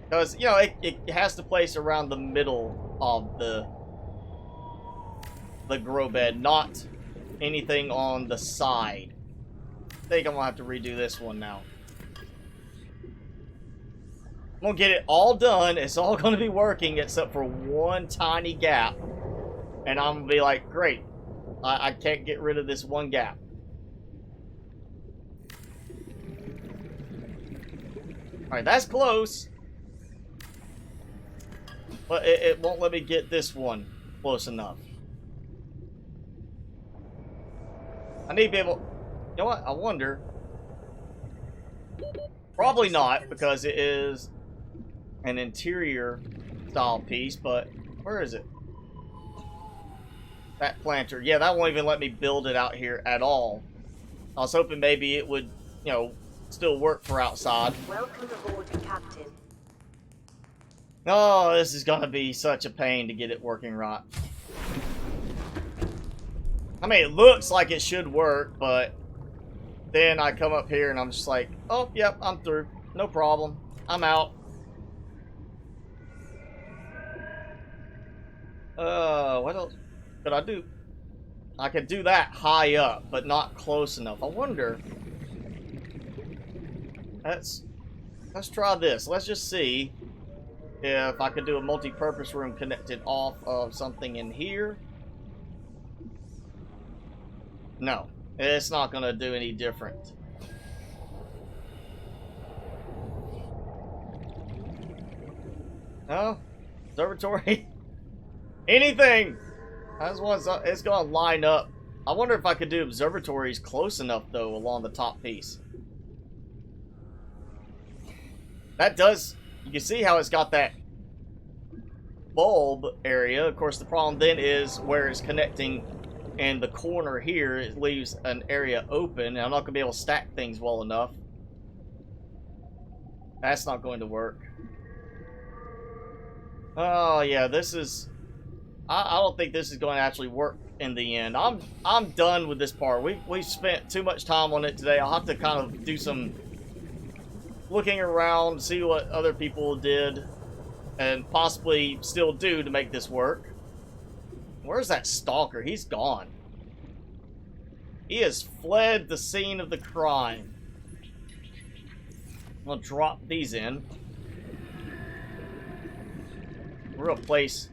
Speaker 1: Because, you know, it has to place around the middle of the grow bed, not anything on the side. I think I'm going to have to redo this one now. I'm going to get it all done. It's all going to be working except for one tiny gap. And I'm going to be like, great. I can't get rid of this one gap. Alright, that's close. But it won't let me get this one close enough. I need to be able... You know what? I wonder. Probably not, because it is an interior style piece, but where is it? That planter. Yeah, that won't even let me build it out here at all. I was hoping maybe it would, you know, still work for outside.
Speaker 3: Welcome aboard, Captain.
Speaker 1: Oh, this is gonna be such a pain to get it working right. I mean, it looks like it should work, but then I come up here and I'm just like, oh, yep, I'm through. No problem. I'm out. What else could I do? I could do that high up, but not close enough. I wonder. Let's try this. Let's just see if I could do a multi-purpose room connected off of something in here. No, it's not going to do any different. No? Observatory? Anything! That's what it's going to line up. I wonder if I could do observatories close enough, though, along the top piece. That does... You can see how it's got that bulb area. Of course, the problem then is where it's connecting in the corner here. It leaves an area open, and I'm not going to be able to stack things well enough. That's not going to work. Oh, yeah, this is... I don't think this is going to actually work in the end. I'm done with this part. We've spent too much time on it today. I'll have to kind of do some looking around, see what other people did, and possibly still do to make this work. Where's that stalker? He's gone. He has fled the scene of the crime. I'm gonna drop these in. We're gonna place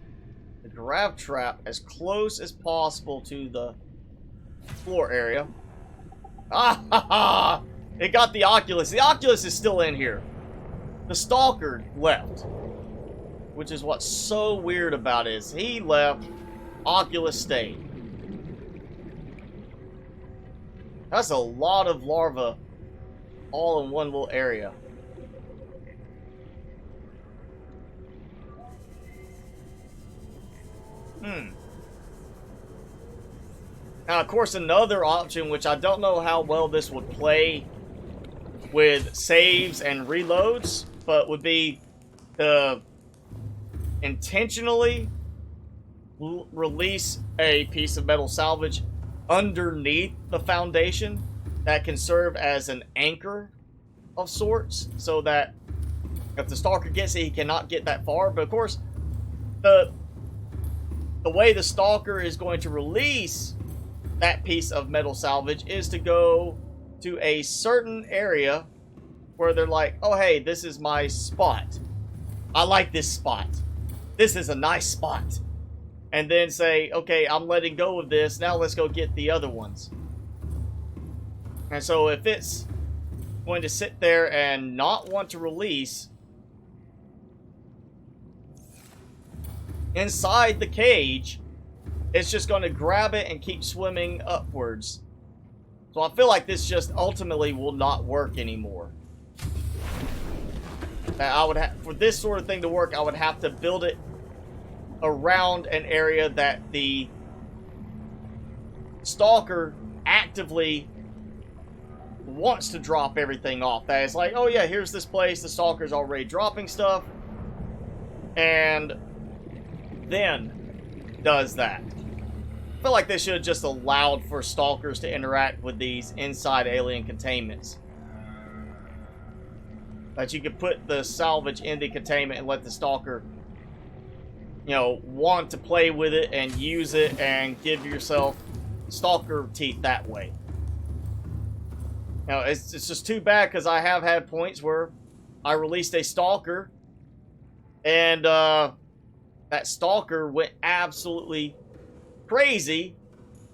Speaker 1: the grab trap as close as possible to the floor area. Ah ha ha! It got the Oculus. The Oculus is still in here. The stalker left. Which is what's so weird about it. Is he left, Oculus stayed. That's a lot of larvae all in one little area. Now, of course, another option, which I don't know how well this would play with saves and reloads, but would be to intentionally release a piece of metal salvage underneath the foundation that can serve as an anchor of sorts, so that if the stalker gets it, he cannot get that far. But of course, the way the stalker is going to release that piece of metal salvage is to go to a certain area where they're like, oh hey, this is my spot. I like this spot. This is a nice spot. and then say, okay, I'm letting go of this, now let's go get the other ones. And so if it's going to sit there and not want to release inside the cage, it's just going to grab it and keep swimming upwards. So I feel like this just ultimately will not work anymore. I would have, for this sort of thing to work, I would have to build it around an area that the stalker actively wants to drop everything off. That is like, oh yeah, here's this place, the stalker's already dropping stuff, and then does that. I feel like they should have just allowed for stalkers to interact with these inside alien containments. That you could put the salvage in the containment and let the stalker, you know, want to play with it and use it and give yourself stalker teeth that way. Now, it's just too bad because I have had points where I released a stalker and that stalker went absolutely crazy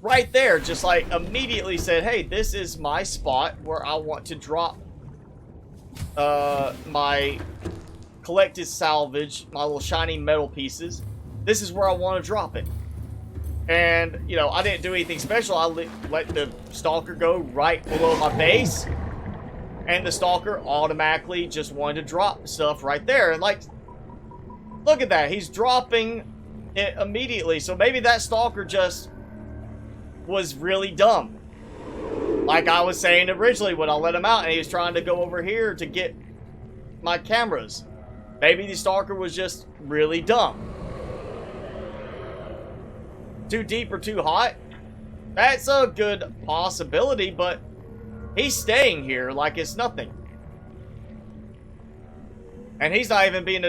Speaker 1: right there. Just like immediately said, hey, this is my spot where I want to drop my collected salvage, my little shiny metal pieces. This is where I want to drop it. And, you know, I didn't do anything special. I let the stalker go right below my base. And the stalker automatically just wanted to drop stuff right there. And, like, look at that. He's dropping it immediately. So maybe that stalker just was really dumb. Like I was saying originally when I let him out and he was trying to go over here to get my cameras. Maybe the stalker was just really dumb. Too deep or too hot? That's a good possibility, but he's staying here like it's nothing. And he's not even being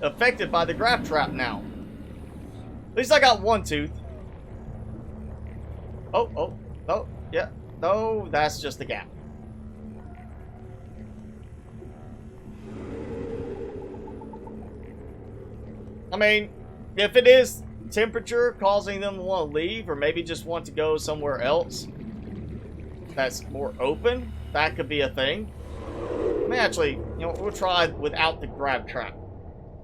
Speaker 1: affected by the grab trap now. At least I got one tooth. Oh, yeah. No, that's just the gap. I mean, if it is temperature causing them to want to leave, or maybe just want to go somewhere else that's more open, that could be a thing. I mean, actually, you know, we'll try without the grab trap.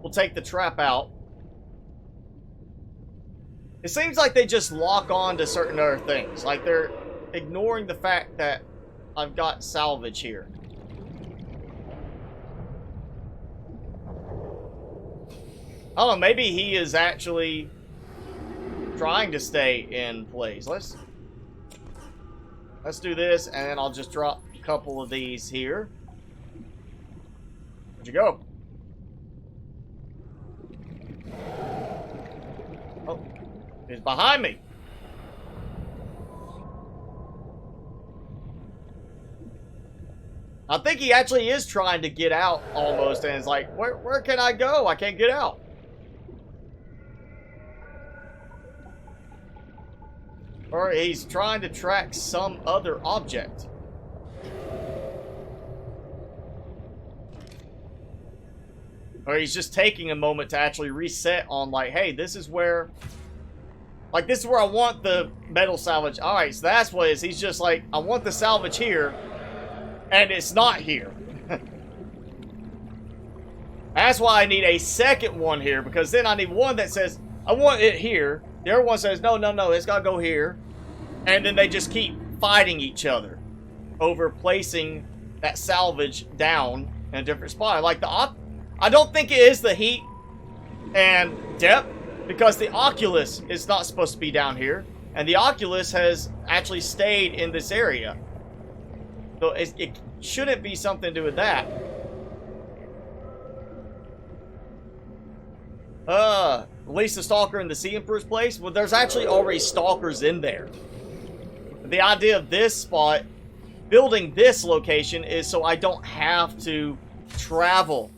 Speaker 1: We'll take the trap out. It seems like they just lock on to certain other things. Like they're ignoring the fact that I've got salvage here. I don't know, maybe he is actually trying to stay in place. Let's do this, and then I'll just drop a couple of these here. Where'd you go? Oh, he's behind me. I think he actually is trying to get out almost, and it's like, where can I go? I can't get out. Or he's trying to track some other object. Or he's just taking a moment to actually reset on like, hey, this is where... Like, this is where I want the metal salvage. Alright, so that's what it is. He's just like, I want the salvage here, and it's not here. That's why I need a second one here, because then I need one that says, I want it here. The other one says, no, it's got to go here. And then they just keep fighting each other over placing that salvage down in a different spot. Like I don't think it is the heat and depth, because the Oculus is not supposed to be down here. And the Oculus has actually stayed in this area. So it shouldn't be something to do with that. Release the stalker in the Sea Emperor's place? Well, there's actually already stalkers in there. The idea of this spot, building this location, is so I don't have to travel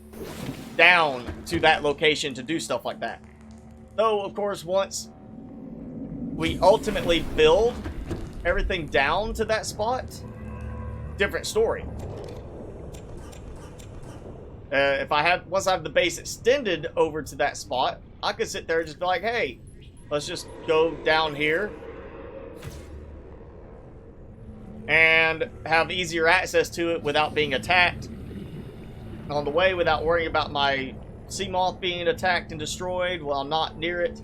Speaker 1: down to that location to do stuff like that. Though, of course, once we ultimately build everything down to that spot, different story. Once I have the base extended over to that spot, I could sit there and just be like, hey, Let's just go down here. And have easier access to it without being attacked on the way, without worrying about my sea moth being attacked and destroyed while not near it.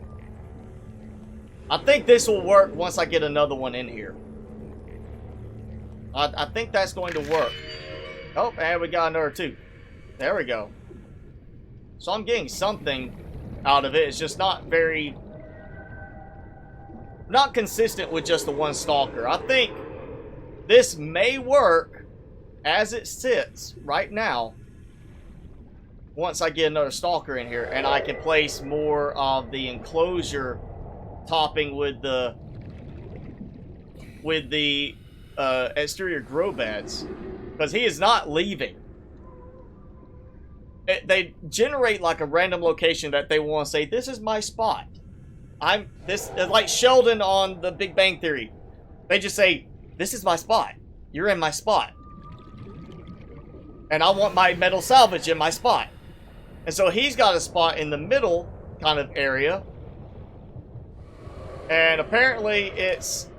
Speaker 1: I think this will work once I get another one in here. I think that's going to work. Oh, and we got another 2. There we go. So I'm getting something out of it. It's just not very... not consistent with just the one stalker. I think this may work as it sits right now once I get another stalker in here and I can place more of the enclosure topping with the exterior grow beds, because he is not leaving. They generate like a random location that they want to say, this is my spot. This is like Sheldon on The Big Bang Theory. They just say, this is my spot. You're in my spot. And I want my metal salvage in my spot. And so he's got a spot in the middle kind of area. And apparently it's,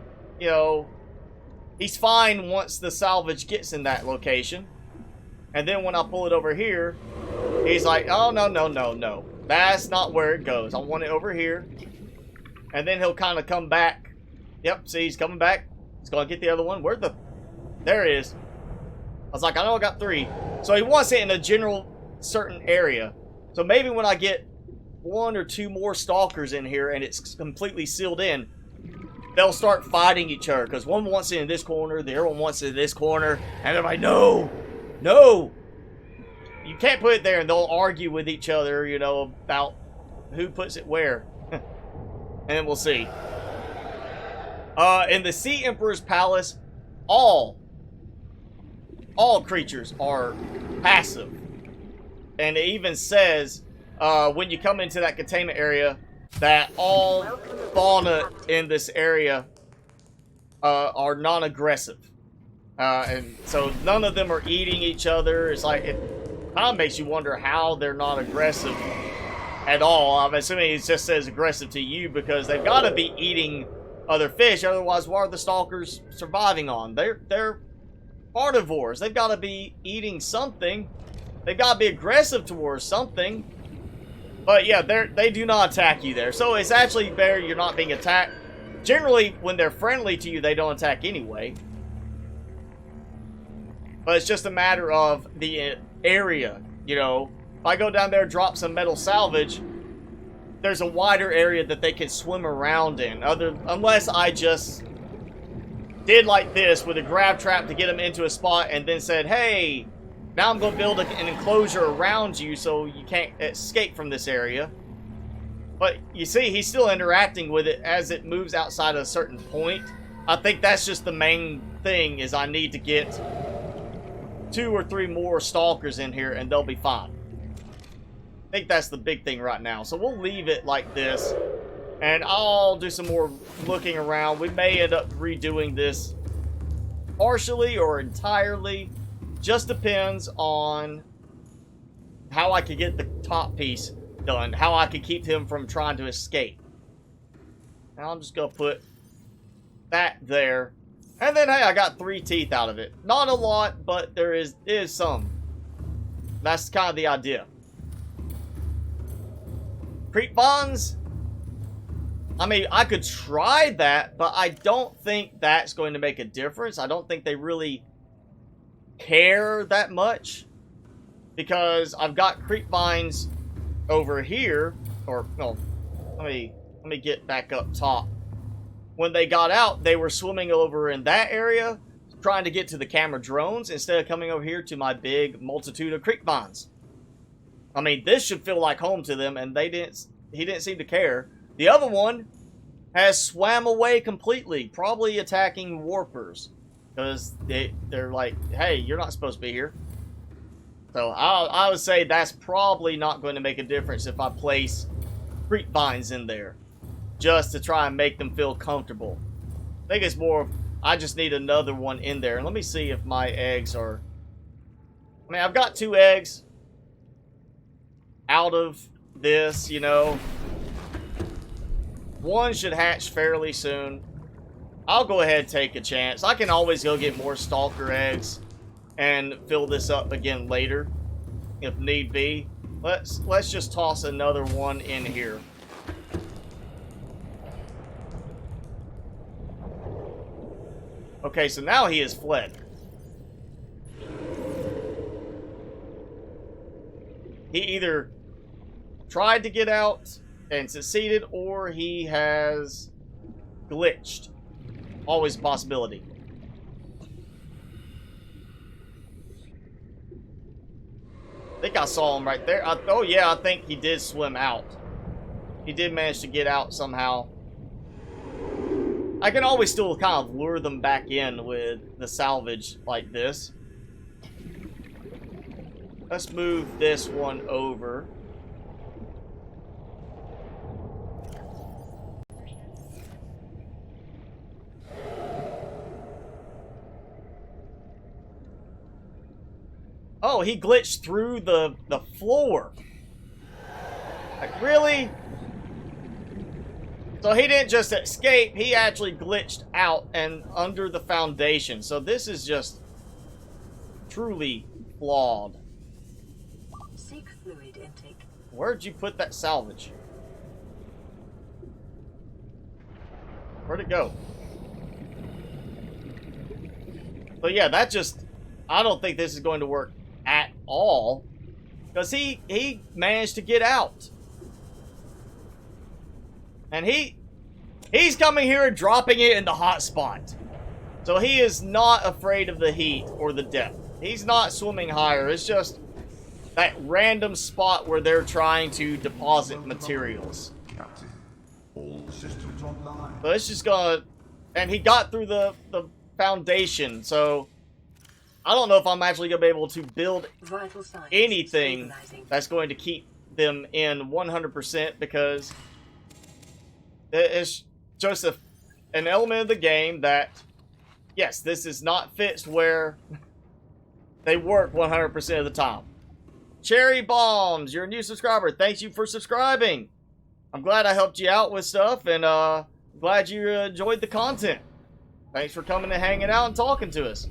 Speaker 1: you know, he's fine once the salvage gets in that location. And then when I pull it over here, he's like, oh, no, no, no, no. That's not where it goes. I want it over here. And then he'll kind of come back. Yep, see, he's coming back. He's going to get the other one. Where the... there it is. I was like, I know I got 3. So he wants it in a general certain area. So maybe when I get 1 or 2 more stalkers in here and it's completely sealed in, they'll start fighting each other. Because one wants it in this corner, the other one wants it in this corner. And they're like, no, no. You can't put it there, and they'll argue with each other, you know, about who puts it where. And we'll see. In the Sea Emperor's Palace, all creatures are passive. And it even says, when you come into that containment area, that all fauna in this area are non-aggressive. And so none of them are eating each other. It's like, it kind of makes you wonder how they're not aggressive at all. I'm assuming it just says aggressive to you because they've got to be eating other fish. Otherwise, what are the stalkers surviving on? They're carnivores. They've got to be eating something. They've got to be aggressive towards something. But yeah, they do not attack you there. So it's actually better you're not being attacked. Generally, when they're friendly to you, they don't attack anyway. But it's just a matter of the area, you know. If I go down there and drop some metal salvage, there's a wider area that they can swim around in. Unless I just did like this with a grab trap to get them into a spot and then said, hey, now I'm going to build an enclosure around you so you can't escape from this area. But you see, he's still interacting with it as it moves outside of a certain point. I think that's just the main thing, is I need to get 2 or 3 more stalkers in here and they'll be fine. I think that's the big thing right now. So we'll leave it like this. And I'll do some more looking around. We may end up redoing this partially or entirely. Just depends on how I can get the top piece done. How I can keep him from trying to escape. Now I'm just going to put that there. And then, hey, I got 3 teeth out of it. Not a lot, but there is some. That's kind of the idea. Creep bonds. I mean, I could try that, but I don't think that's going to make a difference. I don't think they really care that much. Because I've got creep vines over here. Or, no, let me get back up top. When they got out, they were swimming over in that area, trying to get to the camera drones, instead of coming over here to my big multitude of creep vines. I mean, this should feel like home to them, and he didn't seem to care. The other one has swam away completely, probably attacking warpers. Because they're like, hey, you're not supposed to be here. So I would say that's probably not going to make a difference if I place creep vines in there. Just to try and make them feel comfortable. I think it's more, I just need another one in there. And let me see if my eggs are... I mean, I've got 2 eggs out of this, you know. One should hatch fairly soon. I'll go ahead and take a chance. I can always go get more stalker eggs and fill this up again later if need be. Let's just toss another one in here. Okay, so now he has fled. He either tried to get out and succeeded, or he has glitched. Always a possibility. I think I saw him right there. Oh yeah, I think he did swim out. He did manage to get out somehow. I can always still kind of lure them back in with the salvage like this. Let's move this one over. Oh, he glitched through the floor. Like, really? So he didn't just escape, he actually glitched out and under the foundation. So this is just truly flawed.
Speaker 3: Seek fluid intake.
Speaker 1: Where'd you put that salvage? Where'd it go? So yeah, that just... I don't think this is going to work at all. Because he managed to get out. And he's coming here and dropping it in the hot spot. So he is not afraid of the heat or the depth. He's not swimming higher. It's just that random spot where they're trying to deposit materials.
Speaker 2: Captain, all systems online.
Speaker 1: So it's just gonna... And he got through the foundation, so... I don't know if I'm actually gonna be able to build anything that's going to keep them in 100% because... It's just an element of the game that, yes, this is not fixed where they work 100% of the time. Cherry Bombs, you're a new subscriber. Thanks you for subscribing. I'm glad I helped you out with stuff, and glad you enjoyed the content. Thanks for coming and hanging out and talking to us.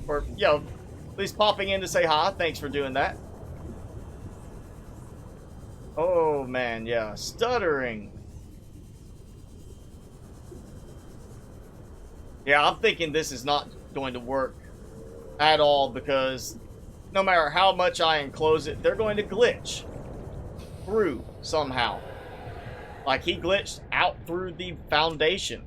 Speaker 1: Or, you know, at least popping in to say hi. Thanks for doing that. Oh, man, yeah. Stuttering. Yeah, I'm thinking this is not going to work at all because no matter how much I enclose it, they're going to glitch through somehow. Like he glitched out through the foundation.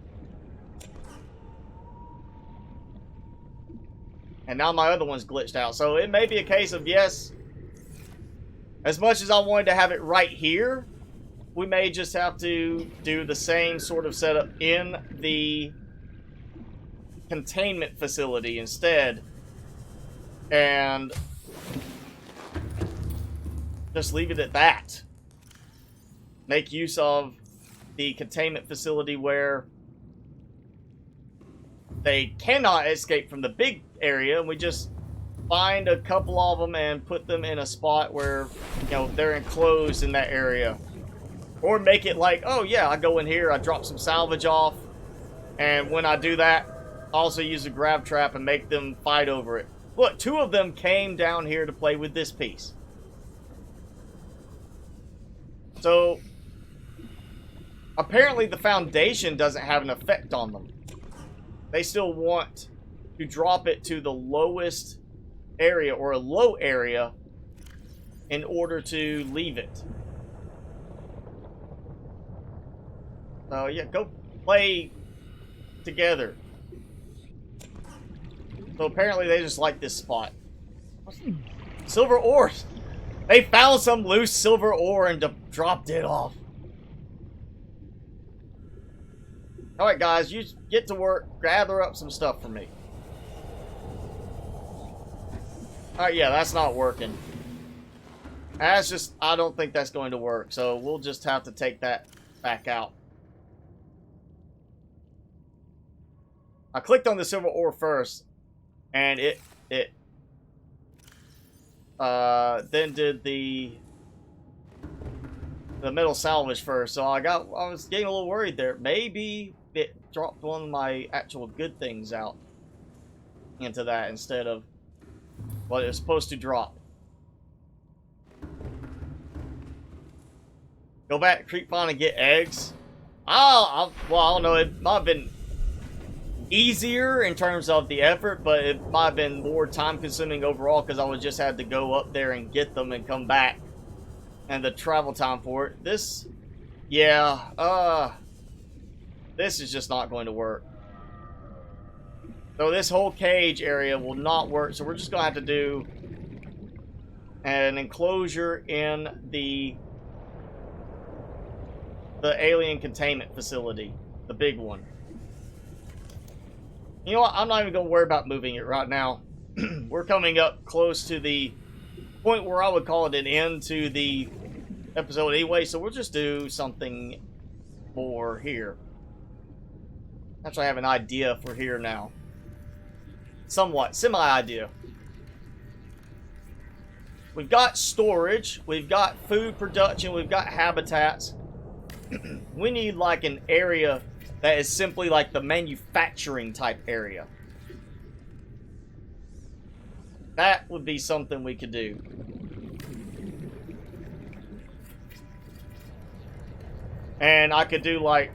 Speaker 1: And now my other one's glitched out. So it may be a case of, yes, as much as I wanted to have it right here, we may just have to do the same sort of setup in the containment facility instead and just leave it at that. Make use of the containment facility where they cannot escape from the big area, and we just find a couple of them and put them in a spot where, you know, they're enclosed in that area. Or make it like, oh yeah, I go in here, I drop some salvage off, and when I do that, also use a grab trap and make them fight over it. Look, two of them came down here to play with this piece. So, apparently the foundation doesn't have an effect on them. They still want to drop it to the lowest area or a low area in order to leave it. So, yeah, go play together. So apparently they just like this spot. Silver ores! They found some loose silver ore and dropped it off. Alright guys, you get to work, gather up some stuff for me. Alright, yeah, that's not working. That's just, I don't think that's going to work, so we'll just have to take that back out. I clicked on the silver ore first, and it then did the the metal salvage first. So I was getting a little worried there. Maybe it dropped one of my actual good things out into that instead of what it was supposed to drop. Go back to Creek Pond and get eggs. Well, I don't know. It might have been easier in terms of the effort, but it might have been more time consuming overall because I would just have to go up there and get them and come back, and the travel time for it. This is just not going to work. So this whole cage area will not work, so we're just gonna have to do an enclosure in the alien containment facility, the big one. You know what? I'm not even going to worry about moving it right now. We're coming up close to the point where I would call it an end to the episode anyway, so we'll just do something more here. Actually, I have an idea for here now. Somewhat. Semi-idea. We've got storage, we've got food production, we've got habitats. We need like an area that is simply like the manufacturing type area. That would be something we could do. And I could do like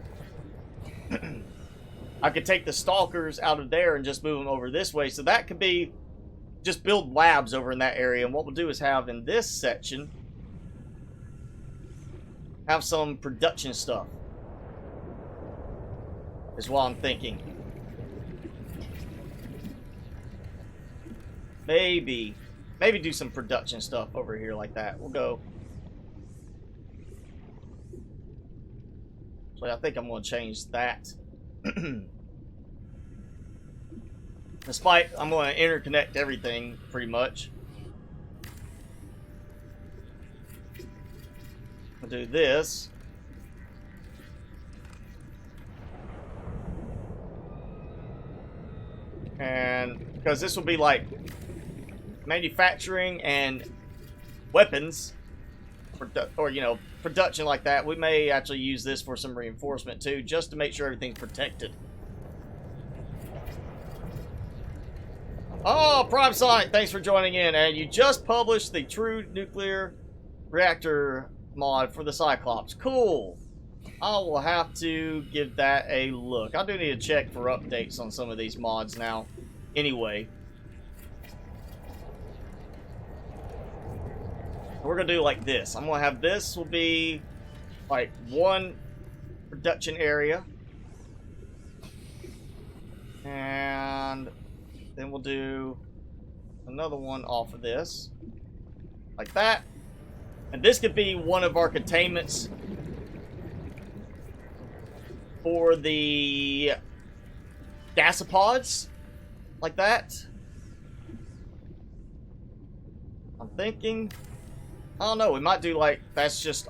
Speaker 1: I could take the stalkers out of there and just move them over this way. So that could be just build labs over in that area. And what we'll do is have in this section have some production stuff. Is what I'm thinking. Maybe do some production stuff over here like that. We'll go. So I think I'm going to change that. Despite I'm going to interconnect everything pretty much. I'll do this. And because this will be like manufacturing and weapons, or you know, production like that, we may actually use this for some reinforcement too, just to make sure everything's protected. Oh, Prime Sonic, thanks for joining in. And you just published the True Nuclear Reactor mod for the Cyclops. Cool. I will have to give that a look. I do need to check for updates on some of these mods now. Anyway. We're going to do like this. I'm going to have this will be like one production area. And then we'll do another one off of this. Like that. And this could be one of our containments for the gasopods, like that. I'm thinking, I don't know, we might do like, that's just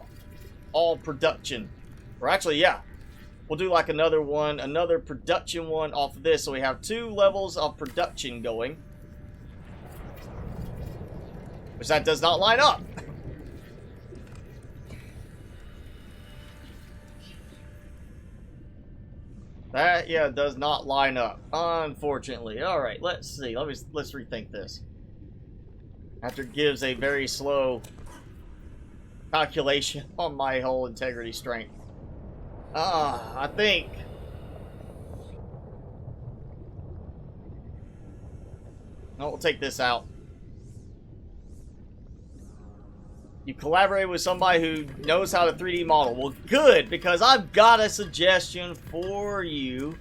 Speaker 1: all production. Or actually, yeah, we'll do like another one, another production one off of this, so we have 2 levels of production going. Which that does not line up. That, yeah, does not line up, unfortunately. Alright, let's see. Let's rethink this. After it gives a very slow calculation on my whole integrity strength. I think... No, we'll take this out. You collaborate with somebody who knows how to 3D model. Well, good, because I've got a suggestion for you.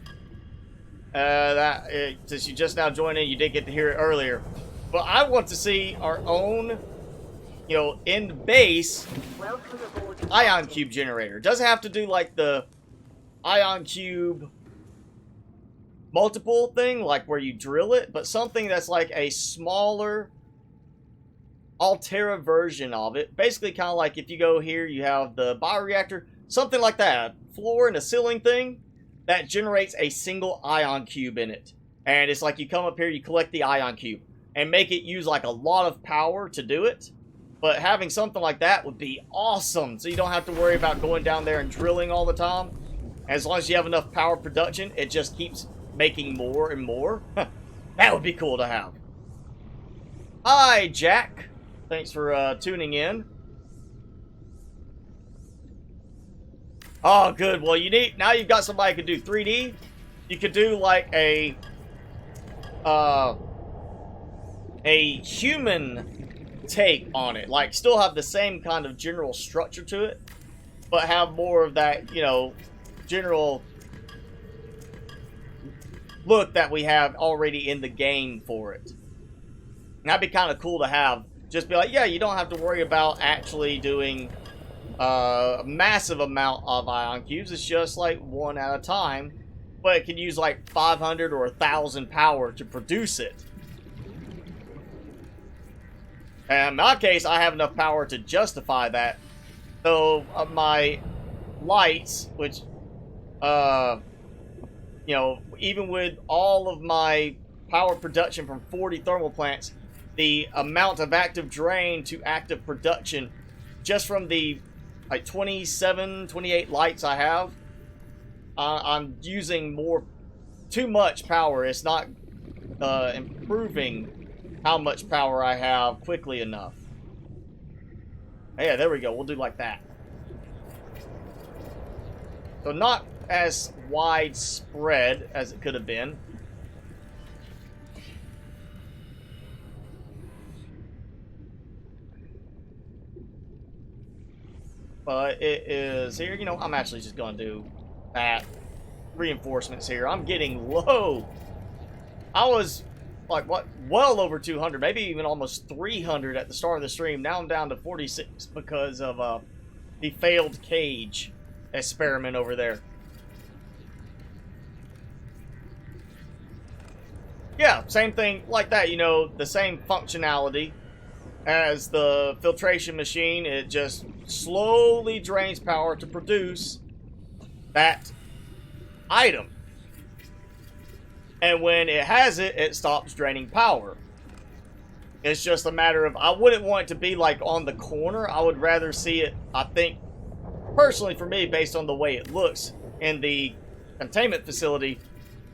Speaker 1: Since you just now joined in, you didn't get to hear it earlier. But I want to see our own, you know, in base ion cube generator. It doesn't have to do like the ion cube multiple thing, like where you drill it, but something that's like a smaller Altera version of it. Basically kind of like if you go here, you have the bioreactor, something like that. Floor and a ceiling thing that generates a single ion cube in it. And it's like you come up here, you collect the ion cube and make it use like a lot of power to do it. But having something like that would be awesome. So you don't have to worry about going down there and drilling all the time. As long as you have enough power production, it just keeps making more and more. That would be cool to have. Hi, Jack. Thanks for tuning in. Oh, good. Well, you need now you've got somebody who can do 3D. You could do like a human take on it. Like, still have the same kind of general structure to it, but have more of that, you know, general look that we have already in the game for it. And that'd be kind of cool to have. Just be like, yeah, you don't have to worry about actually doing a massive amount of ion cubes. It's just like one at a time, but it can use like 500 or 1,000 power to produce it. And in my case, I have enough power to justify that. So my lights, which, you know, even with all of my power production from 40 thermal plants, the amount of active drain to active production, just from the like 27, 28 lights I have, I'm using too much power. It's not improving how much power I have quickly enough. Yeah, there we go. We'll do like that. So not as widespread as it could have been. But it is here. You know, I'm actually just going to do that. Reinforcements here. I'm getting low. I was like, what, well over 200, maybe even almost 300 at the start of the stream. Now I'm down to 46 because of the failed cage experiment over there. Yeah, same thing like that, you know, the same functionality as the filtration machine. It just slowly drains power to produce that item. And when it has it, it stops draining power. It's just a matter of, I wouldn't want it to be like on the corner. I would rather see it, I think, personally for me, based on the way it looks in the containment facility,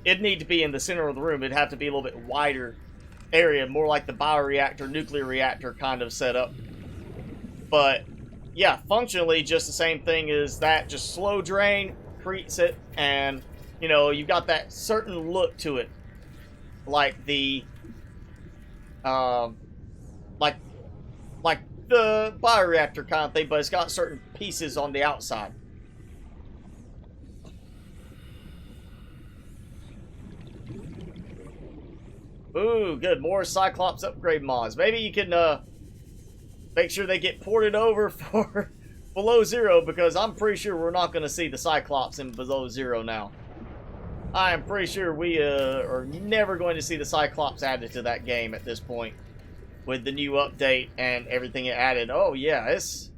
Speaker 1: it'd need to be in the center of the room. It'd have to be a little bit wider area, more like the bioreactor, nuclear reactor kind of setup. But yeah, functionally just the same thing as that, just slow drain, creates it, and you know, you've got that certain look to it, like the like the bioreactor kind of thing, but it's got certain pieces on the outside. Ooh, good. More Cyclops upgrade mods. Maybe you can make sure they get ported over for Below Zero, because I'm pretty sure we're not going to see the Cyclops in Below Zero now. I am pretty sure we are never going to see the Cyclops added to that game at this point, with the new update and everything it added. Oh yeah, it's...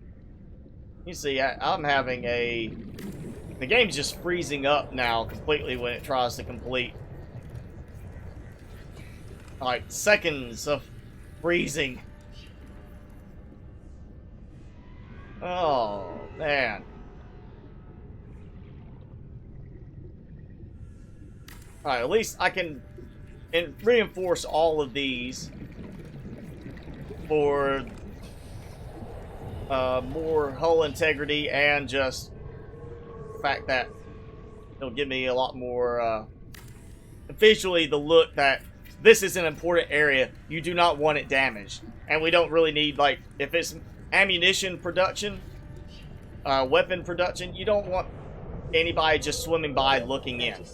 Speaker 1: You see, I'm having a... The game's just freezing up now completely when it tries to complete. Like, seconds of freezing. Oh, man. Alright, at least I can reinforce all of these for more hull integrity, and just the fact that it'll give me a lot more visually the look that this is an important area. You do not want it damaged. And we don't really need, like, if it's ammunition production, weapon production, you don't want anybody just swimming by looking in.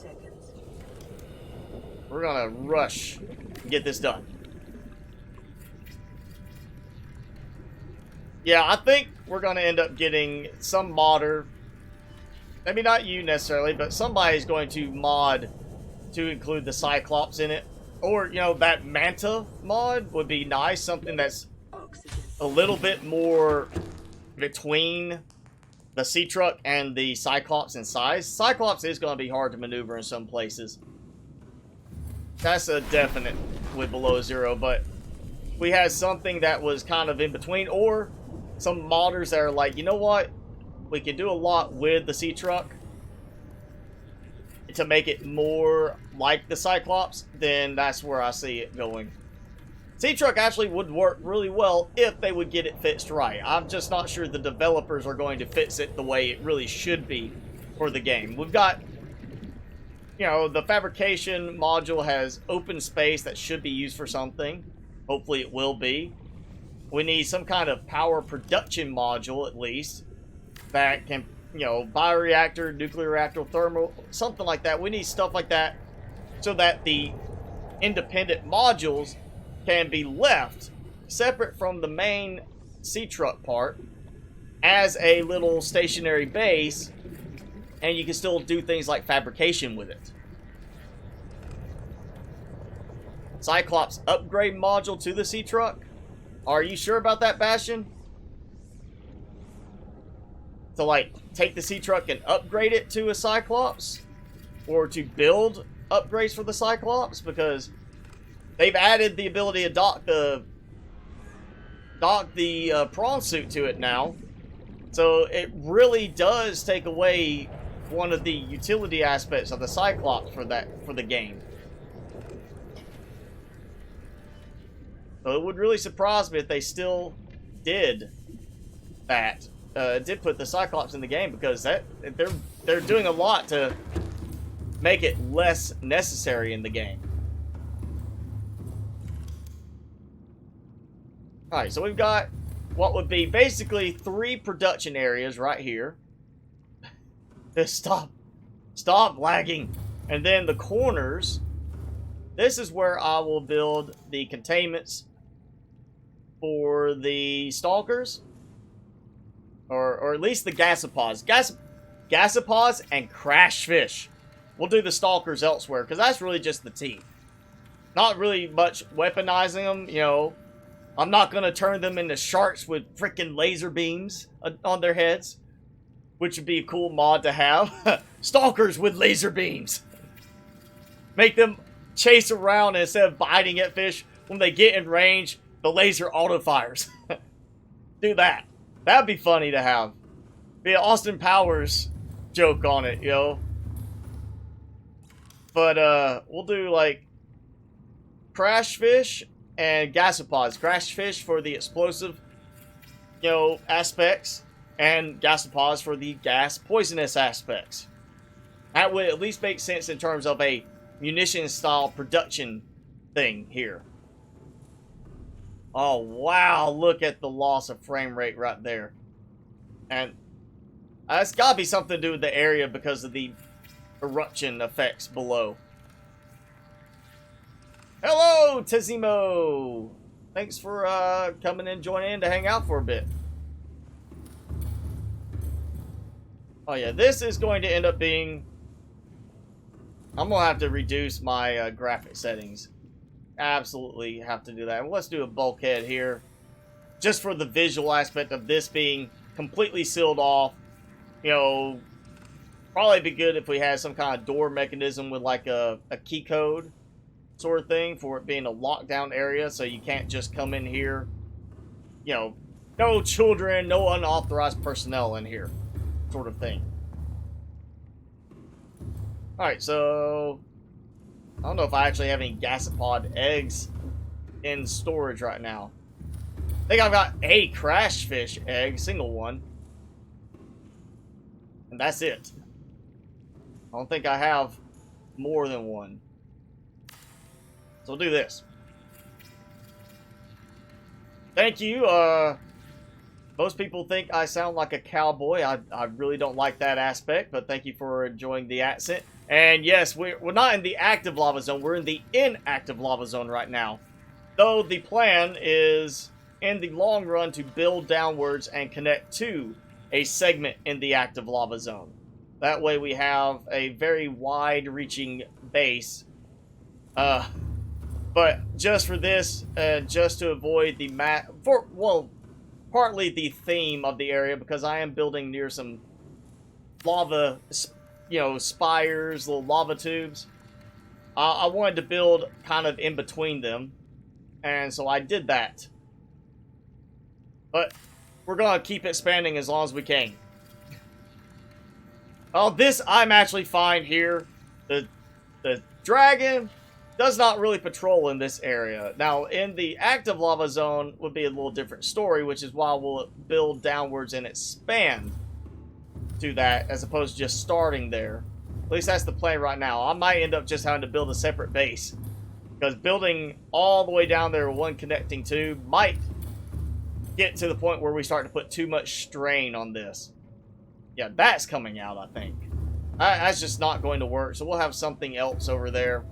Speaker 1: We're gonna rush and get this done. Yeah, I think we're gonna end up getting some modder. Maybe not you necessarily, but somebody's going to mod to include the Cyclops in it. Or, you know, that Manta mod would be nice. Something that's a little bit more between the Sea Truck and the Cyclops in size. Cyclops is going to be hard to maneuver in some places. That's a definite with Below Zero, but we had something that was kind of in between, or some modders that are like, you know what, we can do a lot with the sea truck to make it more like the Cyclops, then that's where I see it going. Sea truck actually would work really well if they would get it fixed right. I'm just not sure the developers are going to fix it the way it really should be for the game. We've got, you know, the fabrication module has open space that should be used for something. Hopefully it will be. We need some kind of power production module, at least, that can, you know, bioreactor, nuclear reactor, thermal, something like that. We need stuff like that so that the independent modules can be left separate from the main sea truck part as a little stationary base, and you can still do things like fabrication with it. Cyclops upgrade module to the sea truck. Are you sure about that, Bastion? To like take the sea truck and upgrade it to a Cyclops, or to build upgrades for the Cyclops, because they've added the ability to dock the prawn suit to it now. So it really does take away one of the utility aspects of the Cyclops for the game. So it would really surprise me if they still did that. Did put the Cyclops in the game, because they're doing a lot to make it less necessary in the game. Alright, so we've got what would be basically 3 production areas right here. Stop lagging. And then the corners. This is where I will build the containments for the stalkers. Or at least the gasopods. Gasopods and crash fish. We'll do the stalkers elsewhere, because that's really just the teeth. Not really much weaponizing them, you know. I'm not going to turn them into sharks with freaking laser beams on their heads, which would be a cool mod to have. Stalkers with laser beams. Make them chase around, and instead of biting at fish, when they get in range, the laser auto fires. Do that. That'd be funny to have. Be an Austin Powers joke on it, you know. But we'll do like crash fish and gasopods. Crash fish for the explosive, you know, aspects, and gasopods for the gas poisonous aspects. That would at least make sense in terms of a munition style production thing here. Oh wow, look at the loss of frame rate right there. And it's gotta be something to do with the area because of the eruption effects below. Hello, Tizimo! Thanks for coming in, joining in to hang out for a bit. Oh yeah, this is going to end up being... I'm going to have to reduce my graphic settings. Absolutely have to do that. Let's do a bulkhead here. Just for the visual aspect of this being completely sealed off. You know, probably be good if we had some kind of door mechanism with like a key code sort of thing for it being a lockdown area, so you can't just come in here. You know, no children, no unauthorized personnel in here sort of thing. Alright, so I don't know if I actually have any gasopod eggs in storage right now. I think I've got a crash fish egg, single one. And that's it. I don't think I have more than one. So we'll do this. Thank you. Most people think I sound like a cowboy. I really don't like that aspect, but thank you for enjoying the accent. And yes, we're not in the active lava zone. We're in the inactive lava zone right now. Though the plan is, in the long run, to build downwards and connect to a segment in the active lava zone. That way we have a very wide-reaching base. But just for this, just to avoid the partly the theme of the area, because I am building near some lava, you know, spires, little lava tubes. I wanted to build kind of in between them, And so I did that. But we're going to keep expanding as long as we can. Oh, this I'm actually fine here. The dragon does not really patrol in this area. Now, in the active lava zone would be a little different story, which is why we'll build downwards and expand to that, as opposed to just starting there. At least that's the plan right now. I might end up just having to build a separate base, because building all the way down there with one connecting tube might get to the point where we start to put too much strain on this. Yeah, that's coming out, I think. That's just not going to work, so we'll have something else over there.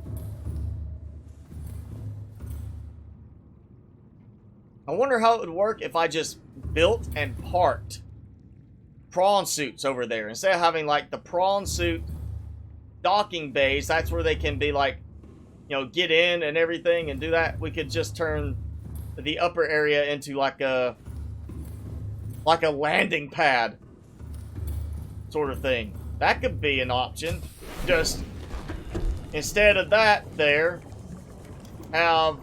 Speaker 1: I wonder how it would work if I just built and parked prawn suits over there. Instead of having, like, the prawn suit docking bays, that's where they can be, like, you know, get in and everything and do that. We could just turn the upper area into, like a landing pad sort of thing. That could be an option. Just instead of that there, have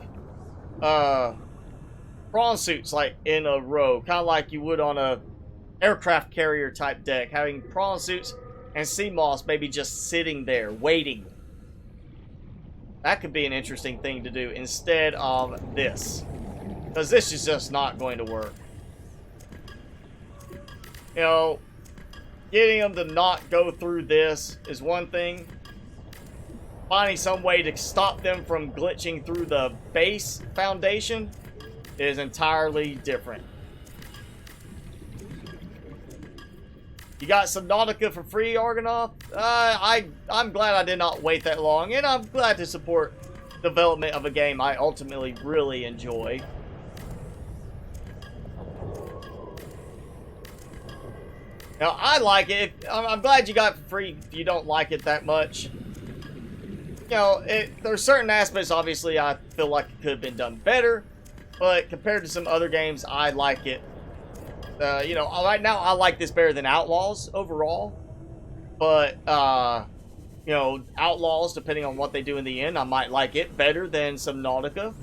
Speaker 1: prawn suits like in a row, kind of like you would on a aircraft carrier type deck, having prawn suits and sea moss maybe just sitting there waiting. That could be an interesting thing to do instead of this, because this is just not going to work. You know, getting them to not go through this is one thing. Finding some way to stop them from glitching through the base foundation is entirely different. You got Subnautica for free, Argonaut? I'm glad I did not wait that long, and I'm glad to support development of a game I ultimately really enjoy. Now, I like it. I'm glad you got it for free if you don't like it that much. You know, there's certain aspects, obviously, I feel like it could have been done better. But compared to some other games, I like it. You know, right now, I like this better than Outlaws overall. But, you know, Outlaws, depending on what they do in the end, I might like it better than Subnautica.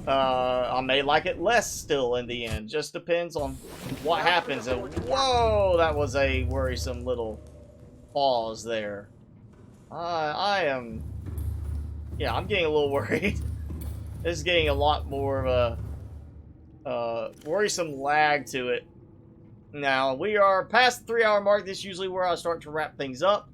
Speaker 1: I may like it less still in the end. Just depends on what happens. And whoa, that was a worrisome little pause there. I'm getting a little worried. This is getting a lot more of a worrisome lag to it. Now, we are past the 3-hour mark. This is usually where I start to wrap things up.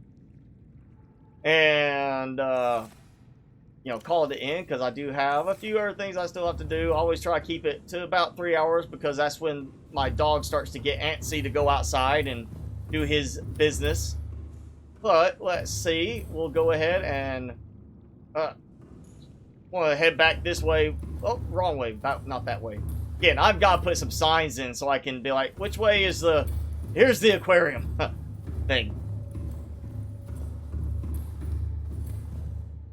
Speaker 1: And, you know, call it an end, because I do have a few other things I still have to do. I always try to keep it to about 3 hours, because that's when my dog starts to get antsy to go outside and do his business. But let's see. We'll go ahead and want to head back this way. Oh, wrong way. Not that way. Again, I've got to put some signs in so I can be like, which way is the... Here's the aquarium thing.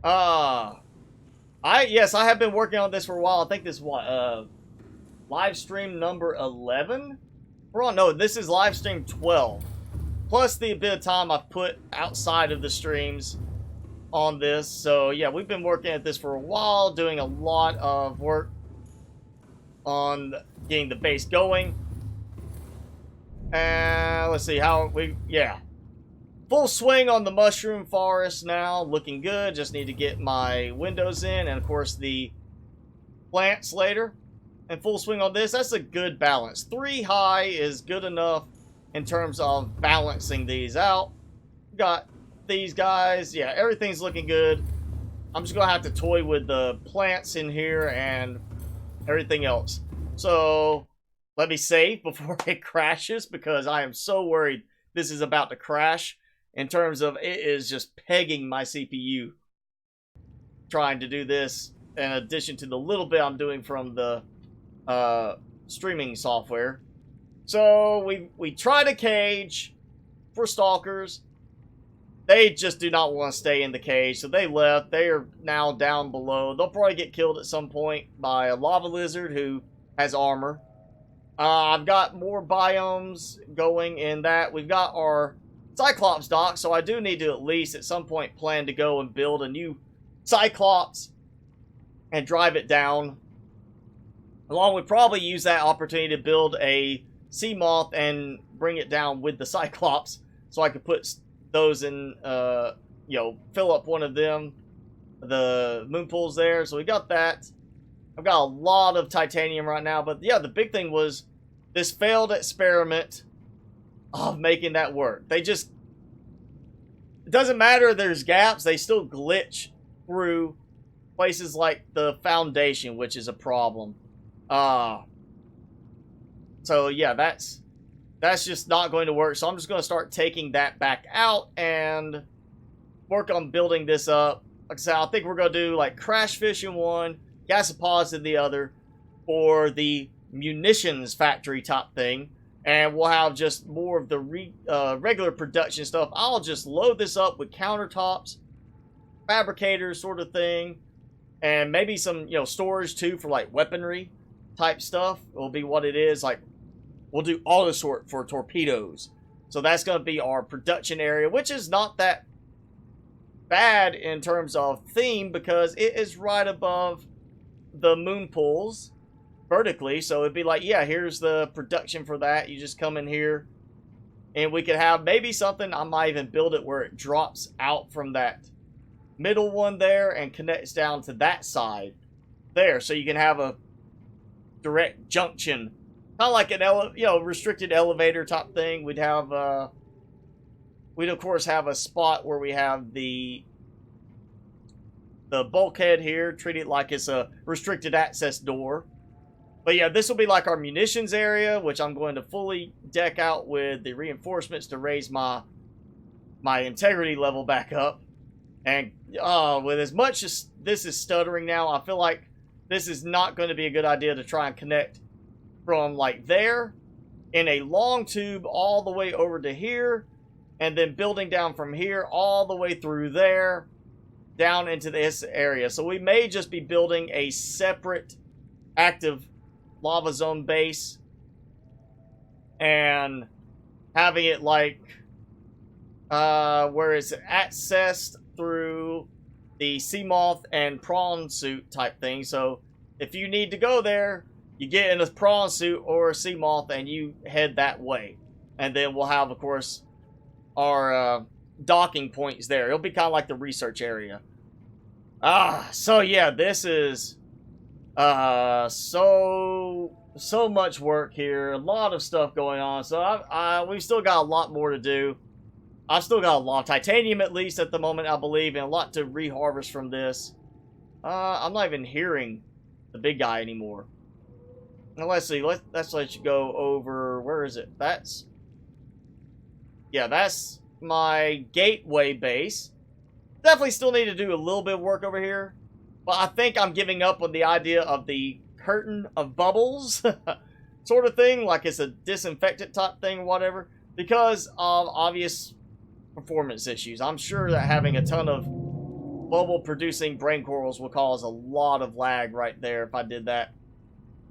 Speaker 1: Yes, I have been working on this for a while. I think this is what, live stream number 11? No, this is live stream 12. Plus the bit of time I've put outside of the streams on this. So yeah, we've been working at this for a while, doing a lot of work on getting the base going. And let's see how full swing on the mushroom forest now, looking good. Just need to get my windows in, and of course the plants later. And full swing on this. That's a good balance. 3 high is good enough in terms of balancing these out. Got these guys. Yeah, everything's looking good. I'm just gonna have to toy with the plants in here and everything else. So let me save before it crashes, because I am so worried this is about to crash. In terms of, it is just pegging my CPU trying to do this, in addition to the little bit I'm doing from the streaming software. So we tried a cage for stalkers. They just do not want to stay in the cage, so they left. They are now down below. They'll probably get killed at some point by a lava lizard who has armor. I've got more biomes going in that. We've got our Cyclops dock, so I do need to at least at some point plan to go and build a new Cyclops and drive it down Along with probably use that opportunity to build a sea moth and bring it down with the Cyclops, so I could put those in, you know, fill up one of them, the moon pools there. So we got that. I've got a lot of titanium right now, but yeah, the big thing was this failed experiment of making that work. They just, it doesn't matter, there's gaps, they still glitch through places like the foundation, which is a problem. So yeah, that's just not going to work. So I'm just going to start taking that back out and work on building this up. Like I said, I think we're going to do like crash fish in one, gasopods in the other, or the munitions factory type thing. And we'll have just more of the regular production stuff. I'll just load this up with countertops, fabricators sort of thing, and maybe some, you know, storage too for like weaponry type stuff. Will be what it is. Like, we'll do auto sort for torpedoes. So that's going to be our production area, which is not that bad in terms of theme because it is right above the moon pools vertically. So it'd be like, yeah, here's the production for that. You just come in here and we could have maybe something. I might even build it where it drops out from that middle one there and connects down to that side there. So you can have a direct junction, kind of like an restricted elevator type thing. We'd have we'd of course have a spot where we have the bulkhead here, treat it like it's a restricted access door. But yeah, this will be like our munitions area, which I'm going to fully deck out with the reinforcements to raise my integrity level back up. And with as much as this is stuttering now, I feel like this is not going to be a good idea to try and connect from like there in a long tube all the way over to here, and then building down from here all the way through there down into this area. So we may just be building a separate active lava zone base and having it like where it's accessed through the sea moth and prawn suit type thing. So if you need to go there, you get in a prawn suit or a sea moth and you head that way. And then we'll have, of course, our docking points there. It'll be kind of like the research area. So yeah, this is so much work here. A lot of stuff going on. So we've still got a lot more to do. I've still got a lot of titanium, at least at the moment, I believe, and a lot to reharvest from this. I'm not even hearing the big guy anymore. Now, let's see. Let's let you go over. Where is it? That's my gateway base. Definitely still need to do a little bit of work over here, but I think I'm giving up on the idea of the curtain of bubbles sort of thing, like it's a disinfectant type thing or whatever, because of obvious performance issues. I'm sure that having a ton of bubble producing brain corals will cause a lot of lag right there if I did that.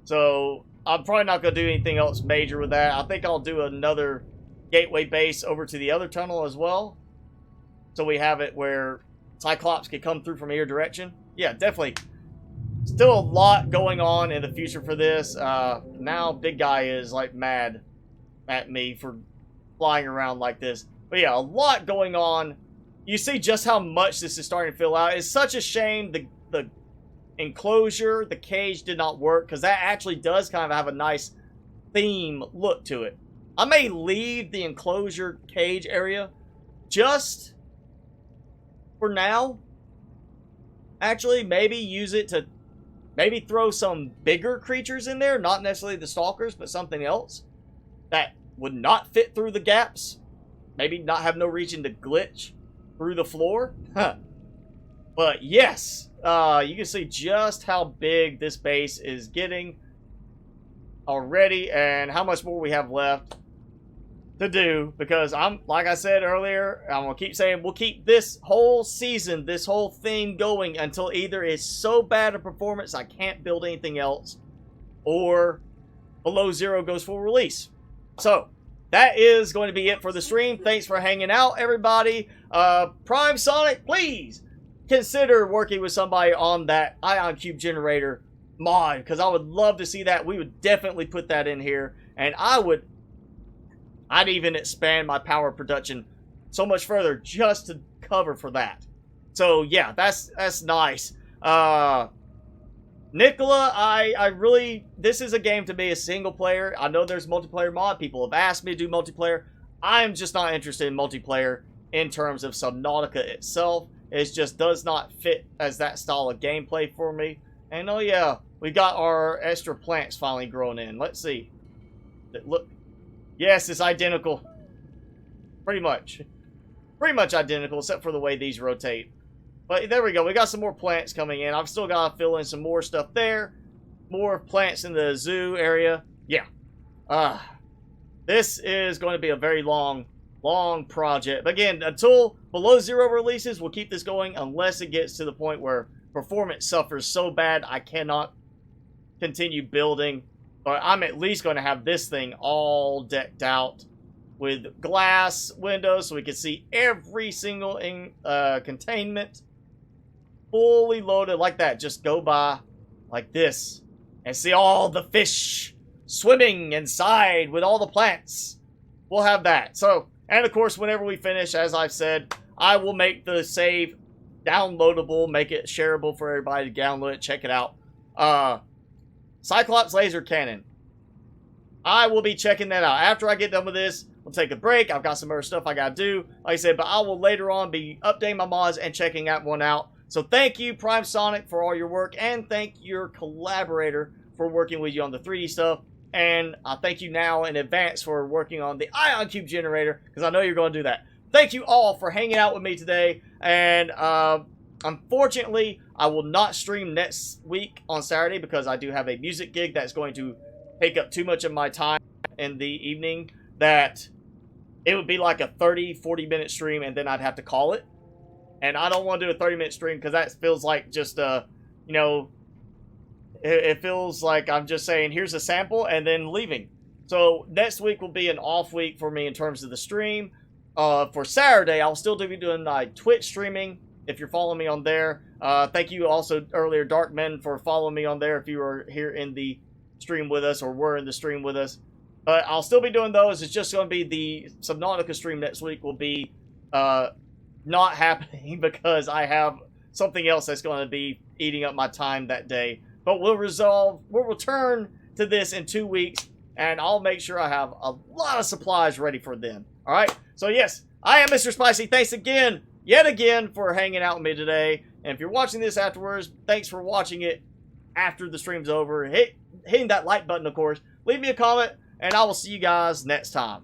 Speaker 1: So I'm probably not going to do anything else major with that. I think I'll do another gateway base over to the other tunnel as well, so we have it where Cyclops can come through from either direction. Yeah, definitely. Still a lot going on in the future for this. Now big guy is like mad at me for flying around like this. But yeah, a lot going on. You see just how much this is starting to fill out. It's such a shame the enclosure, the cage did not work, because that actually does kind of have a nice theme look to it. I may leave the enclosure cage area just for now. Actually, maybe use it to maybe throw some bigger creatures in there, not necessarily the stalkers, but something else that would not fit through the gaps. Maybe not have no reason to glitch through the floor. But yes, you can see just how big this base is getting already and how much more we have left to do, because like I said earlier, I'm gonna keep saying we'll keep this whole season, this whole thing going until either it's so bad a performance I can't build anything else, or Below Zero goes full release. So that is going to be it for the stream. Thanks for hanging out, everybody. Prime Sonic, please consider working with somebody on that ion cube generator mod, because I would love to see that. We would definitely put that in here, and I'd even expand my power production so much further just to cover for that. So yeah, that's nice. Nicola, I really, this is a game to be a single player. I know there's multiplayer mod. People have asked me to do multiplayer. I'm just not interested in multiplayer in terms of Subnautica itself. It just does not fit as that style of gameplay for me. And oh yeah, we got our extra plants finally grown in. Let's see. Look. Yes, it's identical. Pretty much. Pretty much identical, except for the way these rotate. But there we go. We got some more plants coming in. I've still got to fill in some more stuff there. More plants in the zoo area. Yeah. This is going to be a very long project. But again, until below 0 releases, we'll keep this going unless it gets to the point where performance suffers so bad I cannot continue building. But I'm at least going to have this thing all decked out with glass windows so we can see every single containment fully loaded like that. Just go by like this and see all the fish swimming inside with all the plants. We'll have that. So, and of course, whenever we finish, as I've said, I will make the save downloadable, make it shareable for everybody to download it, check it out. Cyclops laser cannon. I will be checking that out. After I get done with this, we'll take a break. I've got some other stuff I gotta do. Like I said, but I will later on be updating my mods and checking that one out. So thank you, Prime Sonic, for all your work, and thank your collaborator for working with you on the 3D stuff. And I thank you now in advance for working on the Ion Cube generator, because I know you're going to do that. Thank you all for hanging out with me today. And unfortunately, I will not stream next week on Saturday because I do have a music gig that's going to take up too much of my time in the evening. That it would be like a 30-40 minute stream, and then I'd have to call it. And I don't want to do a 30-minute stream because that feels like just you know, it feels like I'm just saying, here's a sample and then leaving. So next week will be an off week for me in terms of the stream. For Saturday, I'll still be doing my Twitch streaming if you're following me on there. Thank you also earlier, Darkmen, for following me on there if you were here in the stream with us or were in the stream with us. But I'll still be doing those. It's just going to be the Subnautica stream next week will be not happening because I have something else that's going to be eating up my time that day. But we'll return to this in 2 weeks, and I'll make sure I have a lot of supplies ready for then. All right? So yes, I am Mr. Spicy. Thanks again, yet again, for hanging out with me today. And if you're watching this afterwards, thanks for watching it after the stream's over. Hitting that like button, of course. Leave me a comment, and I will see you guys next time.